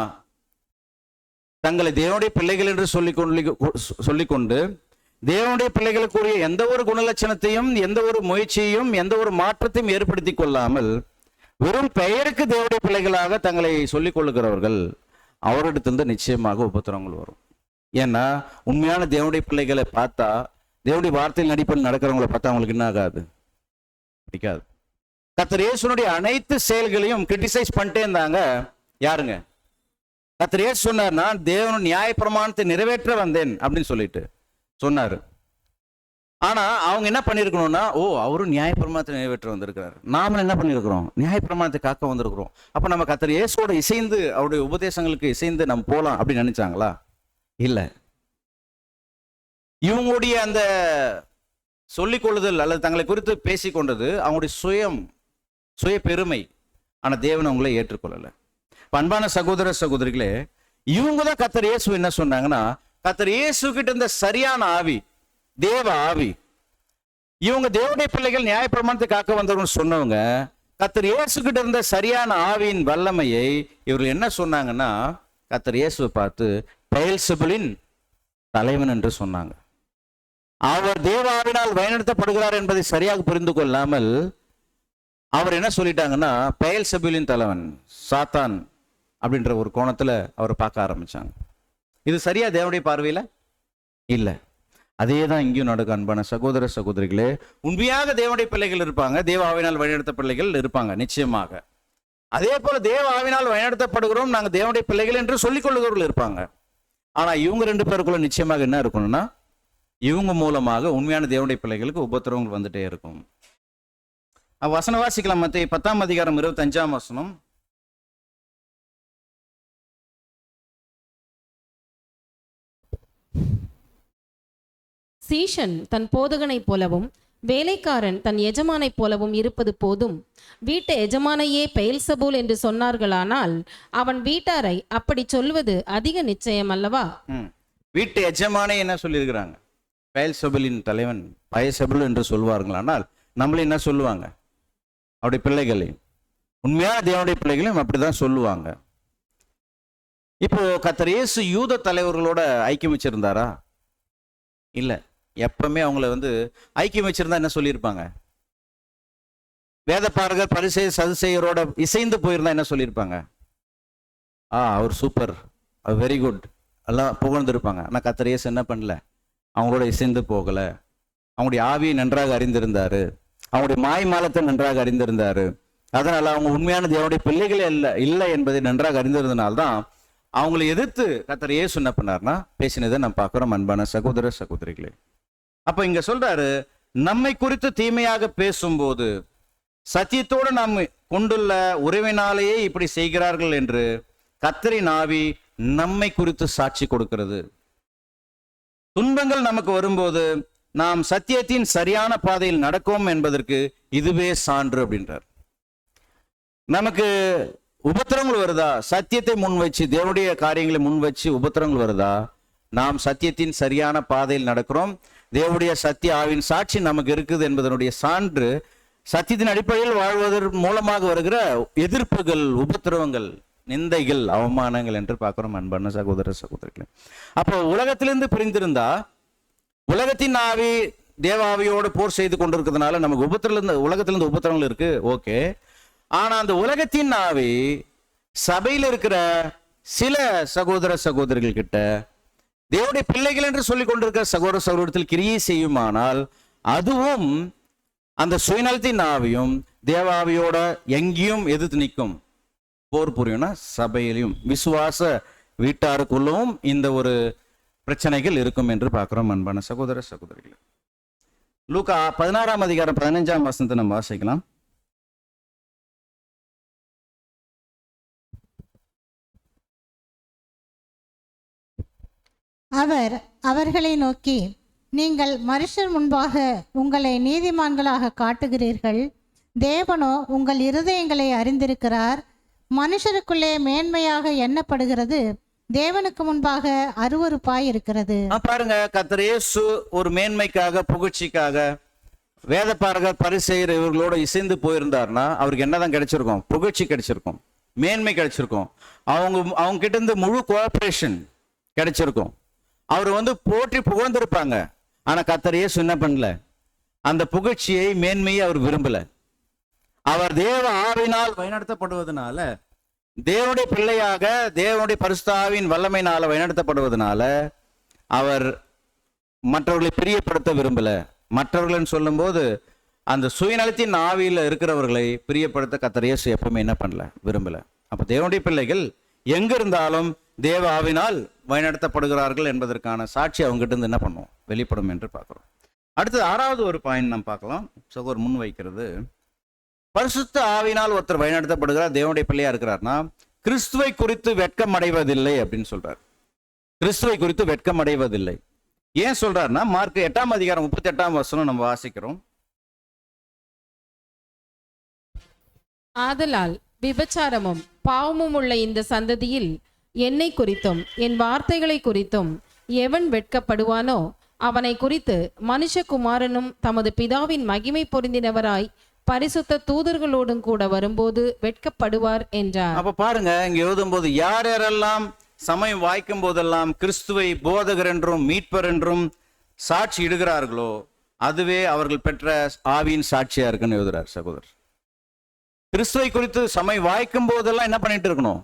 தங்களை தேவனுடைய பிள்ளைகள் என்று சொல்லிக்கொண்டு தேவனுடைய பிள்ளைகளுக்குரிய எந்த ஒரு குணலட்சணத்தையும், எந்த ஒரு முயற்சியையும், எந்த ஒரு மாற்றத்தையும் ஏற்படுத்தி கொள்ளாமல் வெறும் பெயருக்கு தேவனுடைய பிள்ளைகளாக தங்களை சொல்லிக் கொள்ளுகிறவர்கள், அவரிடத்திலிருந்து நிச்சயமாக உபத்திரவங்கள் வரும். ஏன்னா உண்மையான தேவனுடைய பிள்ளைகளை பார்த்தா, தேவனுடைய வார்த்தையில் நடிப்பில் நடக்கிறவங்களை பார்த்தா அவங்களுக்கு என்ன ஆகாது, பிடிக்காது. கர்த்தர் இயேசுனுடைய அனைத்து செயல்களையும் கிரிட்டிசைஸ் பண்ணிட்டே இருந்தாங்க. யாருங்க? கர்த்தர் இயேசு சொன்னார், நான் தேவன் நியாயப்பிரமாணத்தை நிறைவேற்ற வந்தேன் அப்படின்னு சொல்லிட்டு சொன்னாரு. ஆனா அவங்க என்ன பண்ணிருக்கணும்னா, ஓ அவரும் நியாயப்பிரமாணத்தை நிறைவேற்ற வந்திருக்கிறார், நாம என்ன பண்ணிருக்கிறோம், நியாயப்பிரமாணத்தை காக்க வந்திருக்கிறோம், அப்ப நம்ம கர்த்தர் இயேசுவோட இசைந்து அவருடைய உபதேசங்களுக்கு இசைந்து நம்ம போலாம் அப்படின்னு நினைச்சாங்களா? இல்ல. இவங்களுடைய அந்த சொல்லிக் கொள்ளுதல் அல்லது தங்களை குறித்து பேசிக்கொண்டது அவங்களுடைய சுய பெருமை. ஆனா தேவன் அவங்களை ஏற்றுக்கொள்ளல. அன்பான சகோதர சகோதரிகளே, இவங்க தான் கர்த்தர் இயேசு என்ன சொன்னாங்கன்னா, கர்த்தர் இயேசு கிட்ட இருந்த சரியான ஆவி, தேவ ஆவி. இவங்க தேவனுடைய பிள்ளைகள் நியாயப்பிரமாணத்தை காக்க வந்தவர்கள் சொன்னவங்க, கர்த்தர் இயேசு கிட்ட இருந்த சரியான ஆவியின் வல்லமையை இவர்கள் என்ன சொன்னாங்கன்னா, கர்த்தர் இயேசுவை பார்த்து பெயல்செபூலின் தலைவன் என்று சொன்னாங்க. அவர் தேவ ஆவினால் வழிநடத்தப்படுகிறார் என்பதை சரியாக புரிந்து கொள்ளாமல் அவர் என்ன சொல்லிட்டாங்கன்னா, பெயல்செபூலின் தலைவன், சாத்தான் அப்படின்ற ஒரு கோணத்துல அவரை பார்க்க ஆரம்பிச்சாங்க. இது சரியா தேவனுடைய பார்வையில இல்ல. அதே தான் இங்கேயும் நடக்கும். அன்பான சகோதர சகோதரிகளே, உண்மையாக தேவனுடைய பிள்ளைகள் இருப்பாங்க, தேவ ஆவினால் வழிநடத்த பிள்ளைகள் இருப்பாங்க நிச்சயமாக. அதே போல தேவ ஆவினால் வழிநடத்தப்படுகிறோம், நாங்கள் தேவனுடைய பிள்ளைகள் என்று சொல்லிக் கொள்ளுகிறவர்கள் இருப்பாங்க. ஆனா இவங்க ரெண்டு பேருக்குள்ள நிச்சயமாக என்ன இருக்கணும்னா, இவங்க மூலமாக உண்மையான தேவனுடைய பிள்ளைகளுக்கு உபத்திரவங்கள் வந்துட்டே இருக்கும். வசனம் வாசிக்கலாம். மத்தேயு 10ஆம் அதிகாரம் 25ஆம் வசனம். சீஷன் தன் போதகனைப் போலவும் வேலைக்காரன் தன் எஜமானைப் போலவும் இருப்பது போதும், வீட்டு எஜமானையே பெயல்செபூல் என்று சொன்னார்களானால் அவன் வீட்டாரை அப்படி சொல்வது அதிக நிச்சயம் அல்லவா? வீட்டு எஜமானை என்ன சொல்லியிருக்கிறாங்க? பெயல்செபூலின் தலைவன் பெயல்செபூல் என்று சொல்வார்களானால் நம்மள என்ன சொல்லுவாங்க? அவருடைய பிள்ளைகளையும், உண்மையான தேவனுடைய பிள்ளைகளையும் அப்படிதான் சொல்லுவாங்க. இப்போ கர்த்தர் இயேசு யூத தலைவர்களோட ஐக்கியம் வச்சிருந்தாரா? இல்ல. எப்பவுமே அவங்கள ஐக்கியம் வச்சிருந்தா என்ன சொல்லியிருப்பாங்க? வேதப்பாரகர் பரிசேயர் சதுசேயரோட இசைந்து போயிருந்தா என்ன சொல்லியிருப்பாங்க? அவர் சூப்பர், வெரி குட் எல்லாம் புகழ்ந்திருப்பாங்க. ஆனா கர்த்தர் இயேசு என்ன பண்ணல? அவங்களோட இசைந்து போகல. அவங்களுடைய ஆவியை நன்றாக அறிந்திருந்தாரு, அவங்களுடைய மாய்மாலத்தை நன்றாக அறிந்திருந்தாரு. அதனால அவங்க உண்மையான தேவனுடைய பிள்ளைகளே இல்லை என்பதை நன்றாக அறிந்திருந்தனால்தான் அவங்களை எதிர்த்து கர்த்தர் இயேசு என்ன பண்ணார்னா பேசினதை நம்ம பார்க்கிறோம். அன்பான சகோதர சகோதரிகளே, அப்ப இங்க சொல்றாரு, நம்மை குறித்து தீமையாக பேசும்போது சத்தியத்தோடு நாம் கொண்டுள்ள உறவினாலேயே இப்படி செய்கிறார்கள் என்று கர்த்தரின் ஆவி நம்மை குறித்து சாட்சி கொடுக்கிறது. துன்பங்கள் நமக்கு வரும்போது நாம் சத்தியத்தின் சரியான பாதையில் நடக்கும் என்பதற்கு இதுவே சான்று அப்படின்றார். நமக்கு உபத்திரங்கள் வருதா, சத்தியத்தை முன் வச்சு தேவனுடைய காரியங்களை முன் வச்சு உபத்திரங்கள் வருதா, நாம் சத்தியத்தின் சரியான பாதையில் நடக்கிறோம், தேவனுடைய சத்திய ஆவின் சாட்சி நமக்கு இருக்குது என்பதனுடைய சான்று. சத்தியத்தின் அடிப்படையில் வாழ்வதன் மூலமாக வருகிற எதிர்ப்புகள், உபத்திரவங்கள், நிந்தைகள், அவமானங்கள் என்று பார்க்கிறோம் அன்பான சகோதர சகோதரிகளே. அப்போ உலகத்திலிருந்து பிரிந்திருந்தா, உலகத்தின் ஆவி தேவாவியோடு போர் செய்து கொண்டிருக்கிறதுனால நமக்கு உலகத்திலிருந்து உபத்திரங்கள் இருக்கு, ஓகே. ஆனா அந்த உலகத்தின் ஆவி சபையில் இருக்கிற சில சகோதர சகோதரிகள் கிட்ட தேவனுடைய பிள்ளைகள் என்று சொல்லிக் கொண்டிருக்கிற சகோதர சகோதரத்தில் கிரியை செய்யுமானால் அதுவும் அந்த சுயநலத்தின் ஆவியும் தேவாவியோட எங்கேயும் எதிர்த்து நிற்கும். போர் புரியும்னா சபையிலையும் விசுவாச வீட்டாருக்குள்ளவும் இந்த ஒரு பிரச்சனைகள் இருக்கும் என்று பார்க்கிறோம் அன்பான சகோதர சகோதரிகள். லூக்கா 16ஆம் அதிகாரம் 15ஆம் வசனத்தை நம்ம வாசிக்கலாம். அவர் அவர்களை நோக்கி, நீங்கள் மனுஷர் முன்பாக உங்களை நீதிமான்களாக காட்டுகிறீர்கள், தேவனோ உங்கள் இருதயங்களை அறிந்திருக்கிறார். மனுஷருக்குள்ளே மேன்மையாக எண்ணப்படுகிறது தேவனுக்கு முன்பாக அருவருப்பாய் இருக்கிறது. பாருங்க, கர்த்தர் இயேசு ஒரு மேன்மைக்காக, புகழ்ச்சிக்காக வேதபாரகர் பரிசேயர் இவர்களோட இசைந்து போயிருந்தார்னா அவருக்கு என்னதான் கிடைச்சிருக்கும்? புகழ்ச்சி கிடைச்சிருக்கும், மேன்மை கிடைச்சிருக்கும், அவங்க கிட்ட இருந்து முழு கோஆபரேஷன் கிடைச்சிருக்கும், அவர் போற்றி புகழ்ந்திருப்பாங்க. ஆனா கர்த்தர் இயேசு என்ன பண்ணல? அந்த புகழ்ச்சியை, மேன்மையை அவர் விரும்பல. அவர் தேவ ஆவியினால் வழிநடத்தப்படுவதனால, தேவனுடைய பிள்ளையாக தேவனுடைய பரிசுத்த ஆவியின் வல்லமையினால வழிநடத்தப்படுவதனால அவர் மற்றவர்களை பிரியப்படுத்த விரும்பல. மற்றவர்கள் சொல்லும் போது அந்த சுயநலத்தின் ஆவியில் இருக்கிறவர்களை பிரியப்படுத்த கர்த்தர் இயேசு எப்பவுமே என்ன பண்ணல? விரும்பல. அப்ப தேவனுடைய பிள்ளைகள் எங்க இருந்தாலும் தேவ ஆவினால் வழிநடத்தப்படுகிறார்கள் என்பதற்கான சாட்சி அவங்ககிட்ட இருந்து என்ன பண்ணும்? வெளிப்படும் என்று பார்க்கிறோம். அடுத்தது 6வது ஒரு பாயிண்ட் நம்ம பார்க்கலாம். சகோதரர் முன் வைக்கிறது, பரிசுத்த ஆவினால் ஒருத்தர் வழிநடத்தப்படுகிறார், தேவனுடைய பிள்ளையா இருக்கிறார்னா கிறிஸ்துவை குறித்து வெட்கம் அடைவதில்லை அப்படின்னு சொல்றார். கிறிஸ்துவை குறித்து வெட்கம் அடைவதில்லை. ஏன் சொல்றாருன்னா, மார்க் 8ஆம் அதிகாரம் 38ஆம் வசனம் நம்ம வாசிக்கிறோம். ஆதலால் விபச்சாரமும் பாவமும் உள்ள இந்த சந்ததியில் என்னை குறித்தும் என் வார்த்தைகளை குறித்தும் எவன் வெட்கப்படுவானோ அவனை குறித்து மனுஷகுமாரனும் தமது பிதாவின் மகிமை பொருந்தினவராய் பரிசுத்த தூதர்களோடும் கூட வரும்போது வெட்கப்படுவார் என்றார். அப்ப பாருங்க, இங்க எழுதும்போது யார் யாரெல்லாம் சமயம் வாய்க்கும் போதெல்லாம் கிறிஸ்துவை போதகர் என்றும் மீட்பர் என்றும் சாட்சி இடுகிறார்களோ அதுவே அவர்கள் பெற்ற ஆவியின் சாட்சியா இருக்குன்னு எழுதுறார் சகோதரர். கிறிஸ்துவை குறித்து சமயம் வாய்க்கும் போதெல்லாம் என்ன பண்ணிட்டு இருக்கணும்?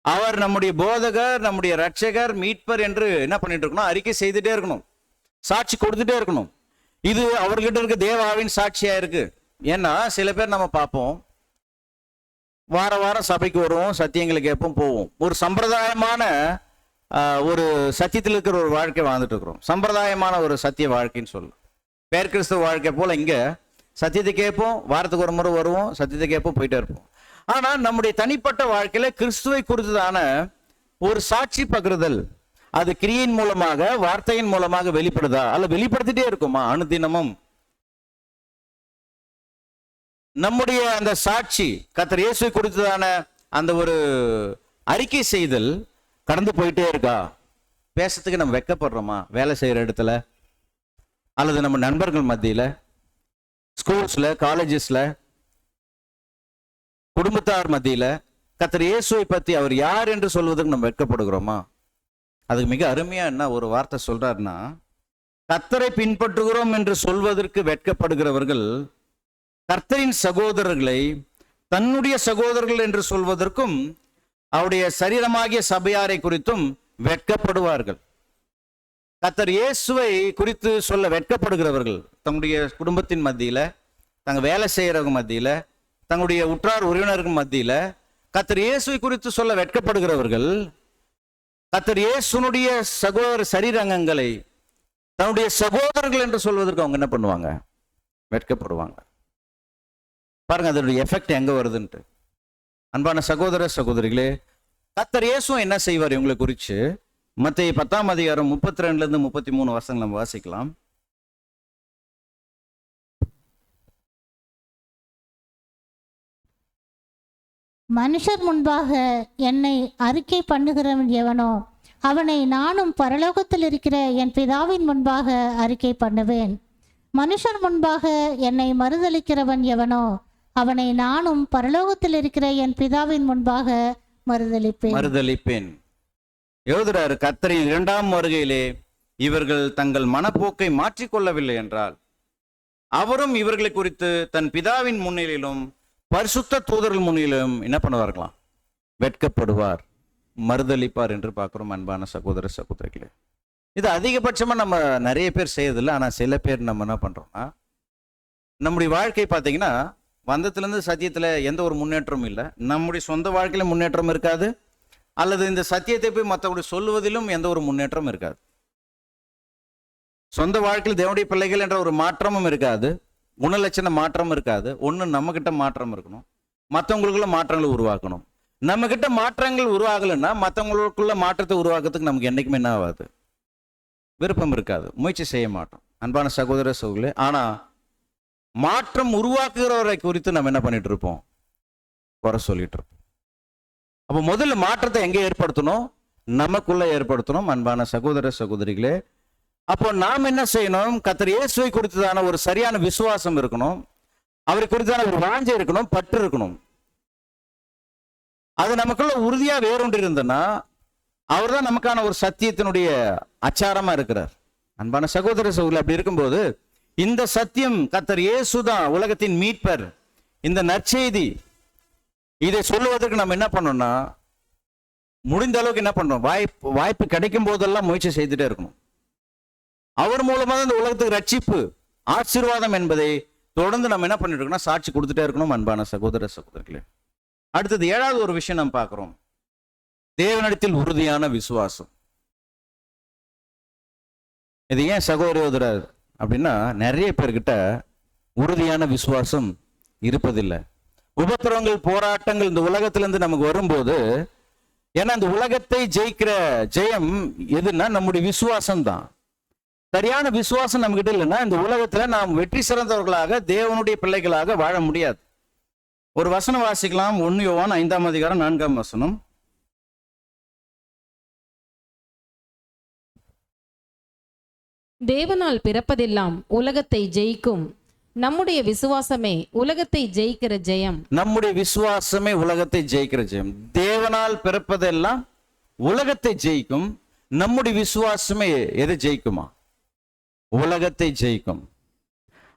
அவர் நம்முடைய போதகர், நம்முடைய ரட்சகர், மீட்பர் என்று என்ன பண்ணிட்டு இருக்கணும்? அறிக்கை செய்துட்டே இருக்கணும், சாட்சி கொடுத்துட்டே இருக்கணும். இது அவர்கிட்ட இருக்க தேவ ஆவியின் சாட்சியா இருக்கு. ஏன்னா சில பேர் நம்ம பார்ப்போம், வார வாரம் சபைக்கு வருவோம், சத்தியங்களை கேட்போம், போவோம். ஒரு சம்பிரதாயமான ஒரு சத்தியத்தில் இருக்கிற ஒரு வாழ்க்கை வாழ்ந்துட்டு இருக்கிறோம். சம்பிரதாயமான ஒரு சத்திய வாழ்க்கைன்னு சொல்லலாம். பேர் கிறிஸ்துவ வாழ்க்கை போல இங்க சத்தியத்தை கேட்போம், வாரத்துக்கு ஒரு முறை வருவோம், சத்தியத்தை கேட்போம், போயிட்டே இருப்போம். ஆனா நம்முடைய தனிப்பட்ட வாழ்க்கையில கிறிஸ்துவை குறித்ததான ஒரு சாட்சி பகிர்தல், அது கிரியின் மூலமாக, வார்த்தையின் மூலமாக வெளிப்படுதா? அல்ல வெளிப்படுத்திட்டே இருக்குமா அனுதினமும்? நம்முடைய அந்த சாட்சி, கர்த்தர் இயேசுவை குறித்ததான அந்த ஒரு அறிக்கை செய்தல் கடந்து போயிட்டே இருக்கா? பேசுறதுக்கு நம்ம வெட்கப்படுறோமா? வேலை செய்யற இடத்துல, அல்லது நம்ம நண்பர்கள் மத்தியில, ஸ்கூல்ஸ்ல, காலேஜஸ்ல, குடும்பத்தார் மத்தியில கர்த்தர் இயேசுவை பத்தி அவர் யார் என்று சொல்வதற்கு நம்ம வெட்கப்படுகிறோமா? அதுக்கு மிக அருமையா என்ன ஒரு வார்த்தை சொல்றாருன்னா, கர்த்தரை பின்பற்றுகிறோம் என்று சொல்வதற்கு வெட்கப்படுகிறவர்கள் கர்த்தரின் சகோதரர்களை தன்னுடைய சகோதரர்கள் என்று சொல்வதற்கும் அவருடைய சரீரமாகிய சபையாரை குறித்தும் வெட்கப்படுவார்கள். கர்த்தர் இயேசுவை குறித்து சொல்ல வெட்கப்படுகிறவர்கள் தங்களுடைய குடும்பத்தின் மத்தியில, தங்க வேலை செய்யறவங்க மத்தியில, தங்களுடைய உற்றார் உறவினர்கள் மத்தியில கர்த்தர் இயேசுவை குறித்து சொல்ல வெட்கப்படுகிறவர்கள் கர்த்தர் இயேசுனுடைய சகோதர சரீரங்கங்களை தன்னுடைய சகோதரர்கள் என்று சொல்வதற்கு அவங்க என்ன பண்ணுவாங்க? வெட்கப்படுவாங்க. பாருங்க அதனுடைய எஃபெக்ட் எங்க வருதுன்ட்டு. அன்பான சகோதர சகோதரிகளே, கர்த்தர் இயேசுவும் என்ன செய்வார் இவங்களை குறித்து மத்தேயு 10ஆம் அதிகாரம் 32 33 வசனங்கள் நம்ம வாசிக்கலாம். மனுஷர் முன்பாக என்னை அறிக்கை பண்ணுகிறவன் எவனோ அவனை நானும் பரலோகத்தில் இருக்கிற என் பிதாவின் முன்பாக அறிக்கை பண்ணுவேன். மனுஷர் முன்பாக என்னை மறுதலிக்கிறவன் எவனோ அவனை நானும் பரலோகத்தில் இருக்கிற என் பிதாவின் முன்பாக மறுதலிப்பேன். எழுதுறாரு, கர்த்தரின் 2ஆம் வருகையிலே இவர்கள் தங்கள் மனப்போக்கை மாற்றிக்கொள்ளவில்லை என்றால் அவரும் இவர்களை குறித்து தன் பிதாவின் முன்னிலும் பரிசுத்த தூதர்கள் முன்னிலும் என்ன பண்ணுவார்களாம்? வெட்கப்படுவார், மறுதலிப்பார் என்று பார்க்கிறோம். அன்பான சகோதர சகோதரிகளே, இது அதிகபட்சமா நம்ம நிறைய பேர் செய்யறதில்லை. ஆனா சில பேர் நம்ம என்ன பண்றோம்னா, நம்முடைய வாழ்க்கை பார்த்தீங்கன்னா வந்தத்திலிருந்து சத்தியத்துல எந்த ஒரு முன்னேற்றமும் இல்லை, நம்முடைய சொந்த வாழ்க்கையில முன்னேற்றம் இருக்காது, அல்லது இந்த சத்தியத்தை போய் மற்றவங்க சொல்லுவதிலும் எந்த ஒரு முன்னேற்றமும் இருக்காது. சொந்த வாழ்க்கையில் தேவனுடைய பிள்ளைகள் என்ற ஒரு மாற்றமும் இருக்காது, குணலட்சண மாற்றம் இருக்காது. ஒன்று நம்ம கிட்ட மாற்றம் இருக்கணும், மற்றவங்களுக்குள்ள மாற்றங்களை உருவாக்கணும். நம்ம கிட்ட மாற்றங்கள் உருவாகலைன்னா மற்றவங்களுக்குள்ள மாற்றத்தை உருவாக்குறதுக்கு நமக்கு என்னைக்குமே என்ன ஆகாது, விருப்பம் இருக்காது, முயற்சி செய்ய மாட்டோம். அன்பான சகோதர சகோதரிகளே, ஆனா மாற்றம் உருவாக்குகிறவரை குறித்து நம்ம என்ன பண்ணிட்டு இருப்போம்? குறை சொல்லிட்டு இருப்போம். அப்போ முதல்ல மாற்றத்தை எங்க ஏற்படுத்தணும்? நமக்குள்ள ஏற்படுத்தணும். அன்பான சகோதர சகோதரிகளே, அப்போ நாம் என்ன செய்யணும்? கர்த்தர் இயேசுவை குறித்ததான ஒரு சரியான விசுவாசம் இருக்கணும், அவரை குறித்தான ஒரு வாஞ்சை இருக்கணும், பற்று இருக்கணும். அது நமக்குள்ள உறுதியா வேறொன்று இருந்ததுன்னா அவர் தான் நமக்கான ஒரு சத்தியத்தினுடைய அச்சாரமா இருக்கிறார். அன்பான சகோதர சகோதரி, அப்படி இருக்கும்போது இந்த சத்தியம் கர்த்தர் இயேசு தான் உலகத்தின் மீட்பர், இந்த நற்செய்தி, இதை சொல்லுவதற்கு நம்ம என்ன பண்ணோம்னா முடிந்த அளவுக்கு என்ன பண்றோம்? வாய்ப்பு கிடைக்கும் போதெல்லாம் முயற்சி செய்துட்டே இருக்கணும். அவர் மூலமாக இந்த உலகத்துக்கு ரட்சிப்பு, ஆசீர்வாதம் என்பதை தொடர்ந்து நம்ம என்ன பண்ணிட்டு இருக்கோம்னா சாட்சி கொடுத்துட்டே இருக்கணும். அன்பான சகோதர சகோதரிகளே, அடுத்தது 7வது ஒரு விஷயம் நம்ம பார்க்கிறோம், தேவனிடத்தில் உறுதியான விசுவாசம். இது ஏன் சகோதரர் அப்படின்னா, நிறைய பேர்கிட்ட உறுதியான விசுவாசம் இருப்பதில்லை. உபத்திரவங்கள், போராட்டங்கள் இந்த உலகத்திலிருந்து நமக்கு வரும்போது, ஏன்னா இந்த உலகத்தை ஜெயிக்கிற ஜெயம் எதுன்னா நம்முடைய விசுவாசம் தான். சரியான விசுவாசம் நம்ம கிட்ட இல்லைன்னா இந்த உலகத்துல நாம் வெற்றி சிறந்தவர்களாக தேவனுடைய பிள்ளைகளாக வாழ முடியாது. ஒரு வசனம் வாசிக்கலாம், 1 யோவான் 5ஆம் அதிகாரம் 4ஆம் வசனம். தேவனால் பிறப்பதெல்லாம் உலகத்தை ஜெயிக்கும், நம்முடைய விசுவாசமே உலகத்தை ஜெயிக்கிற ஜெயம். நம்முடைய விசுவாசமே உலகத்தை ஜெயிக்கிற ஜெயம். தேவனால் பிறப்பதெல்லாம் உலகத்தை ஜெயிக்கும், நம்முடைய விசுவாசமே எதை ஜெயிக்குமா? உலகத்தை ஜெயிக்கும்.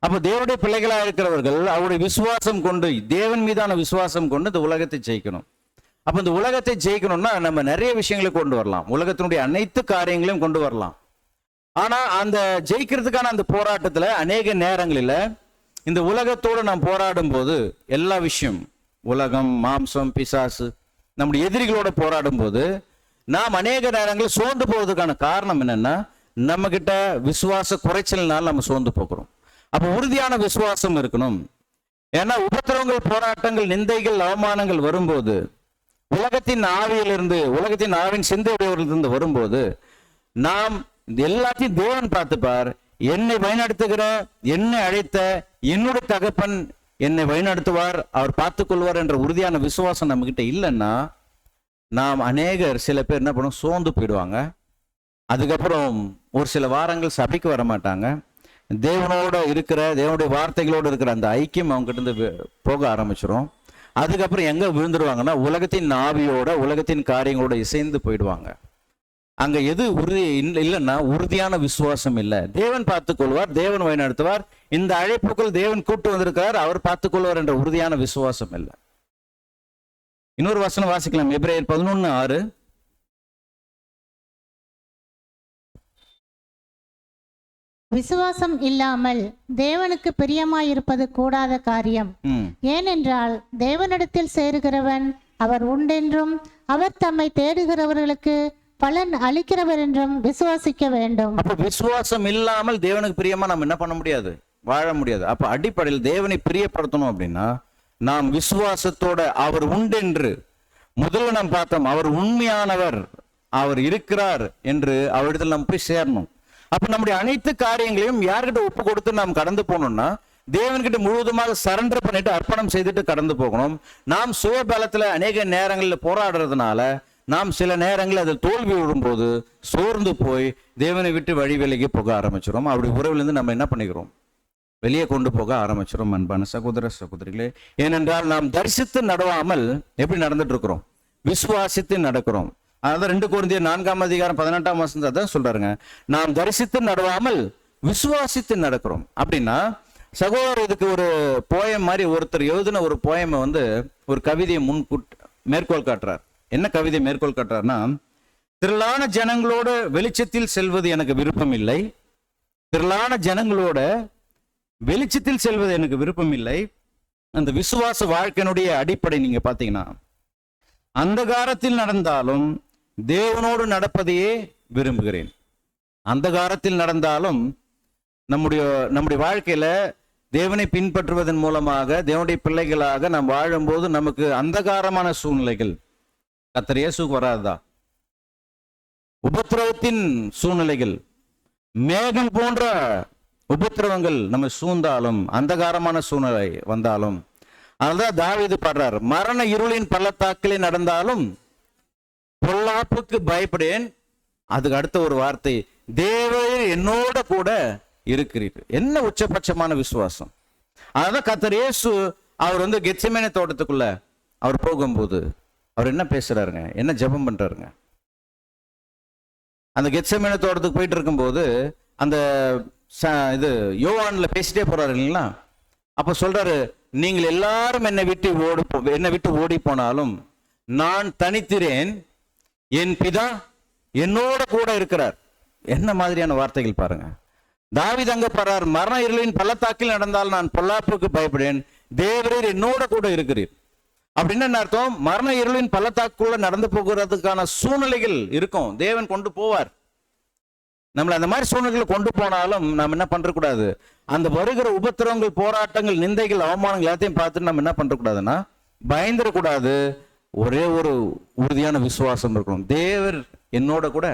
அப்ப தேவனுடைய பிள்ளைகளா இருக்கிறவர்கள் அவருடைய விசுவாசம் கொண்டு, தேவன் மீதான விசுவாசம் கொண்டு இந்த உலகத்தை ஜெயிக்கணும். அப்ப இந்த உலகத்தை ஜெயிக்கணும்னா நம்ம நிறைய விஷயங்களை கொண்டு வரலாம், உலகத்தினுடைய அனைத்து காரியங்களையும் கொண்டு வரலாம். ஆனா அந்த ஜெயிக்கிறதுக்கான அந்த போராட்டத்துல அநேக நேரங்களில் இந்த உலகத்தோடு நாம் போராடும் போது எல்லா விஷயம், உலகம், மாம்சம், பிசாசு, நம்முடைய எதிரிகளோட போராடும் போது நாம் அநேக நேரங்களில் சோர்ந்து போவதற்கான காரணம் என்னன்னா, நம்ம கிட்ட விசுவாச குறைச்சல்னால நம்ம சோர்ந்து போகிறோம். அப்ப உறுதியான விசுவாசம் இருக்கணும். ஏன்னா உபத்திரவங்கள், போராட்டங்கள், நிந்தைகள், அவமானங்கள் வரும்போது, உலகத்தின் ஆவியிலிருந்து, உலகத்தின் ஆவின் சிந்தையுடையவர்களிருந்து வரும்போது, நாம் எல்லாத்தையும் தேவன் பார்த்துப்பார். என்னை வழிநடத்துகிற, என்னை அழைத்த என்னுடைய தகப்பன் என்னை வழிநடத்துவார், அவர் பார்த்துக் கொள்வார் என்ற உறுதியான விசுவாசம் நம்ம கிட்ட இல்லைன்னா நாம் சில பேர் என்ன பண்ணுவோம்? சோர்ந்து போயிடுவாங்க. அதுக்கப்புறம் ஒரு சில வாரங்கள் சபைக்கு வர மாட்டாங்க. தேவனோட இருக்கிற, தேவனுடைய வார்த்தைகளோடு இருக்கிற அந்த ஐக்கியம் அவங்க கிட்ட இருந்து போக ஆரம்பிச்சிடும். அதுக்கப்புறம் எங்க விழுந்துருவாங்கன்னா உலகத்தின் ஆவியோட, உலகத்தின் காரியங்களோட இசைந்து போயிடுவாங்க. அங்க எது உறுதி இல்லைன்னா உறுதியான விசுவாசம் இல்லை. தேவன் பார்த்துக் கொள்வார், தேவன் வழிநடத்துவார், இந்த அழைப்புக்குள் தேவன் கூட்டு வந்திருக்கிறார், அவர் பார்த்துக் கொள்வார் என்ற உறுதியான விசுவாசம் இல்லை. இன்னொரு வசனம் வாசிக்கலாம், எபிரேயர் 11:6. விசுவாசம் இல்லாமல் தேவனுக்கு பிரியமாயிருப்பது கூடாத காரியம். ஏனென்றால் தேவனிடத்தில் சேருகிறவன் அவர் உண்டென்றும் அவர் தம்மை தேடுகிறவர்களுக்கு பலன் அளிக்கிறவர் என்றும் விசுவாசிக்க வேண்டும். அப்ப விசுவாசம் இல்லாமல் தேவனுக்கு பிரியமா நம்ம என்ன பண்ண முடியாது? வாழ முடியாது. அப்ப அடிப்படையில் தேவனை பிரியப்படுத்தணும் அப்படின்னா நாம் விசுவாசத்தோட அவர் உண்டென்று முதல்ல நாம் பார்த்தோம், அவர் உண்மையானவர், அவர் இருக்கிறார் என்று அவரிடத்தில் நாம் போய் சேரணும். அப்ப நம்முடைய அனைத்து காரியங்களையும் யார்கிட்ட ஒப்பு கொடுத்து நாம் கடந்து போகணும்னா தேவன்கிட்ட முழுவதுமாக சரண்டர் பண்ணிட்டு அர்ப்பணம் செய்துட்டு கடந்து போகணும். நாம் சுயபலத்துல அநேக நேரங்களில் போராடுறதுனால நாம் சில நேரங்களில் அதில் தோல்வி விடும்போது சோர்ந்து போய் தேவனை விட்டு வழி விலகி போக ஆரம்பிச்சிடும். அப்படி உறவிலிருந்து நம்ம என்ன பண்ணிக்கிறோம், வெளியே கொண்டு போக ஆரம்பிச்சிடும். அன்பான சகோதர சகோதரிகளே, ஏனென்றால் நாம் தரிசித்து நடவாமல் எப்படி நடந்துட்டு இருக்கிறோம், விசுவாசித்து நடக்கிறோம். அதான் 2 கொரிந்தியர் 4:18 தான் சொல்றாருங்க, நாம் தரிசித்து நடவாமல் விசுவாசித்து நடக்கிறோம். அப்படின்னா சகோதரர் இதுக்கு ஒரு போயம் மாதிரி ஒருத்தர் எழுதின ஒரு போயமை ஒரு கவிதையை மேற்கோள் காட்டுறார். என்ன கவிதை மேற்கோள் காட்டுறாருன்னா, திரளான ஜனங்களோட வெளிச்சத்தில் செல்வது எனக்கு விருப்பம் இல்லை, திரளான ஜனங்களோட வெளிச்சத்தில் செல்வது எனக்கு விருப்பம் இல்லை. அந்த விசுவாச வாழ்க்கையினுடைய அடிப்படை நீங்க பாத்தீங்கன்னா, அந்தகாரத்தில் நடந்தாலும் தேவனோடு நடப்பதையே விரும்புகிறேன். அந்தகாரத்தில் நடந்தாலும் நம்முடைய வாழ்க்கையில தேவனை பின்பற்றுவதன் மூலமாக தேவனுடைய பிள்ளைகளாக நாம் வாழும்போது நமக்கு அந்தகாரமான சூழ்நிலைகள் கர்த்தர் இயேசுவுக்கு வராதா, உபத்திரவத்தின் சூழ்நிலைகள், மேகம் போன்ற உபத்திரவங்கள் நம்ம சூழ்ந்தாலும், அந்தகாரமான சூழ்நிலை வந்தாலும், அதனால்தான் தாவீது பாடுறார், மரண இருளின் பள்ளத்தாக்கிலே நடந்தாலும் பொல்லாப்புக்கு பயப்படேன். அதுக்கு அடுத்த ஒரு வார்த்தை, தேவரீர் என்னோட கூட இருக்கிறீர். என்ன உச்சபட்சமான விசுவாசம்! அதான் கர்த்தர் இயேசு அவர் கெத்செமனே தோட்டத்துக்குள்ள அவர் போகும்போது அவர் என்ன பேசுறாருங்க, என்ன ஜெபம் பண்றாருங்க. அந்த கெத்செமனே தோட்டத்துக்கு போயிட்டு இருக்கும்போது அந்த யோவான்ல பேசிட்டே போறாரு இல்லைங்களா. அப்ப சொல்றாரு, நீங்கள் எல்லாரும் என்னை விட்டு ஓடி போனாலும் நான் தனித்திரேன், என் பிதா என்னோட கூட இருக்கிறார். என்ன மாதிரியான வார்த்தைகள் பாருங்க. தாவீது அங்க பாடுறார், மரண இருளின் பள்ளத்தாக்கில் நடந்தால் நான் பொல்லாப்புக்கு பயப்படேன், தேவரீர் என்னோட கூட இருக்கிறீர். அப்படின்னு என்ன அர்த்தம்? மரண இருளின் பள்ளத்தாக்குள்ள நடந்து போகிறதுக்கான சூழ்நிலைகள் இருக்கும், தேவன் கொண்டு போவார். நம்மளை அந்த மாதிரி சூழ்நிலைகளை கொண்டு போனாலும் நாம் என்ன பண்றக்கூடாது, அந்த வருகிற உபத்திரவங்கள், போராட்டங்கள், நிந்தைகள், அவமானங்கள் எல்லாத்தையும் பார்த்துட்டு நம்ம என்ன பண்றக்கூடாதுன்னா பயந்துடக்கூடாது. ஒரே ஒரு உறுதியான விசுவாசம் இருக்கணும், தேவர் என்னோட கூட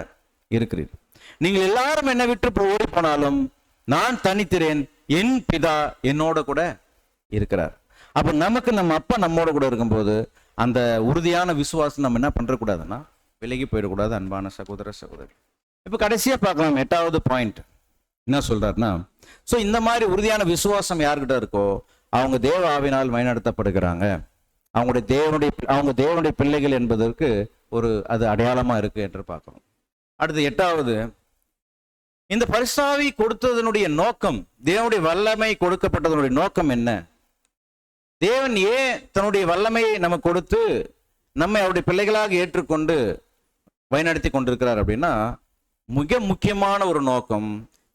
இருக்கிறீர். நீங்கள் எல்லாரும் என்னை விட்டு ஓடி போனாலும் நான் தனித்திரேன், என் பிதா என்னோட கூட இருக்கிறார். அப்ப நமக்கு நம்ம அப்பா நம்மோட கூட இருக்கும்போது அந்த உறுதியான விசுவாசம் நம்ம என்ன பண்றக்கூடாதுன்னா விலகி போயிடக்கூடாது. அன்பான சகோதர சகோதரி, இப்ப கடைசியா பார்க்கலாம் 8வது பாயிண்ட் என்ன சொல்றாருன்னா, சோ இந்த மாதிரி உறுதியான விசுவாசம் யார்கிட்ட இருக்கோ அவங்க தேவ ஆவினால் வழிநடத்தப்படுகிறாங்க. அவங்க தேவனுடைய பிள்ளைகள் என்பதற்கு அது அடையாளமா இருக்கு என்று பார்க்கணும். அடுத்து 8வது, இந்த பரிசாவி கொடுத்ததனுடைய நோக்கம், தேவனுடைய வல்லமை கொடுக்கப்பட்டதனுடைய நோக்கம் என்ன? தேவன் ஏன் தன்னுடைய வல்லமையை நமக்கு கொடுத்து நம்மை அவருடைய பிள்ளைகளாக ஏற்றுக்கொண்டு வழிநடத்தி கொண்டிருக்கிறார் அப்படின்னா, மிக முக்கியமான ஒரு நோக்கம்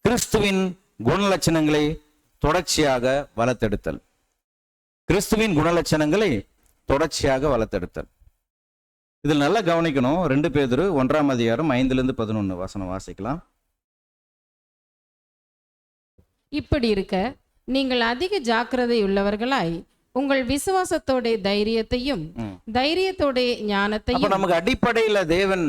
கிறிஸ்துவின் குணலட்சணங்களை தொடர்ச்சியாக வளர்த்தெடுத்தல். கிறிஸ்துவின் குணலட்சணங்களை தொடர்ச்சியாக வளர்த்தெடுத்தல். இதில் நல்லா கவனிக்கணும். 2 பேதுரு 1:5-11 வசனம் வாசிக்கலாம். இப்படி இருக்க நீங்கள் அதிக ஜாக்கிரதை உள்ளவர்களாய் உங்கள் விசுவாசத்தோட தைரியத்தையும் தைரியத்தோட ஞானத்தையும். நமக்கு அடிப்படையில தேவன்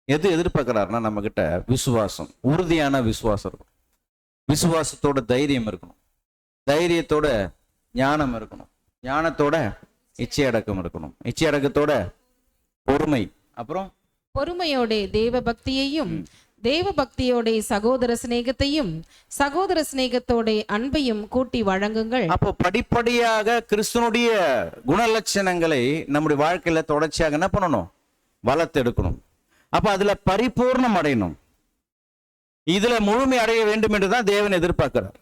எது எதிர்பார்க்கிறாருன்னா நம்ம கிட்ட விசுவாசம், உறுதியான விசுவாசம் இருக்கும், விசுவாசத்தோட தைரியம் இருக்கணும், தைரியத்தோட ஞானம் இருக்கணும், ஞானத்தோட இச்சை அடக்கம் இருக்கணும், இச்சை அடக்கத்தோட பொறுமை, அப்புறம் பொறுமையோட தேவ பக்தியையும், தேவ பக்தியோட சகோதர சிநேகத்தையும், சகோதர சிநேகத்தோட அன்பையும் கூட்டி வழங்குங்கள். அப்போ படிப்படியாக கிறிஸ்துவனுடைய குணலட்சணங்களை நம்முடைய வாழ்க்கையில தொடர்ச்சியாக என்ன பண்ணணும், வளர்த்தெடுக்கணும். அப்ப அதுல பரிபூர்ணம் அடையணும், இதுல முழுமை அடைய வேண்டும் என்றுதான் தேவன் எதிர்பார்க்கிறார்.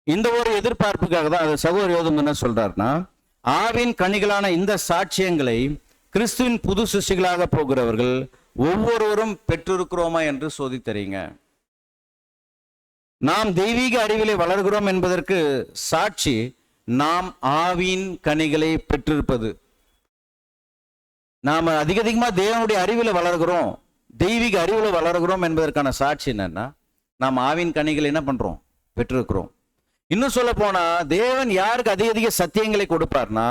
இந்த ஒரு எதிர்பார்ப்புக்காக தான் அது சகோதர யோதம் என்ன சொல்றாருன்னா, ஆவின் கனிகளான இந்த சாட்சியங்களை கிறிஸ்துவின் புது சிருஷ்டிகளாக போகிறவர்கள் ஒவ்வொருவரும் பெற்றிருக்கிறோமா என்று சோதித்தறீங்க. நாம் தெய்வீக அறிவிலே வளர்கிறோம் என்பதற்கு சாட்சி நாம் ஆவின் கனிகளை பெற்றிருப்பது. நாம அதிகமா தேவனுடைய அறிவில வளர்கிறோம், தெய்வீக அறிவில வளர்கிறோம் என்பதற்கான சாட்சி என்னன்னா நாம் ஆவின் கனிகளை என்ன பண்றோம், பெற்றிருக்கிறோம். இன்னும் சொல்ல போனா தேவன் யாருக்கு அதிக அதிக சத்தியங்களை கொடுப்பார்னா,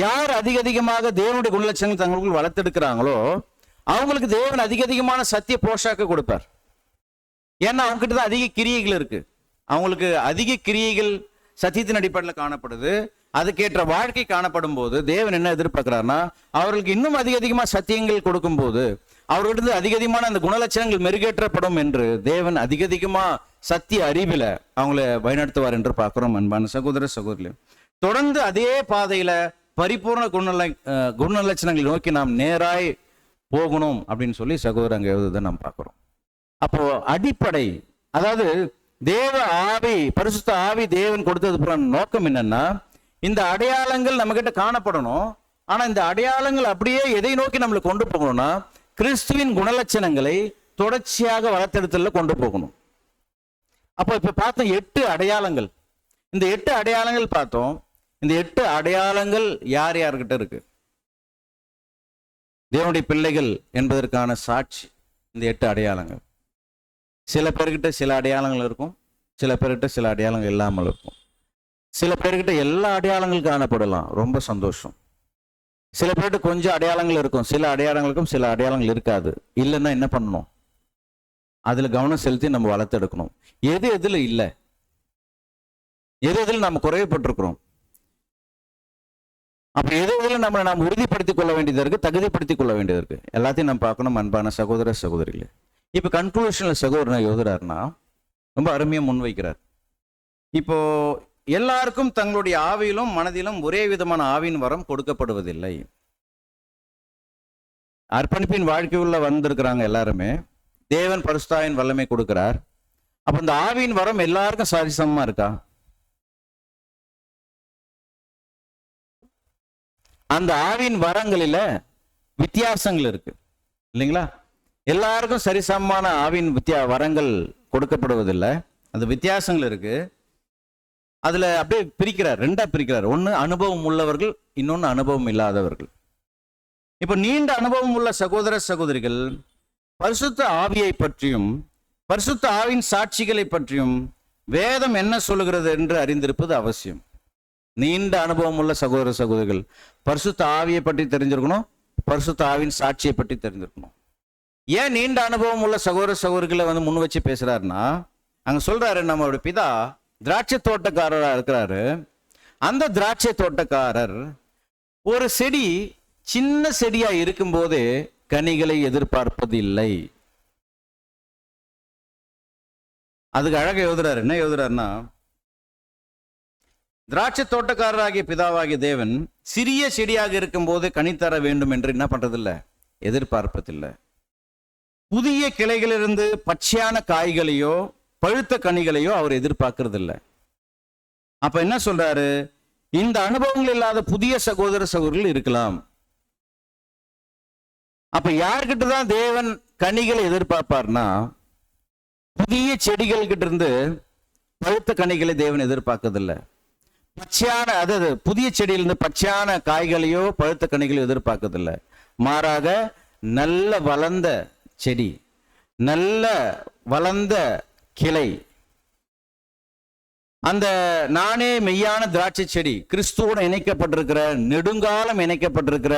யார் அதிக அதிகமாக தேவனுடைய குணலட்சணங்கள் தங்களுக்குள் வளர்த்தெடுக்கிறாங்களோ அவங்களுக்கு தேவன் அதிக அதிகமான சத்திய போஷாக்க கொடுப்பார். ஏன்னா அவங்க கிட்ட தான் அதிக கிரியைகள் இருக்கு. அவங்களுக்கு அதிக கிரியைகள் சத்தியத்தின் அடிப்படையில் காணப்படுது. அதுக்கேற்ற வாழ்க்கை காணப்படும் போது தேவன் என்ன எதிர்பார்க்கிறார்னா, அவர்களுக்கு இன்னும் அதிக அதிகமாக சத்தியங்கள் கொடுக்கும் போது அவர்கிட்ட அதிக அதிகமான அந்த குணலட்சணங்கள் மெருகேற்றப்படும் என்று தேவன் அதிக அதிகமா சத்திய அறிவில அவங்களை வழிநடத்துவார் என்று பார்க்கிறோம். அன்பான சகோதர சகோதரி, தொடர்ந்து அதே பாதையில பரிபூர்ண குணலட்சணங்களை நோக்கி நாம் நேராய் போகணும் அப்படின்னு சொல்லி சகோதரர் அங்கே எழுதுதை நாம் பார்க்கிறோம். அப்போ அடிப்படை, அதாவது தேவ ஆவி, பரிசுத்த ஆவி தேவன் கொடுத்தது நோக்கம் என்னன்னா, இந்த அடையாளங்கள் நம்ம கிட்ட காணப்படணும். ஆனா இந்த அடையாளங்கள் அப்படியே எதை நோக்கி நம்மளை கொண்டு போகணும்னா, கிறிஸ்துவின் குணலட்சணங்களை தொடர்ச்சியாக வளர்த்தெடுத்தல கொண்டு போகணும். அப்போ இப்ப பார்த்தோம் 8 அடையாளங்கள். இந்த 8 அடையாளங்கள் பார்த்தோம். இந்த 8 அடையாளங்கள் யார் யார்கிட்ட இருக்கு? தேவனுடைய பிள்ளைகள் என்பதற்கான சாட்சி இந்த 8 அடையாளங்கள். சில பேர்கிட்ட சில அடையாளங்கள் இருக்கும், சில பேர்கிட்ட சில அடையாளங்கள் இல்லாமல் இருக்கும். சில பேர்கிட்ட எல்லா அடையாளங்களும் காணப்படலாம், ரொம்ப சந்தோஷம். சில பேர்கிட்ட கொஞ்சம் அடையாளங்கள் இருக்கும், சில அடையாளங்களுக்கும் சில அடையாளங்கள் இருக்காது. இல்லைன்னா என்ன பண்ணணும்? அதுல கவனம் செலுத்தி நம்ம வளர்த்தெடுக்கணும். எது எதுல இல்லை, எது எதுல நம்ம குறைவுபட்டிருக்கிறோம், அப்ப எது எதுல நாம் உறுதிப்படுத்திக் கொள்ள வேண்டியது இருக்கு, தகுதிப்படுத்திக் கொள்ள வேண்டியது இருக்கு. எல்லாத்தையும் நம்ம பார்க்கணும். அன்பான சகோதர சகோதரிகளே, இப்ப கன்க்ளூஷன்ல சகோதரன் எழுதுறாருன்னா ரொம்ப அருமையா முன்வைக்கிறார். இப்போ எல்லாருக்கும் தங்களுடைய ஆவியிலும் மனதிலும் ஒரே விதமான ஆவியின் வரம் கொடுக்கப்படுவதில்லை. அர்ப்பணிப்பின் வாழ்க்கையுள்ள வந்திருக்கிறாங்க எல்லாருமே. தேவன் பரிசுத்தாவின் வல்லமை கொடுக்கிறார். அப்ப இந்த ஆவியின் வரம் எல்லாருக்கும் சரிசமமா இருக்கா? அந்த ஆவியின் வரங்களில வித்தியாசங்கள் இருக்கு இல்லைங்களா? எல்லாருக்கும் சரிசமமான ஆவியின் வரங்கள் கொடுக்கப்படுவதில்லை. அந்த வித்தியாசங்கள் இருக்கு. அதுல அப்படியே பிரிக்கிறார், 2ஆ பிரிக்கிறார். ஒன்னு அனுபவம் உள்ளவர்கள், இன்னொன்னு அனுபவம் இல்லாதவர்கள். இப்ப நீண்ட அனுபவம் உள்ள சகோதர சகோதரிகள் பரிசுத்த ஆவியை பற்றியும் பரிசுத்த ஆவியின் சாட்சிகளை பற்றியும் வேதம் என்ன சொல்லுகிறது என்று அறிந்திருப்பது அவசியம். நீண்ட அனுபவம் உள்ள சகோதர சகோதரிகள் பரிசுத்த ஆவியை பற்றி தெரிஞ்சிருக்கணும், பரிசுத்த ஆவியின் சாட்சியை பற்றி தெரிஞ்சிருக்கணும். ஏன் நீண்ட அனுபவம் உள்ள சகோதர சகோதரிகளை முன் வச்சு பேசுறாருன்னா, அங்க சொல்றாரு, நம்மளுடைய பிதா திராட்சை தோட்டக்காரராக இருக்கிறாரு. அந்த திராட்சை தோட்டக்காரர் ஒரு செடி சின்ன செடியா இருக்கும் போதே கனிகளை எதிர்பார்ப்பது இல்லை. அதுக்கு அழக எழுதுறாரு. என்ன எழுதுறாருன்னா, திராட்சை தோட்டக்காரராகிய பிதாவாகிய தேவன் சிறிய செடியாக இருக்கும் போது கனி தர வேண்டும் என்று என்ன பண்றதில்லை, எதிர்பார்ப்பதில்லை. புதிய கிளைகளிலிருந்து பச்சையான காய்களையோ பழுத்த கனிகளையோ அவர் எதிர்பார்க்கறது இல்லை. அப்ப என்ன சொல்றாரு, இந்த அனுபவங்கள் இல்லாத புதிய சகோதர சகோதரர்கள் இருக்கலாம். அப்ப யார்கிட்ட தான் தேவன் கனிகளை எதிர்பார்ப்பார்னா, புதிய செடிகள் கிட்ட இருந்து பழுத்த கனிகளை தேவன் எதிர்பார்க்கறதில்லை. பச்சையான, அதாவது புதிய செடியிலிருந்து பச்சையான காய்களையோ பழுத்த கனிகளையோ எதிர்பார்க்கறதில்லை. மாறாக நல்ல வளர்ந்த செடி, நல்ல வளர்ந்த கிளை, அந்த நானே மெய்யான திராட்சை செடி, கிறிஸ்துவோடு இணைக்கப்பட்டிருக்கிற, நெடுங்காலம் இணைக்கப்பட்டிருக்கிற,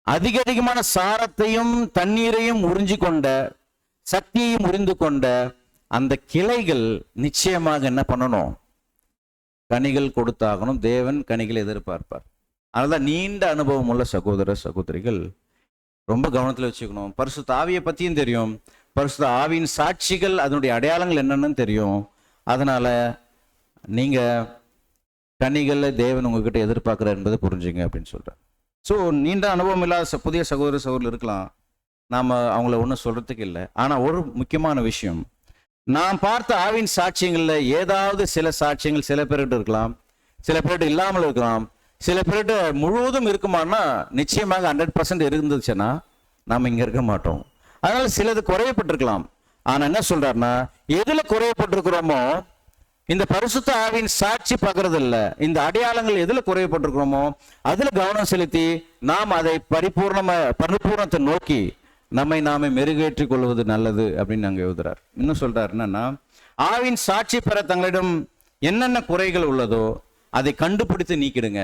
அதிக அதிகமான சாரத்தையும் தண்ணீரையும் உறிஞ்சி கொண்ட, சக்தியையும் உறிந்து கொண்ட அந்த கிளைகள் நிச்சயமாக என்ன பண்ணணும், கனிகள் கொடுத்தாகணும். தேவன் கனிகளை எதிர்பார்ப்பார். அதனால நீண்ட அனுபவம் உள்ள சகோதர சகோதரிகள் ரொம்ப கவனத்தில் வச்சுக்கணும். பரிசுத்த ஆவியை பத்தியும் தெரியும், பரிசுத்த ஆவியின் சாட்சிகள் அதனுடைய அடையாளங்கள் என்னன்னு தெரியும். அதனால நீங்க கனிகளை தேவன் உங்ககிட்ட எதிர்பார்க்கிறார் என்பதை புரிஞ்சுங்க அப்படின்னு சொல்றார். ஸோ நீண்ட அனுபவம் இல்லாத புதிய சகோதர சகோதரர்கள் இருக்கலாம், நாம அவங்கள ஒன்றும் சொல்றதுக்கு இல்லை. ஆனா ஒரு முக்கியமான விஷயம், நாம் பார்த்த ஆவியின் சாட்சியங்கள்ல ஏதாவது சில சாட்சியங்கள் சில பேர்கிட்ட இருக்கலாம், சில பேர்கிட்ட இல்லாமல் இருக்கலாம், சில பேர்கிட்ட முழுவதும் இருக்குமானா நிச்சயமாக 100% இருந்துச்சுன்னா நாம் இங்க இருக்க மாட்டோம். அதனால சிலது குறையப்பட்டிருக்கலாம். ஆனா என்ன சொல்றாருன்னா, எதுல குறையப்பட்டிருக்கிறோமோ, இந்த பரிசுத்த ஆவியின் சாட்சி பார்க்கறது இல்ல, இந்த அடையாளங்கள் எதுல குறையப்பட்டிருக்கிறோமோ அதுல கவனம் செலுத்தி நாம் அதை பரிபூர்ணத்தை நோக்கி நம்மை நாமே மெருகேற்றிக் கொள்வது நல்லது அப்படின்னு அங்க எழுதுறார். இன்னும் சொல்றாரு என்னன்னா, ஆவின் சாட்சி பெற தங்களிடம் என்னென்ன குறைகள் உள்ளதோ அதை கண்டுபிடித்து நீக்கிடுங்க.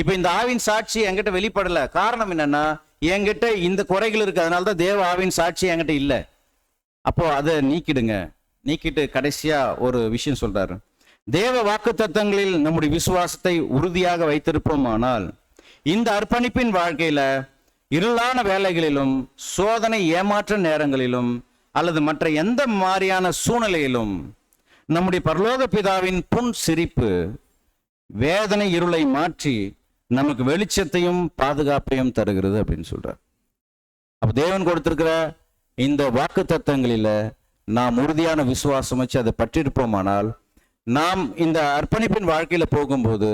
இப்ப இந்த ஆவின் சாட்சி என்கிட்ட வெளிப்படல, காரணம் என்னன்னா என்கிட்ட இந்த குறைகள் இருக்கு, அதனால தான் தேவ ஆவின் சாட்சி என்கிட்ட இல்லை. அப்போ அதை நீக்கிடுங்க. நீக்கிட்டு கடைசியா ஒரு விஷயம் சொல்றாரு, தேவ வாக்குத்தத்தங்களில் நம்முடைய விசுவாசத்தை உறுதியாக வைத்திருப்போமானால் இந்த அர்ப்பணிப்பின் வாழ்க்கையில இருளான வேலைகளிலும் சோதனை ஏமாற்ற நேரங்களிலும் அல்லது மற்ற எந்த மாதிரியான சூழ்நிலையிலும் நம்முடைய பரலோக பிதாவின் புன் சிரிப்பு வேதனை இருளை மாற்றி நமக்கு வெளிச்சத்தையும் பாதுகாப்பையும் தருகிறது அப்படின்னு சொல்றார். அப்ப தேவன் கொடுத்திருக்கிற இந்த வாக்கு தத்தங்களில நாம் உறுதியான விசுவாசம் வச்சு அதை பற்றிருப்போமானால் நாம் இந்த அர்ப்பணிப்பின் வாழ்க்கையில போகும்போது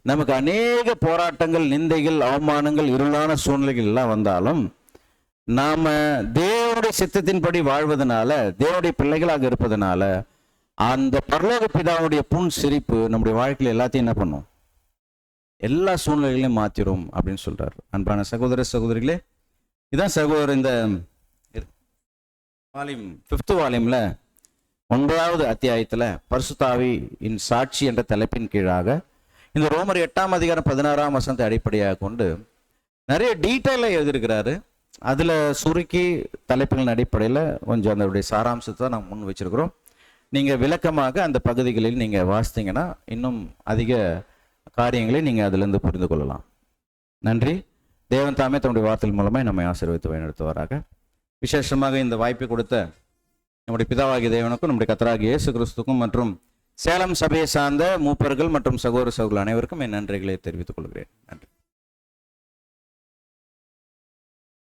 நமக்கு அநேக போராட்டங்கள், நிந்தைகள், அவமானங்கள், இருளான சூழ்நிலைகள் எல்லாம் வந்தாலும் நாம தேவனுடைய சித்தத்தின்படி வாழ்வதனால, தேவனுடைய பிள்ளைகளாக இருப்பதனால அந்த பரலோக பிதாவுடைய புன் சிரிப்பு நம்முடைய வாழ்க்கையில எல்லாத்தையும் என்ன பண்ணும், எல்லா சூழ்நிலைகளையும் மாத்திரும் அப்படின்னு சொல்றாரு. அன்பான சகோதர சகோதரிகளே, இதான் சகோதரர் இந்த வால்யூம் 5th வால்யூம்ல 9வது அத்தியாயத்துல பரிசுத்தாவியின் சாட்சி என்ற தலைப்பின் கீழாக இந்த ரோமர் 8ஆம் அதிகாரம் 16ஆம் வசனத்தை அடிப்படையாக கொண்டு நிறைய டீட்டெயிலாக எழுதியிருக்கிறாரு. அதுல சுருக்கி தலைப்புகளின் அடிப்படையில் கொஞ்சம் அதனுடைய சாராம்சத்தை நாம் முன் வச்சிருக்கிறோம். நீங்க விளக்கமாக அந்த பகுதிகளில் நீங்க வாசித்தீங்கன்னா இன்னும் அதிக காரியங்களை நீங்க அதிலிருந்து புரிந்து கொள்ளலாம். நன்றி. தேவன் தாமே தன்னுடைய வார்த்தைகள் மூலமாக நம்மை ஆசீர்வதித்து வழிநடத்துவாராக. விசேஷமாக இந்த வாய்ப்பை கொடுத்த நம்முடைய பிதாவாகிய தேவனுக்கும் நம்முடைய கர்த்தராகிய இயேசு கிறிஸ்துக்கும் மற்றும் சேலம் சபையை சார்ந்த மூப்பர்கள் மற்றும் சகோதர சகோதரர்கள் அனைவருக்கும் என் நன்றிகளை தெரிவித்துக் கொள்கிறேன். நன்றி.